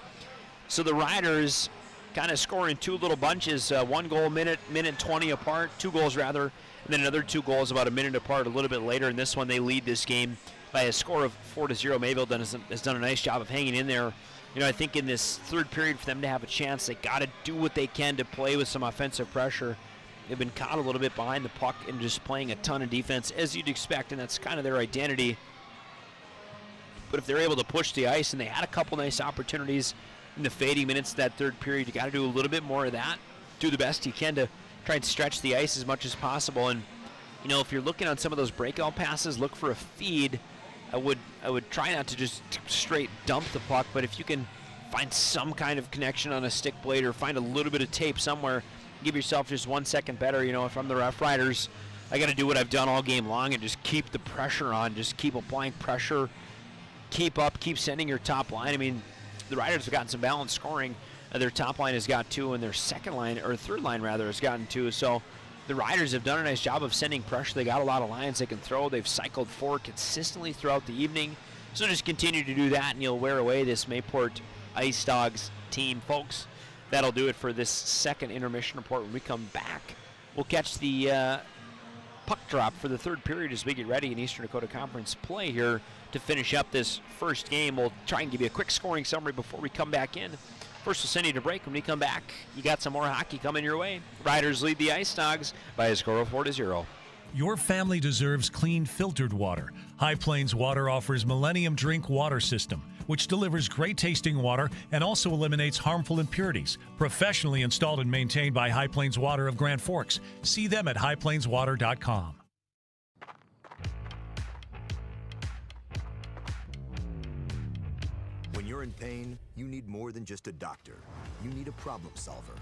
[SPEAKER 1] So the Riders kind of score in two little bunches, one goal minute 20 apart, two goals rather, and then another two goals about a minute apart a little bit later. In this one, they lead this game by a score of 4-0. Mayville has done a nice job of hanging in there. You know, I think in this third period, for them to have a chance, they got to do what they can to play with some offensive pressure. They've been caught a little bit behind the puck and just playing a ton of defense, as you'd expect, and that's kind of their identity. But if they're able to push the ice, and they had a couple nice opportunities in the fading minutes of that third period, you got to do a little bit more of that. Do the best you can to try and stretch the ice as much as possible. And, you know, if you're looking on some of those breakout passes, look for a feed. I would try not to just straight dump the puck, but if you can find some kind of connection on a stick blade or find a little bit of tape somewhere, give yourself just 1 second better. You know, if I'm the Rough Riders, I got to do what I've done all game long and just keep the pressure on, just keep applying pressure, keep up, keep sending your top line. I mean, the Riders have gotten some balanced scoring. Their top line has got two, and their second line, or third line rather, has gotten two. So the Riders have done a nice job of sending pressure. They got a lot of lines they can throw. They've cycled forward consistently throughout the evening. So just continue to do that, and you'll wear away this Mayport Ice Dogs team, folks. That'll do it for this second intermission report. When we come back, we'll catch the puck drop for the third period as we get ready in Eastern Dakota Conference play here to finish up this first game. We'll try and give you a quick scoring summary before we come back in. First, we'll send you to break. When we come back, you got some more hockey coming your way. Riders lead the Ice Dogs by a score of 4-0.
[SPEAKER 8] Your family deserves clean, filtered water. High Plains Water offers Millennium Drink Water System, which delivers great-tasting water and also eliminates harmful impurities. Professionally installed and maintained by High Plains Water of Grand Forks. See them at highplainswater.com.
[SPEAKER 19] When you're in pain, you need more than just a doctor. You need a problem solver.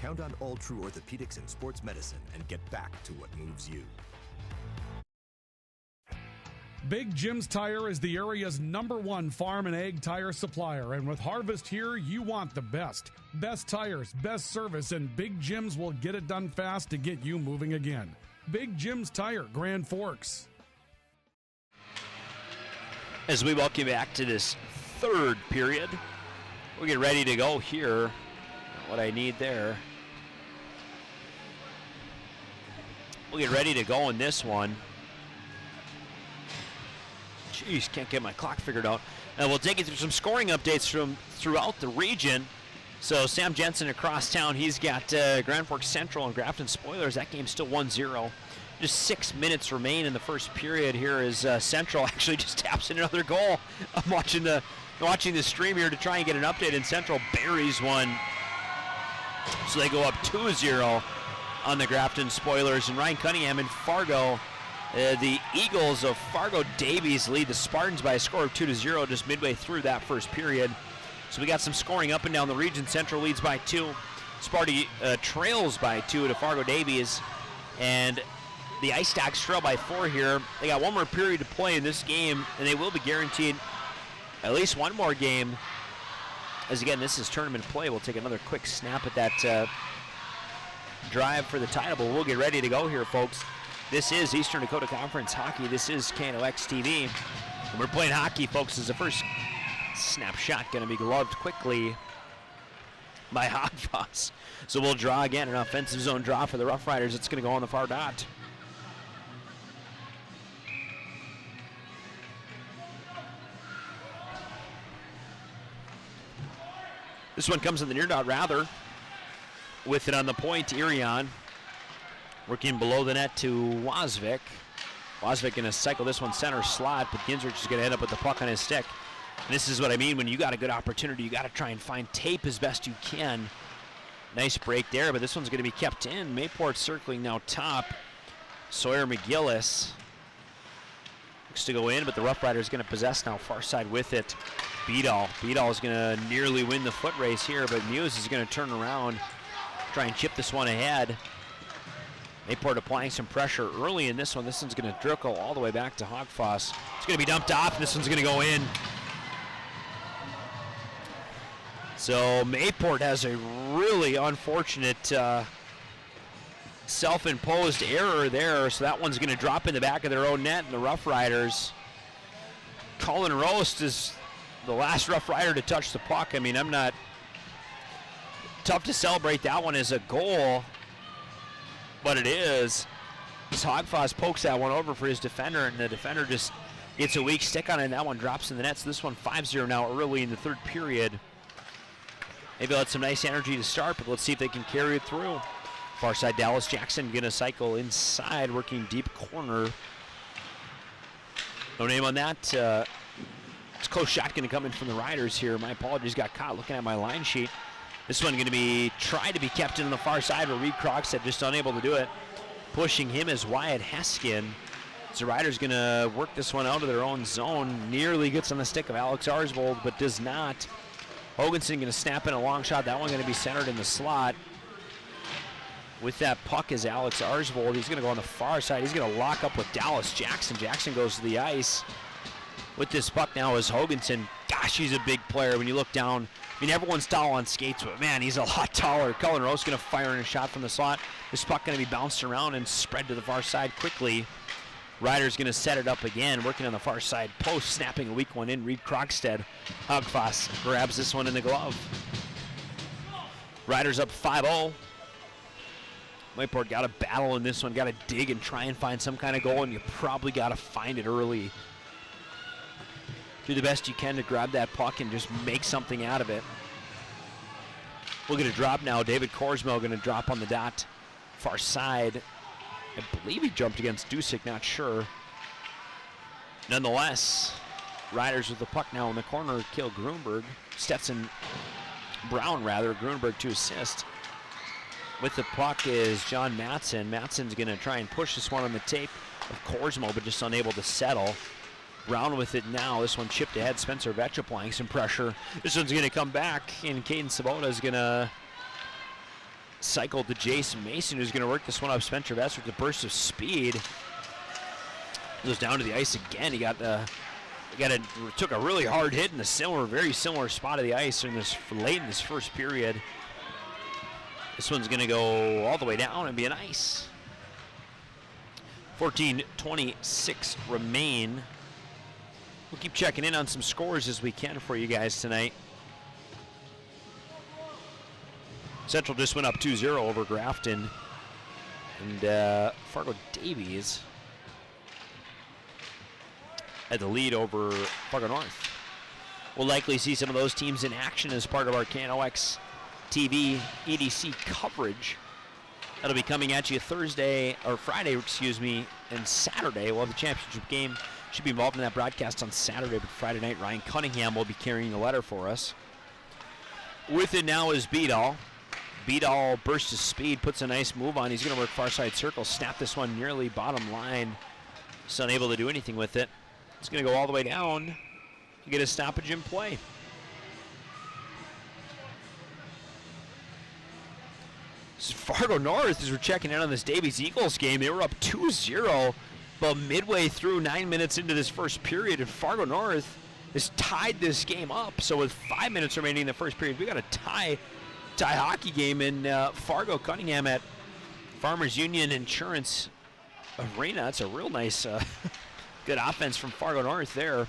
[SPEAKER 19] Count on All True Orthopedics and Sports Medicine and get back to what moves you.
[SPEAKER 7] Big Jim's Tire is the area's #1 farm and ag tire supplier, and with Harvest here, you want the best. Best tires, best service, and Big Jim's will get it done fast to get you moving again. Big Jim's Tire, Grand Forks.
[SPEAKER 1] As we welcome you back to this third period, we'll get ready to go here. What I need there. We'll get ready to go in this one. Jeez, can't get my clock figured out. And we'll take you through some scoring updates from throughout the region. So Sam Jensen across town, he's got Grand Forks Central and Grafton Spoilers. That game's still 1-0. Just 6 minutes remain in the first period here as Central actually just taps in another goal. I'm watching the stream here to try and get an update, and Central buries one. So they go up 2-0 on the Grafton Spoilers, and Ryan Cunningham and Fargo. The Eagles of Fargo Davies lead the Spartans by a score of 2-0 just midway through that first period. So we got some scoring up and down the region. Central leads by 2. Sparty trails by 2 to Fargo Davies. And the Ice Dogs trail by 4 here. They got one more period to play in this game, and they will be guaranteed at least one more game. As again, this is tournament play. We'll take another quick snap at that drive for the title, but we'll get ready to go here, folks. This is Eastern Dakota Conference Hockey. This is KNOX TV. And we're playing hockey, folks. As the first snapshot going to be gloved quickly by Hogfoss. So we'll draw again, an offensive zone draw for the Rough Riders. It's going to go on the far dot. This one comes in the near dot rather. With it on the point, Irion working below the net to Wozvik. Wozvik going to cycle this one center slot, but Ginzrich is going to end up with the puck on his stick. And this is what I mean when you got a good opportunity, you got to try and find tape as best you can. Nice break there, but this one's going to be kept in. Mayport circling now top. Sawyer McGillis looks to go in, but the Rough Riders going to possess now far side with it. Beadall is going to nearly win the foot race here, but Muse is going to turn around, try and chip this one ahead. Mayport applying some pressure early in this one. This one's going to trickle all the way back to Hogfoss. It's going to be dumped off, and this one's going to go in. So Mayport has a really unfortunate self-imposed error there, so that one's going to drop in the back of their own net, and the Rough Riders. Colin Roast is the last Rough Rider to touch the puck. I mean, tough to celebrate that one as a goal, but it is. As Hogfoss pokes that one over for his defender, and the defender just gets a weak stick on it, and that one drops in the net. So this one 5-0 now early in the third period. Maybe they'll have some nice energy to start, but let's see if they can carry it through. Far side, Dallas Jackson going to cycle inside, working deep corner. No name on that. It's a close shot going to come in from the Riders here. My apologies, got caught looking at my line sheet. This one going to be tried to be kept in on the far side, but Reed Krogstad just unable to do it. Pushing him is Wyatt Heskin. So Riders going to work this one out of their own zone. Nearly gets on the stick of Alex Arsvold, but does not. Hoganson going to snap in a long shot. That one going to be centered in the slot. With that puck is Alex Arsvold. He's going to go on the far side. He's going to lock up with Dallas Jackson. Jackson goes to the ice. With this puck now is Hoganson. Gosh, he's a big player. When you look down, I mean, everyone's tall on skates, but man, he's a lot taller. Cullen Rose going to fire in a shot from the slot. This puck going to be bounced around and spread to the far side quickly. Ryder's going to set it up again, working on the far side post, snapping a weak one in. Reed Krogstad. Hogfoss grabs this one in the glove. Riders up 5-0. Mayport got to battle in this one, got to dig and try and find some kind of goal, and you probably got to find it early. Do the best you can to grab that puck and just make something out of it. We'll get a drop now. David Korsmo going to drop on the dot. Far side. I believe he jumped against Dusick, not sure. Nonetheless, Riders with the puck now in the corner. Kill Grunberg. Stetson Brown, rather. Grunberg to assist. With the puck is John Matson. Matson's going to try and push this one on the tape of Korsmo, but just unable to settle. Brown with it now. This one chipped ahead. Spencer Vetch applying some pressure. This one's going to come back, and Caden Sabota is going to cycle to Jason Mason, who's going to work this one up. Spencer Vetch with a burst of speed. Goes down to the ice again. He took a really hard hit in a very similar spot of the ice late in this first period. This one's going to go all the way down and be an ice. 14:26 remain. We'll keep checking in on some scores as we can for you guys tonight. Central just went up 2-0 over Grafton. And Fargo Davies had the lead over Fargo North. We'll likely see some of those teams in action as part of our KNOX TV EDC coverage. That'll be coming at you Friday, and Saturday. We'll have the championship game. Should be involved in that broadcast on Saturday, but Friday night, Ryan Cunningham will be carrying the letter for us. With it now is Beadall. Beadall bursts his speed, puts a nice move on. He's going to work far side circle, snap this one nearly bottom line. Just unable to do anything with it. It's going to go all the way down to get a stoppage in play. Fargo North, as we're checking in on this Davies Eagles game, they were up 2-0, but midway through 9 minutes into this first period, and Fargo North has tied this game up. So with 5 minutes remaining in the first period, we got a tie hockey game in Fargo Cunningham at Farmers Union Insurance arena. That's a real nice, good offense from Fargo North there.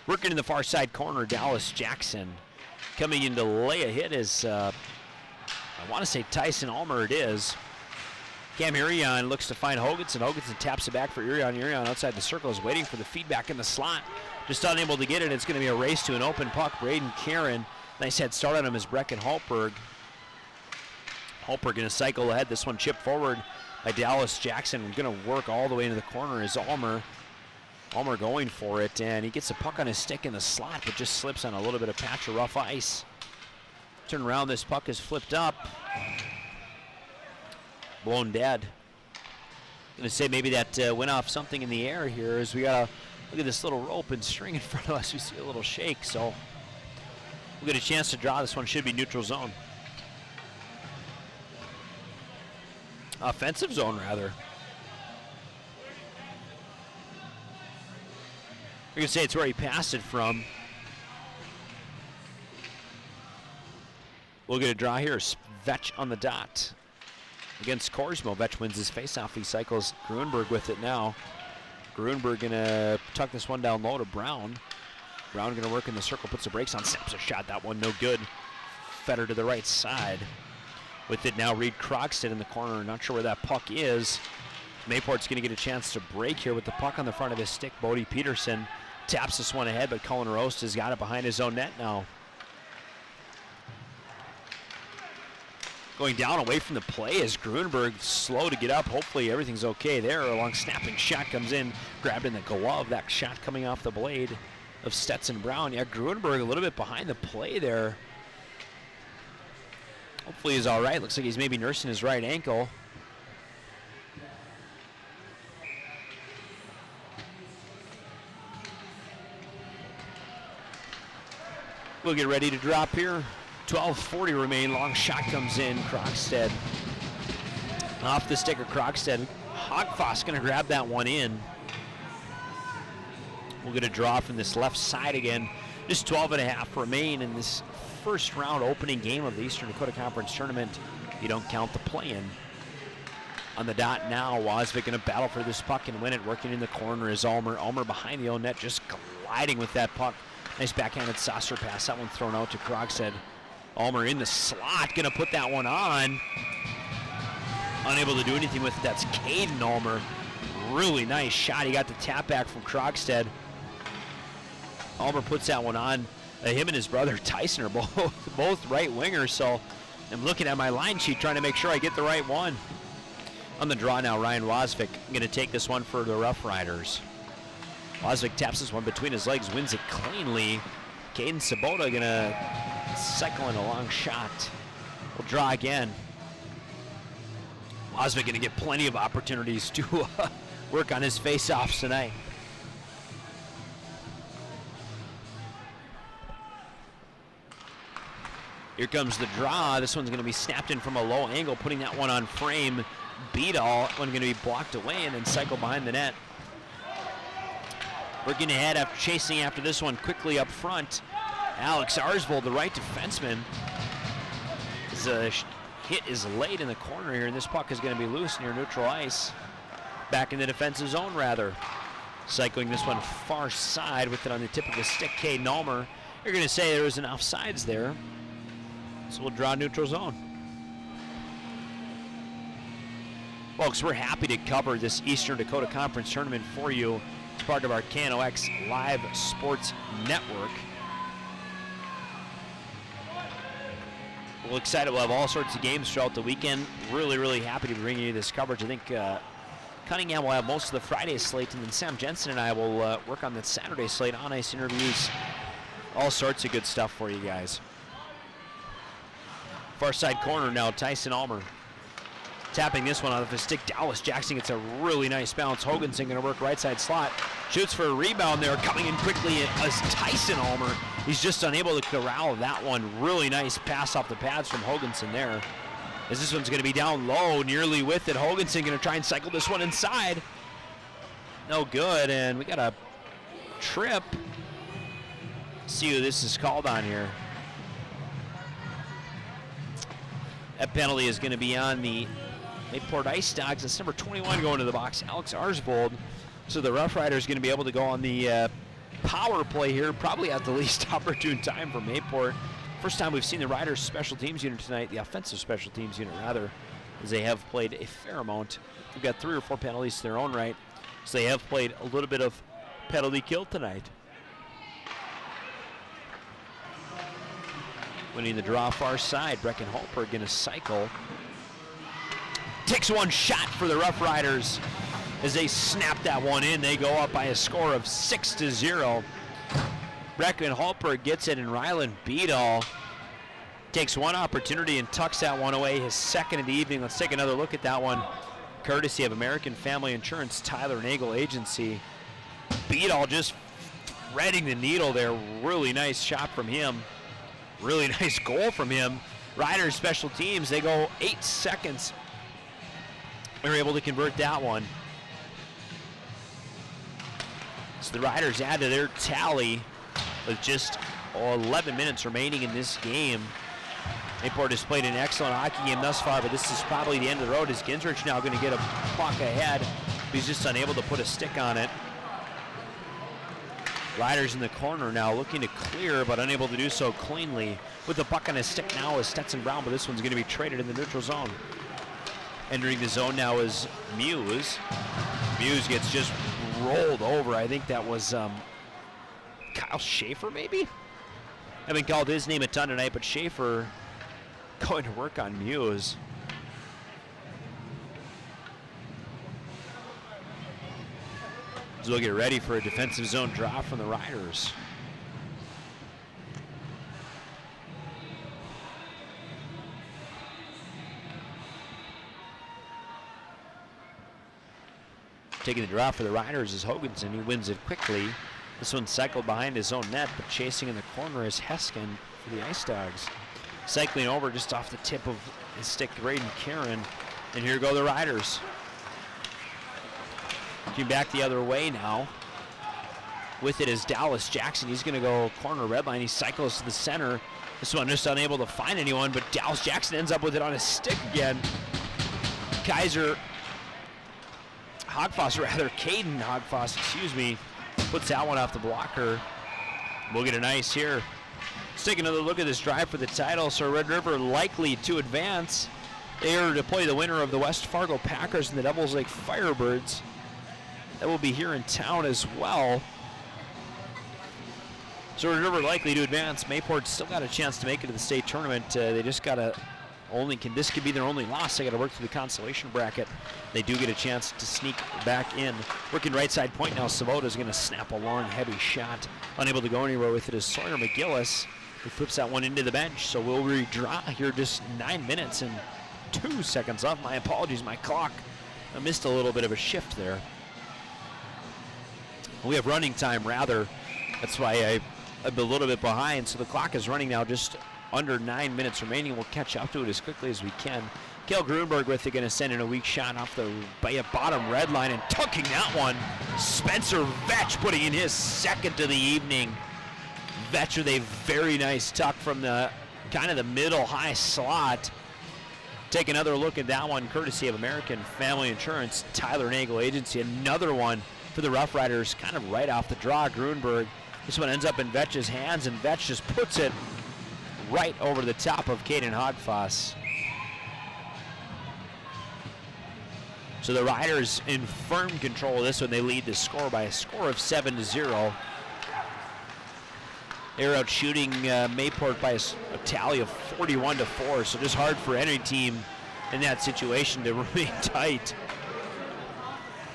[SPEAKER 1] Working in the far side corner, Dallas Jackson. Coming in to lay a hit is, I want to say Tyson Ulmer it is. Cam Irion looks to find Hoganson. Hoganson taps it back for Irion. Irion outside the circle is waiting for the feedback in the slot. Just unable to get it. It's going to be a race to an open puck. Braden Karen. Nice head start on him is Brecken Holtberg. Holtberg going to cycle ahead. This one chipped forward by Dallas Jackson. Going to work all the way into the corner is Ulmer. Ulmer going for it, and he gets a puck on his stick in the slot, but just slips on a little bit of patch of rough ice. Turn around, this puck is flipped up. Blown dead. Gonna say maybe that went off something in the air here as we gotta look at this little rope and string in front of us. We see a little shake, so we'll get a chance to draw. This one should be neutral zone. Offensive zone, rather. We're gonna say it's where he passed it from. We'll get a draw here. Vetch on the dot. Against Korsmo, Vetch wins his faceoff. He cycles Grunberg with it now. Grunberg gonna tuck this one down low to Brown. Brown gonna work in the circle, puts the brakes on, snaps a shot. That one no good. Fetter to the right side. With it now, Reed Croxton in the corner. Not sure where that puck is. Mayport's gonna get a chance to break here with the puck on the front of his stick. Bodie Peterson taps this one ahead, but Cullen Roast has got it behind his own net now. Going down away from the play is Grunberg, slow to get up. Hopefully everything's okay there. A long snapping shot comes in, grabbed in the glove. That shot coming off the blade of Stetson Brown. Yeah, Grunberg a little bit behind the play there. Hopefully he's all right. Looks like he's maybe nursing his right ankle. We'll get ready to drop here. 12:40 remain. Long shot comes in. Krogstad off the stick of Krogstad. Hogfoss going to grab that one in. We'll get a draw from this left side again. Just 12.5 remain in this first round opening game of the Eastern Dakota Conference Tournament. You don't count the play-in. On the dot now, Wasvik going to battle for this puck and win it. Working in the corner is Ulmer. Ulmer behind the own net, just gliding with that puck. Nice backhanded saucer pass. That one thrown out to Krogstad. Ulmer in the slot, gonna put that one on. Unable to do anything with it. That's Caden Ulmer. Really nice shot. He got the tap back from Krogstad. Ulmer puts that one on. Him and his brother Tyson are both right wingers, so I'm looking at my line sheet trying to make sure I get the right one. On the draw now, Ryan Wasvik gonna take this one for the Rough Riders. Wasvik taps this one between his legs, wins it cleanly. Caden Sabota gonna cycle in a long shot. We'll draw again. Wasvik gonna get plenty of opportunities to work on his face-offs tonight. Here comes the draw. This one's gonna be snapped in from a low angle, putting that one on frame. Beadall, one gonna be blocked away and then cycle behind the net. Working ahead after chasing after this one quickly up front. Alex Arsvold, the right defenseman. His hit is late in the corner here, and this puck is going to be loose near neutral ice. Back in the defensive zone, rather. Cycling this one far side with it on the tip of the stick, Caden Ulmer. You're going to say there was an offsides there, so we'll draw neutral zone. Folks, we're happy to cover this Eastern Dakota Conference Tournament for you. It's part of our KNOX Live Sports Network. We're excited. We'll have all sorts of games throughout the weekend. Really, really happy to be bringing you this coverage. I think Cunningham will have most of the Friday slate, and then Sam Jensen and I will work on the Saturday slate, on-ice interviews, all sorts of good stuff for you guys. Far side corner now, Tyson Ulmer. Tapping this one out of his stick. Dallas Jackson gets a really nice bounce. Hoganson going to work right side slot. Shoots for a rebound there. Coming in quickly as Tyson Ulmer. He's just unable to corral that one. Really nice pass off the pads from Hoganson there. As this one's going to be down low, nearly with it. Hoganson going to try and cycle this one inside. No good, and we got a trip. See who this is called on here. That penalty is going to be on the Mayport Ice Dogs. That's number 21 going to the box, Alex Arsvold. So the Rough Riders going to be able to go on the power play here, probably at the least opportune time for Mayport. First time we've seen the Riders special teams unit tonight, the offensive special teams unit rather, as they have played a fair amount. They've got 3 or 4 penalties to their own right, so they have played a little bit of penalty kill tonight. Winning the draw far side, Brecken Holper going to cycle. Takes one shot for the Rough Riders. As they snap that one in, they go up by a score of 6-0. Brecken Holper gets it, and Rylan Beadall takes one opportunity and tucks that one away, his second of the evening. Let's take another look at that one, courtesy of American Family Insurance, Tyler Nagel Agency. Beadall just threading the needle there. Really nice shot from him. Really nice goal from him. Riders special teams, they go 8 seconds. They're able to convert that one. So the Riders add to their tally with just 11 minutes remaining in this game. Mayport has played an excellent hockey game thus far, but this is probably the end of the road. Is Ginzrich now going to get a puck ahead? He's just unable to put a stick on it. Riders in the corner now looking to clear, but unable to do so cleanly. With the puck on his stick now is Stetson Brown, but this one's going to be traded in the neutral zone. Entering the zone now is Muse. Muse gets just rolled over. I think that was Kyle Schaefer, maybe? I haven't called his name a ton tonight, but Schaefer going to work on Muse. So they'll get ready for a defensive zone draw from the Riders. Taking the draw for the Riders is Hoganson. He wins it quickly. This one cycled behind his own net, but chasing in the corner is Heskin for the Ice Dogs. Cycling over just off the tip of his stick, Braden Karen. And here go the Riders. Looking back the other way now. With it is Dallas Jackson. He's going to go corner red line. He cycles to the center. This one just unable to find anyone, but Dallas Jackson ends up with it on his stick again. Caden Hogfoss, excuse me, puts that one off the blocker. We'll get an ice here. Let's take another look at this drive for the title. So Red River likely to advance. They are to play the winner of the West Fargo Packers and the Devils Lake Firebirds. That will be here in town as well. So Red River likely to advance. Mayport still got a chance to make it to the state tournament. They just got to this could be their only loss. They got to work through the consolation bracket. They do get a chance to sneak back in. Working right side point now. Savota's going to snap a long, heavy shot. Unable to go anywhere with it is Sawyer McGillis, who flips that one into the bench. So we'll redraw here just 9 minutes and 2 seconds off. My apologies, my clock. I missed a little bit of a shift there. We have running time, rather. That's why I'm a little bit behind. So the clock is running now just under 9 minutes remaining. We'll catch up to it as quickly as we can. Kale Grunberg with it, going to send in a weak shot off the bottom red line and tucking that one. Spencer Vetch putting in his second of the evening. Vetch with a very nice tuck from the kind of the middle high slot. Take another look at that one, courtesy of American Family Insurance, Tyler Nagel Agency. Another one for the Rough Riders, kind of right off the draw. Grunberg. This one ends up in Vetch's hands, and Vetch just puts it right over the top of Caden Hogfoss. So the Riders in firm control of this one. They lead the score by a score of 7-0. They're out shooting Mayport by a tally of 41-4. So just hard for any team in that situation to remain tight.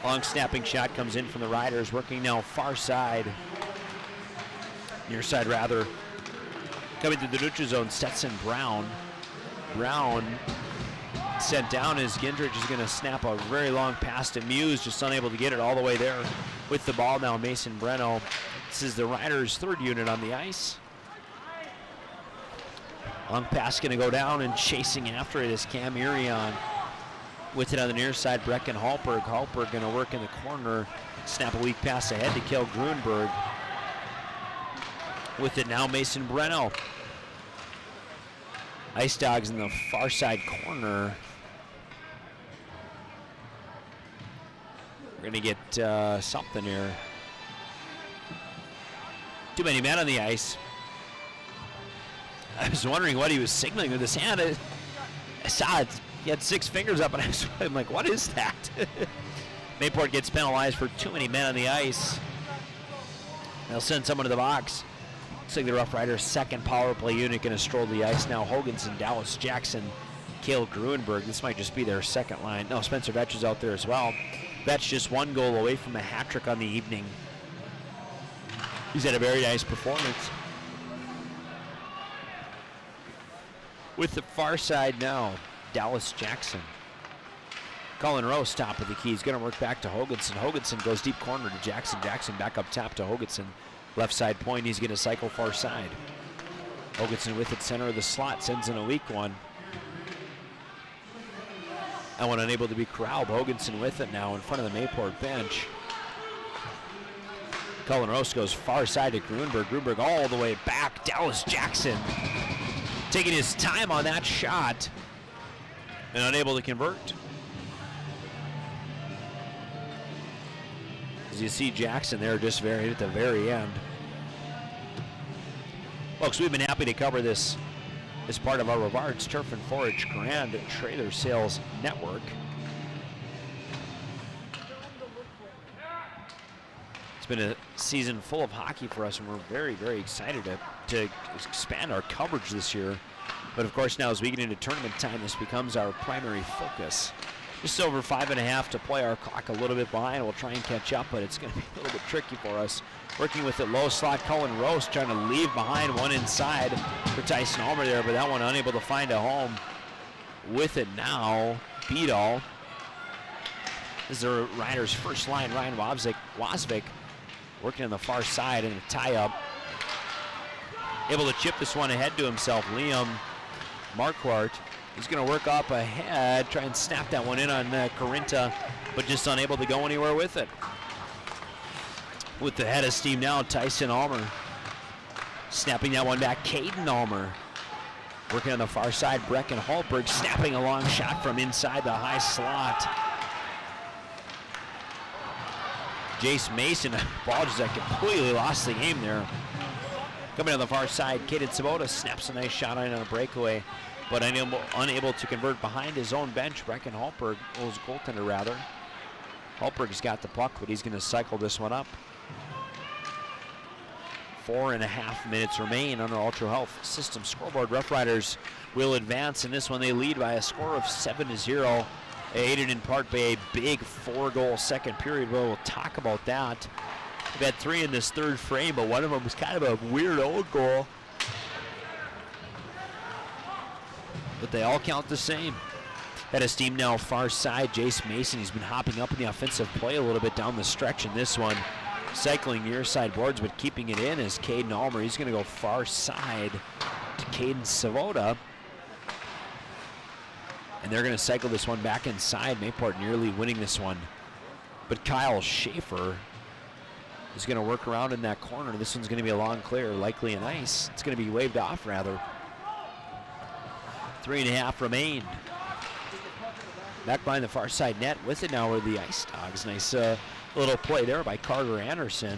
[SPEAKER 1] Long snapping shot comes in from the Riders, working now far side. Near side rather. Coming to the neutral zone, Stetson Brown. Brown sent down as Gingrich is going to snap a very long pass to Muse, just unable to get it all the way there. With the ball now, Mason Breno. This is the Riders' third unit on the ice. Long pass going to go down, and chasing after it is Cam Irion. With it on the near side, Brecken Halperg. Halperg going to work in the corner. Snap a weak pass ahead to Kel Grunberg. With it now, Mason Breno. Ice Dogs in the far side corner. We're going to get something here. Too many men on the ice. I was wondering what he was signaling with his hand. I saw it. He had 6 fingers up, and I'm like, what is that? Mayport gets penalized for too many men on the ice. They'll send someone to the box. Looks like the Rough Riders' second power play unit going to stroll the ice now. Hoganson, Dallas Jackson, Cale Gruenberg. This might just be their second line. No, Spencer Vetch is out there as well. Vetch just 1 goal away from a hat trick on the evening. He's had a very nice performance. With the far side now, Dallas Jackson. Colin Rose top of the key. He's going to work back to Hoganson. Hoganson goes deep corner to Jackson. Jackson back up top to Hoganson. Left side point, he's going to cycle far side. Hoganson with it, center of the slot, sends in a weak one. That one unable to be corralled. Hoganson with it now in front of the Mayport bench. Colin Rose goes far side to Gruenberg. Gruenberg all the way back. Dallas Jackson taking his time on that shot and unable to convert. As you see Jackson there just at the very end. Folks, we've been happy to cover this as part of our Rivard's Turf and Forage Grand Trailer Sales Network. It's been a season full of hockey for us, and we're very, very excited to expand our coverage this year. But of course, now as we get into tournament time, this becomes our primary focus. Just over 5.5 to play. Our clock a little bit behind. We'll try and catch up, but it's going to be a little bit tricky for us. Working with it low slot, Cullen Rose trying to leave behind one inside for Tyson Almer there, but that one unable to find a home. With it now, Beadall. This is the Riders' first line. Ryan Wasvik working on the far side in a tie-up. Able to chip this one ahead to himself. Liam Marquardt. He's going to work up ahead, try and snap that one in on Corinta, but just unable to go anywhere with it. With the head of steam now, Tyson Almer. Snapping that one back, Caden Almer. Working on the far side, Brecken Hallberg snapping a long shot from inside the high slot. Jace Mason, apologies, I completely lost the game there. Coming on the far side, Caden Sabota snaps a nice shot on a breakaway, but unable to convert behind his own bench. Brecken Hallberg, or his goaltender rather. Hallberg's got the puck, but he's going to cycle this one up. 4.5 minutes remain on our Ultra Health System scoreboard. Rough Riders will advance in this one. They lead by a score of 7-0, aided in part by a big 4-goal second period. Well, we'll talk about that. We've had 3 in this third frame, but one of them was kind of a weird old goal. But they all count the same. Head of steam now far side. Jace Mason, he's been hopping up in the offensive play a little bit down the stretch in this one. Cycling near side boards, but keeping it in is Caden Almer. He's going to go far side to Caden Savoda. And they're going to cycle this one back inside. Mayport nearly winning this one. But Kyle Schaefer is going to work around in that corner. This one's going to be a long clear, likely an ice. It's going to be waved off rather. 3.5 remain. Back behind the far side net with it now are the Ice Dogs. Nice little play there by Carter Anderson.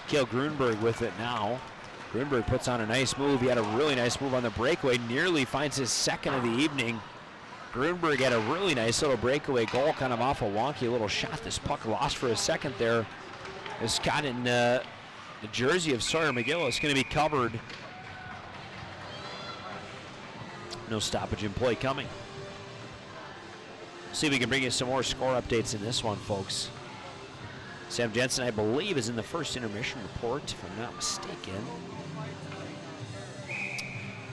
[SPEAKER 1] Cale Gruenberg with it now. Gruenberg puts on a nice move. He had a really nice move on the breakaway. Nearly finds his second of the evening. Gruenberg had a really nice little breakaway goal, kind of off a wonky little shot. This puck lost for a second there. It's caught in the jersey of Sawyer McGill. It's going to be covered. No stoppage in play coming. See if we can bring you some more score updates in this one, folks. Sam Jensen, I believe, is in the first intermission report, if I'm not mistaken.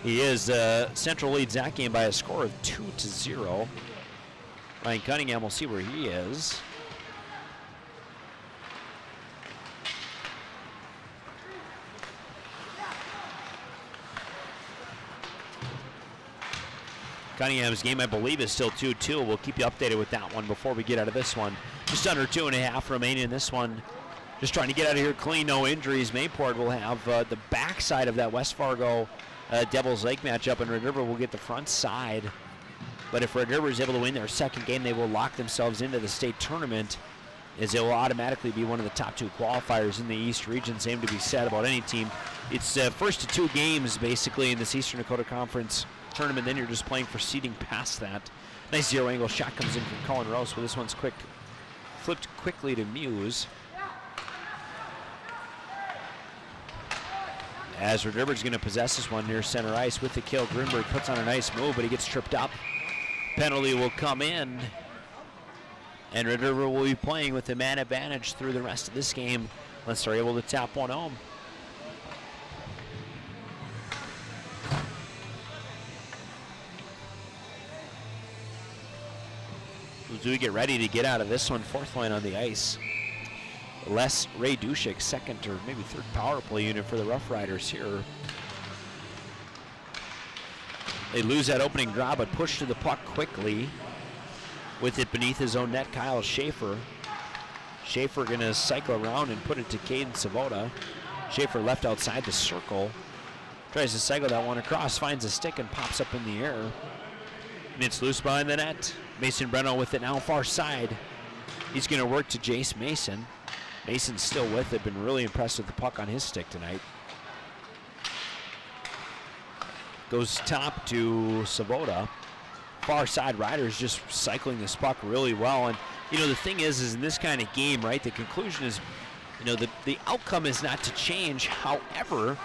[SPEAKER 1] He is. Central leads that game by a score of 2-0. Ryan Cunningham, we'll see where he is. Cunningham's game, I believe, is still 2-2. We'll keep you updated with that one before we get out of this one. Just under 2.5 remaining in this one. Just trying to get out of here clean, no injuries. Mayport will have the backside of that West Fargo Devils Lake matchup, and Red River will get the front side. But if Red River is able to win their second game, they will lock themselves into the state tournament, as they will automatically be one of the top 2 qualifiers in the East region. Same to be said about any team. It's first to 2 games basically in this Eastern Dakota Conference tournament. Then you're just playing for seeding past that. Nice zero angle shot comes in from Colin Rose, but this one's flipped quickly to Muse. As Red River's going to possess this one near center ice with the kill. Grimberg puts on a nice move, but he gets tripped up. Penalty will come in, and Red River will be playing with the man advantage through the rest of this game unless they're able to tap one home. As we get ready to get out of this one, 4th line on the ice. Les Ray Dushik, 2nd or maybe 3rd power play unit for the Rough Riders here. They lose that opening draw, but push to the puck quickly. With it beneath his own net, Kyle Schaefer. Schaefer gonna cycle around and put it to Caden Savoda. Schaefer left outside the circle. Tries to cycle that one across, finds a stick and pops up in the air. And it's loose behind the net. Mason Breno with it now far side. He's gonna work to Jace Mason. Mason's still with it, been really impressed with the puck on his stick tonight. Goes top to Savoda. Far side Riders just cycling this puck really well. And you know, the thing is in this kind of game, right, the conclusion is, you know, the outcome is not to change. However,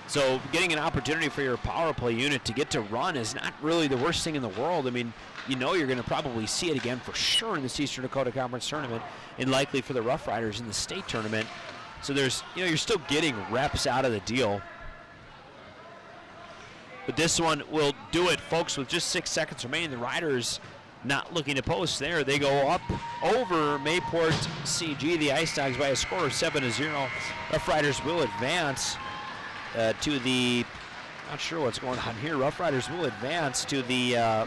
[SPEAKER 1] so getting an opportunity for your power play unit to get to run is not really the worst thing in the world. I mean, you know you're going to probably see it again for sure in this Eastern Dakota Conference tournament, and likely for the Rough Riders in the state tournament. So there's, you know, you're still getting reps out of the deal. But this one will do it, folks, with just 6 seconds remaining. The Riders not looking to post there. They go up over Mayport CG, the Ice Dogs, by a score of 7-0. Rough Riders will advance to the, not sure what's going on here. Rough Riders will advance to the,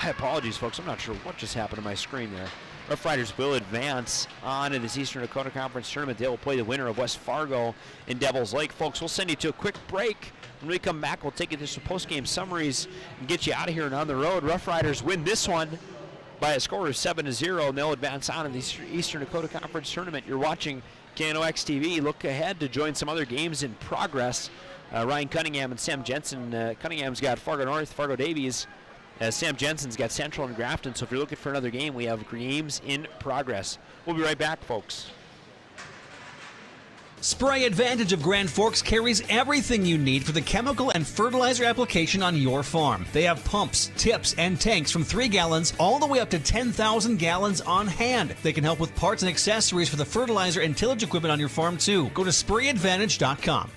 [SPEAKER 1] my apologies, folks. I'm not sure what just happened to my screen there. Rough Riders will advance on to this Eastern Dakota Conference tournament. They will play the winner of West Fargo and Devils Lake. Folks, we'll send you to a quick break. When we come back, we'll take you to some post-game summaries and get you out of here and on the road. Rough Riders win this one by a score of 7-0, and they'll advance on in the Eastern Dakota Conference tournament. You're watching KNOX TV. Look ahead to join some other games in progress. Ryan Cunningham and Sam Jensen. Cunningham's got Fargo North, Fargo Davies. Sam Jensen's got Central and Grafton, so if you're looking for another game, we have games in progress. We'll be right back, folks.
[SPEAKER 5] Spray Advantage of Grand Forks carries everything you need for the chemical and fertilizer application on your farm. They have pumps, tips, and tanks from 3 gallons all the way up to 10,000 gallons on hand. They can help with parts and accessories for the fertilizer and tillage equipment on your farm, too. Go to sprayadvantage.com.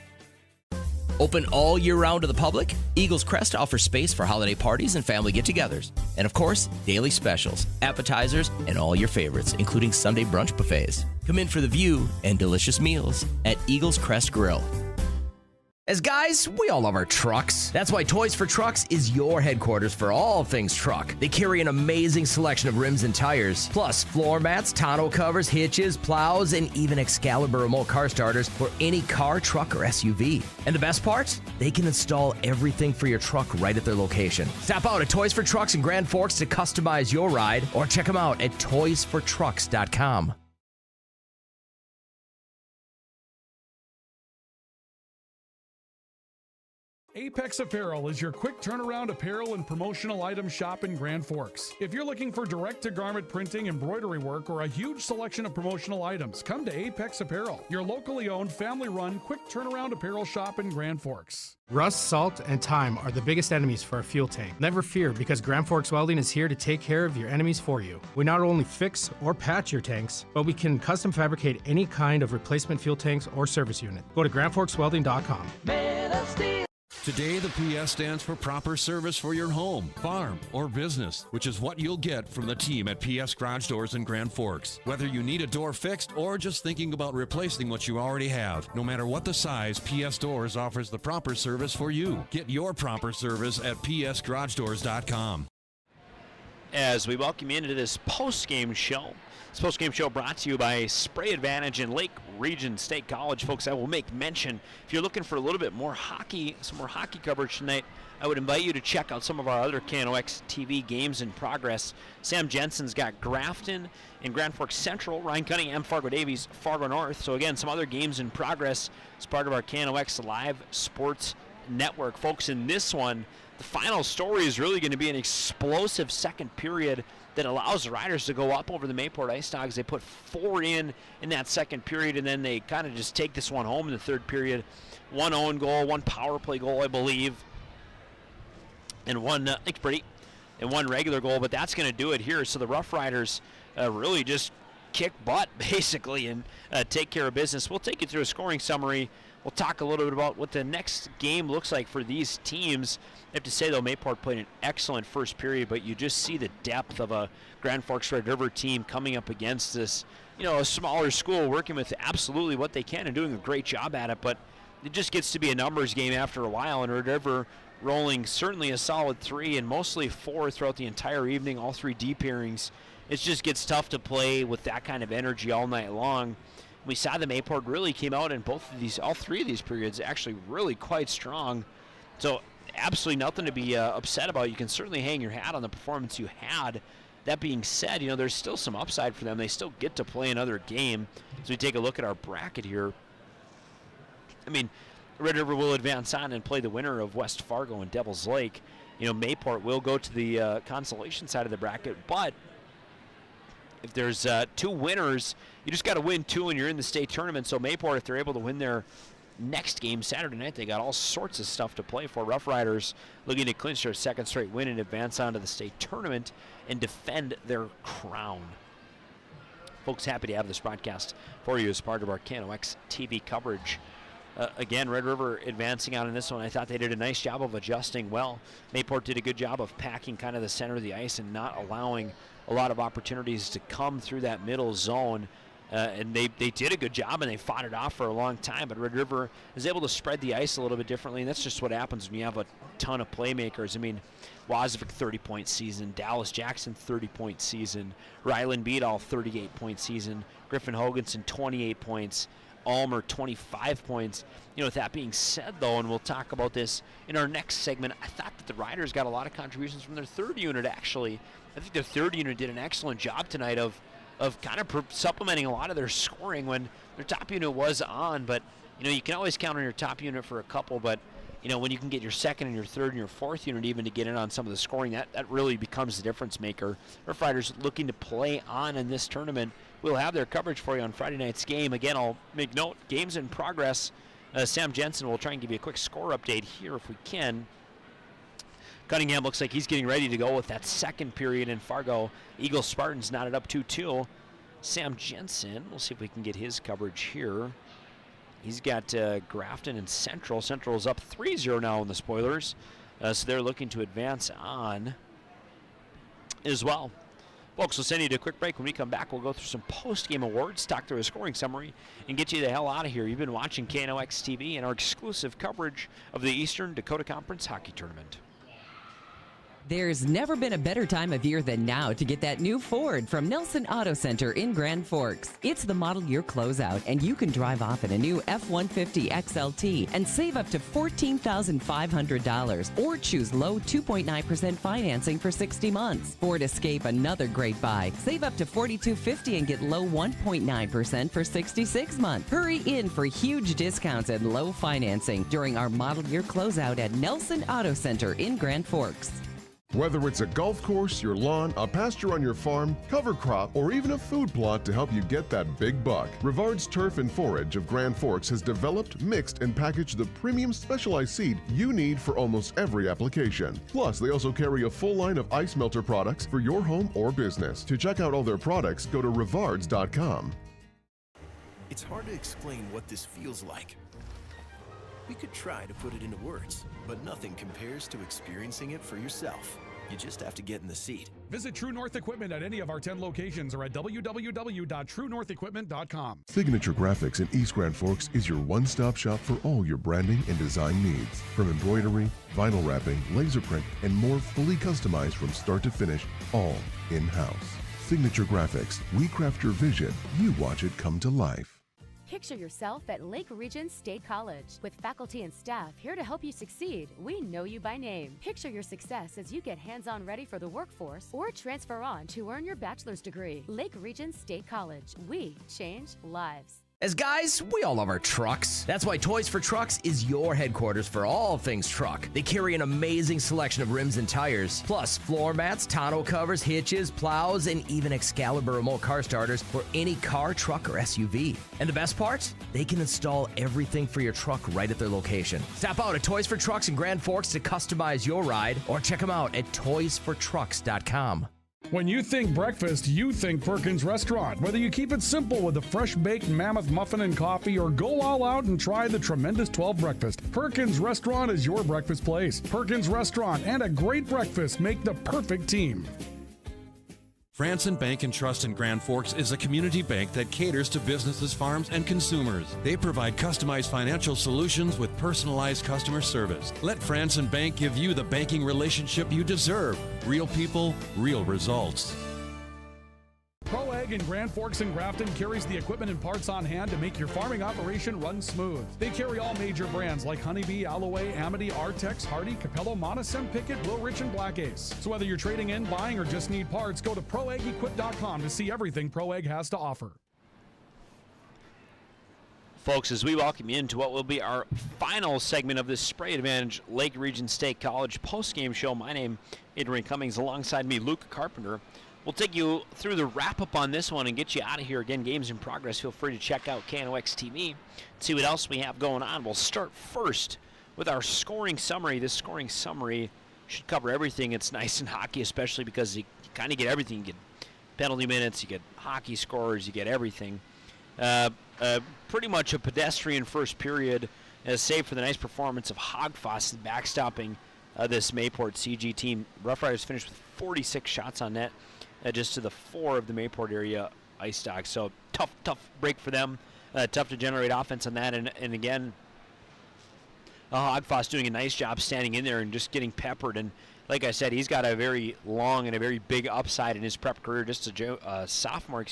[SPEAKER 13] Open all year round to the public, Eagles Crest offers space for holiday parties and family get-togethers. And of course, daily specials, appetizers, and all your favorites, including Sunday brunch buffets. Come in for the view and delicious meals at Eagles Crest Grill.
[SPEAKER 21] As guys, we all love our trucks. That's why Toys for Trucks is your headquarters for all things truck. They carry an amazing selection of rims and tires, plus floor mats, tonneau covers, hitches, plows, and even Excalibur remote car starters for any car, truck, or SUV. And the best part? They can install everything for your truck right at their location. Stop out at Toys for Trucks in Grand Forks to customize your ride, or check them out at toysfortrucks.com.
[SPEAKER 7] Apex Apparel is your quick turnaround apparel and promotional item shop in Grand Forks. If you're looking for direct-to-garment printing, embroidery work, or a huge selection of promotional items, come to Apex Apparel, your locally owned, family-run, quick turnaround apparel shop in Grand Forks.
[SPEAKER 9] Rust, salt, and time are the biggest enemies for a fuel tank. Never fear, because Grand Forks Welding is here to take care of your enemies for you. We not only fix or patch your tanks, but we can custom fabricate any kind of replacement fuel tanks or service unit. Go to grandforkswelding.com.
[SPEAKER 14] Today, the PS stands for proper service for your home, farm, or business, which is what you'll get from the team at PS Garage Doors in Grand Forks. Whether you need a door fixed or just thinking about replacing what you already have, no matter what the size, PS Doors offers the proper service for you. Get your proper service at psgaragedoors.com.
[SPEAKER 1] As we welcome you into this post-game show, This post-game show brought to you by Spray Advantage and Lake Region State College. Folks, I will make mention, if you're looking for a little bit more hockey, some more hockey coverage tonight, I would invite you to check out some of our other KNOX TV games in progress. Sam Jensen's got Grafton and Grand Forks Central, Ryan Cunningham, Fargo Davies, Fargo North. So again, some other games in progress as part of our KNOX Live Sports Network. Folks, in this one, the final story is really going to be an explosive second period that allows the Riders to go up over the Mayport Ice Dogs. They put 4 in that second period, and then they kind of just take this one home in the third period. 1 own goal, 1 power play goal, I believe, and 1 thanks, Brady, and 1 regular goal. But that's going to do it here. So the Rough Riders really just kick butt, basically, and take care of business. We'll take you through a scoring summary. We'll talk a little bit about what the next game looks like for these teams. I have to say, though, Mayport played an excellent first period, but you just see the depth of a Grand Forks Red River team coming up against this, a smaller school working with absolutely what they can and doing a great job at it. But it just gets to be a numbers game after a while, and Red River rolling certainly a solid 3 and mostly 4 throughout the entire evening, all 3 deep pairings. It just gets tough to play with that kind of energy all night long. We saw the Mayport really came out in all 3 of these periods actually really quite strong. So absolutely nothing to be upset about. You can certainly hang your hat on the performance you had. That being said, there's still some upside for them. They still get to play another game. So we take a look at our bracket here. Red River will advance on and play the winner of West Fargo and Devil's Lake. Mayport will go to the consolation side of the bracket, but if there's 2 winners, you just got to win 2 and you're in the state tournament. So Mayport, if they're able to win their next game Saturday night, they got all sorts of stuff to play for. Rough Riders looking to clinch their second straight win and advance on to the state tournament and defend their crown. Folks, happy to have this broadcast for you as part of our KNOX TV coverage. Again, Red River advancing on in this one. I thought they did a nice job of adjusting well. Mayport did a good job of packing kind of the center of the ice and not allowing a lot of opportunities to come through that middle zone. And they did a good job, and they fought it off for a long time. But Red River is able to spread the ice a little bit differently, and that's just what happens when you have a ton of playmakers. Wazovic 30-point season, Dallas Jackson 30-point season, Ryland Beadall 38-point season, Griffin Hoganson 28 points, Almer 25 points. With that being said, though, and we'll talk about this in our next segment, I thought that the Riders got a lot of contributions from their third unit, actually. I think their third unit did an excellent job tonight of kind of supplementing a lot of their scoring when their top unit was on. But, you can always count on your top unit for a couple, but, when you can get your second and your third and your fourth unit even to get in on some of the scoring, that really becomes the difference maker. Rough Riders looking to play on in this tournament. We'll have their coverage for you on Friday night's game. Again, I'll make note, games in progress. Sam Jensen will try and give you a quick score update here if we can. Cunningham looks like he's getting ready to go with that second period in Fargo. Eagle Spartans knotted up 2-2. Sam Jensen, we'll see if we can get his coverage here. He's got Grafton and Central. Central's up 3-0 now in the spoilers. So they're looking to advance on as well. Folks, we'll send you to a quick break. When we come back, we'll go through some post-game awards, talk through a scoring summary, and get you the hell out of here. You've been watching KNOX TV and our exclusive coverage of the Eastern Dakota Conference Hockey Tournament.
[SPEAKER 10] There's never been a better time of year than now to get that new Ford from Nelson Auto Center in Grand Forks. It's the model year closeout, and you can drive off in a new F-150 XLT and save up to $14,500 or choose low 2.9% financing for 60 months. Ford Escape, another great buy. Save up to $4,250 and get low 1.9% for 66 months. Hurry in for huge discounts and low financing during our model year closeout at Nelson Auto Center in Grand Forks.
[SPEAKER 3] Whether it's a golf course, your lawn, a pasture on your farm, cover crop, or even a food plot to help you get that big buck, Rivard's Turf and Forage of Grand Forks has developed, mixed, and packaged the premium specialized seed you need for almost every application. Plus, they also carry a full line of ice melter products for your home or business. To check out all their products, go to rivards.com.
[SPEAKER 2] It's hard to explain what this feels like. We could try to put it into words, but nothing compares to experiencing it for yourself. You just have to get in the seat.
[SPEAKER 7] Visit True North Equipment at any of our 10 locations or at www.truenorthequipment.com.
[SPEAKER 3] Signature Graphics in East Grand Forks is your one-stop shop for all your branding and design needs. From embroidery, vinyl wrapping, laser print, and more fully customized from start to finish, all in-house. signature graphics. We craft your vision. You watch it come to life.
[SPEAKER 6] Picture yourself at Lake Region State College. With faculty and staff here to help you succeed, we know you by name. Picture your success as you get hands-on ready for the workforce or transfer on to earn your bachelor's degree. Lake Region State College. We change lives.
[SPEAKER 21] As guys, we all love our trucks. That's why Toys for Trucks is your headquarters for all things truck. They carry an amazing selection of rims and tires, plus floor mats, tonneau covers, hitches, plows, and even Excalibur remote car starters for any car, truck, or SUV. And the best part? They can install everything for your truck right at their location. Stop out at Toys for Trucks in Grand Forks to customize your ride, or check them out at toysfortrucks.com.
[SPEAKER 7] When you think breakfast, you think Perkins Restaurant. Whether you keep it simple with a fresh-baked mammoth muffin and coffee or go all out and try the tremendous 12 breakfast, Perkins Restaurant is your breakfast place. Perkins Restaurant and a great breakfast make the perfect team.
[SPEAKER 14] Franson Bank and Trust in Grand Forks is a community bank that caters to businesses, farms, and consumers. They provide customized financial solutions with personalized customer service. Let Franson Bank give you the banking relationship you deserve. Real people, real results.
[SPEAKER 7] ProAg in Grand Forks and Grafton carries the equipment and parts on hand to make your farming operation run smooth. They carry all major brands like Honeybee, Alloway, Amity, Artex, Hardy, Capello, Monosem, Pickett, Will Rich, and Black Ace. So whether you're trading in, buying, or just need parts, go to ProAgEquip.com to see everything ProAg has to offer.
[SPEAKER 1] Folks, as we welcome you into what will be our final segment of this Spray Advantage Lake Region State College postgame show, my name is Adrian Cummings. Alongside me, Luke Carpenter. We'll take you through the wrap-up on this one and get you out of here. Again, games in progress. Feel free to check out KNOX TV, see what else we have going on. We'll start first with our scoring summary. This scoring summary should cover everything. It's nice in hockey, especially because you kind of get everything. You get penalty minutes, you get hockey scores, you get everything. Pretty much a pedestrian first period, save for the nice performance of Hogfoss backstopping this Mayport CG team. Rough Riders finished with 46 shots on net, just to the 4 of the Mayport area Ice Dogs. So tough break for them. Tough to generate offense on that. And again, Hogfoss doing a nice job standing in there and just getting peppered. And like I said, he's got a very long and a very big upside in his prep career. Just a sophomore,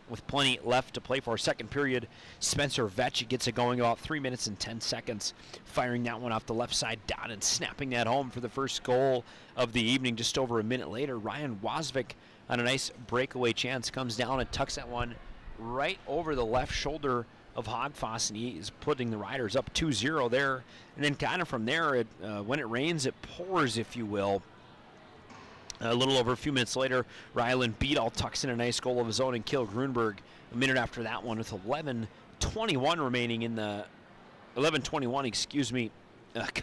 [SPEAKER 1] with plenty left to play for. Second period, Spencer Vetch gets it going about 3 minutes and 10 seconds, firing that one off the left side dot and snapping that home for the first goal of the evening. Just over a minute later, Ryan Wasvik on a nice breakaway chance comes down and tucks that one right over the left shoulder of Hogfoss, and he is putting the Riders up 2-0 there. And then kind of from there, when it rains, it pours, if you will. A little over a few minutes later, Rylan Beadall tucks in a nice goal of his own and Kill Grunberg a minute after that one with 11:21 remaining in the 11:21,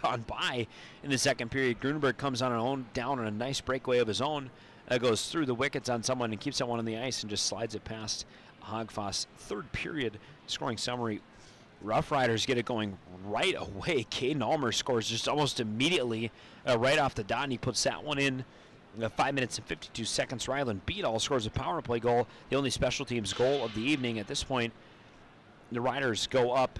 [SPEAKER 1] gone by in the second period. Grunberg comes down on a nice breakaway of his own, goes through the wickets on someone and keeps that one on the ice and just slides it past Hogfoss. Third period scoring summary. Rough Riders get it going right away. Caden Ulmer scores just almost immediately right off the dot, and he puts that one in. 5 minutes and 52 seconds. Rylan Beadall scores a power play goal, the only special teams goal of the evening. At this point, the Riders go up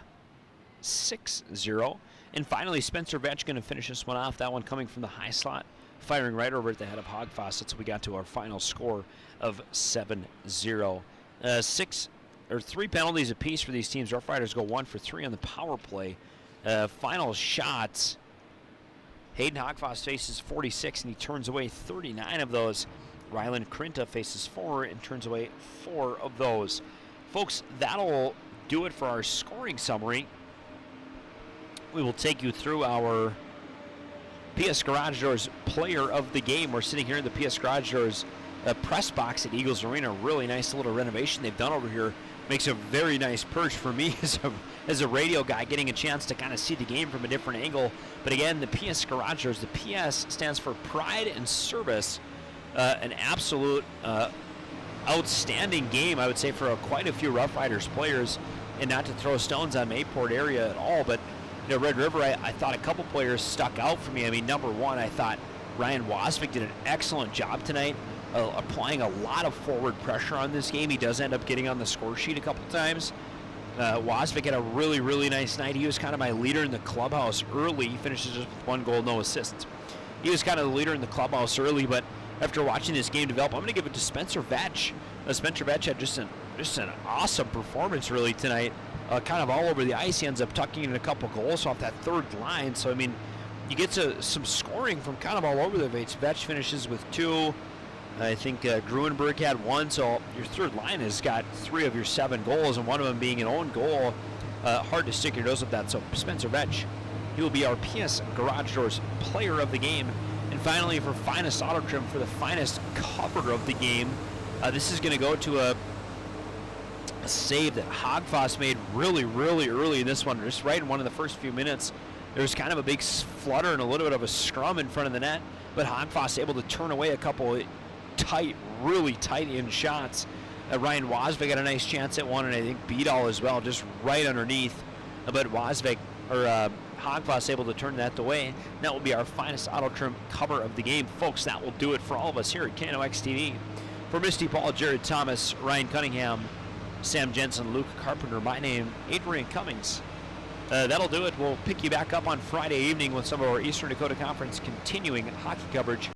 [SPEAKER 1] 6-0. And finally, Spencer Vetch going to finish this one off. That one coming from the high slot, firing right over at the head of Hogfoss. That's what we got to our final score of 7-0. 3 penalties apiece for these teams. Rough Riders go 1 for 3 on the power play. Final shots. Hayden Hogfoss faces 46, and he turns away 39 of those. Rylan Krinta faces 4 and turns away 4 of those. Folks, that'll do it for our scoring summary. We will take you through our PS Garage Doors player of the game. We're sitting here in the PS Garage Doors press box at Eagles Arena. Really nice little renovation they've done over here. Makes a very nice perch for me as a radio guy, getting a chance to kind of see the game from a different angle. But again, the PS Garage Doors, the PS stands for Pride and Service. An absolute outstanding game, I would say, for quite a few Rough Riders players. And not to throw stones on Mayport area at all, but Red River, I thought a couple players stuck out for me. I mean, number one, I thought Ryan Wasvik did an excellent job tonight, applying a lot of forward pressure on this game. He does end up getting on the score sheet a couple times. Wasvik had a really, really nice night. He was kind of my leader in the clubhouse early. He finishes with 1 goal, no assists. He was kind of the leader in the clubhouse early, but after watching this game develop, I'm going to give it to Spencer Vetch. Spencer Vetch had just an awesome performance really tonight. Kind of all over the ice. He ends up tucking in a couple goals off that third line. So, I mean, you get some scoring from kind of all over the place. Vetch finishes with 2. I think Gruenberg had 1. So your third line has got 3 of your 7 goals, and one of them being an own goal. Hard to stick your nose with that. So Spencer Vetch, he will be our PS Garage Doors player of the game. And finally, for finest auto trim, for the finest cover of the game, this is going to go to a save that Hagfoss made really, really early in this one, just right in one of the first few minutes. There was kind of a big flutter and a little bit of a scrum in front of the net, but Hagfoss able to turn away a couple tight, really tight-in shots. Ryan Wasvig had a nice chance at one, and I think Beadall as well, just right underneath. But Hagfoss able to turn that away. That will be our finest auto trim cover of the game. Folks, that will do it for all of us here at KNOX TV. For Misty Paul, Jared Thomas, Ryan Cunningham, Sam Jensen, Luke Carpenter, my name, Adrian Cummings. That'll do it. We'll pick you back up on Friday evening with some of our Eastern Dakota Conference continuing hockey coverage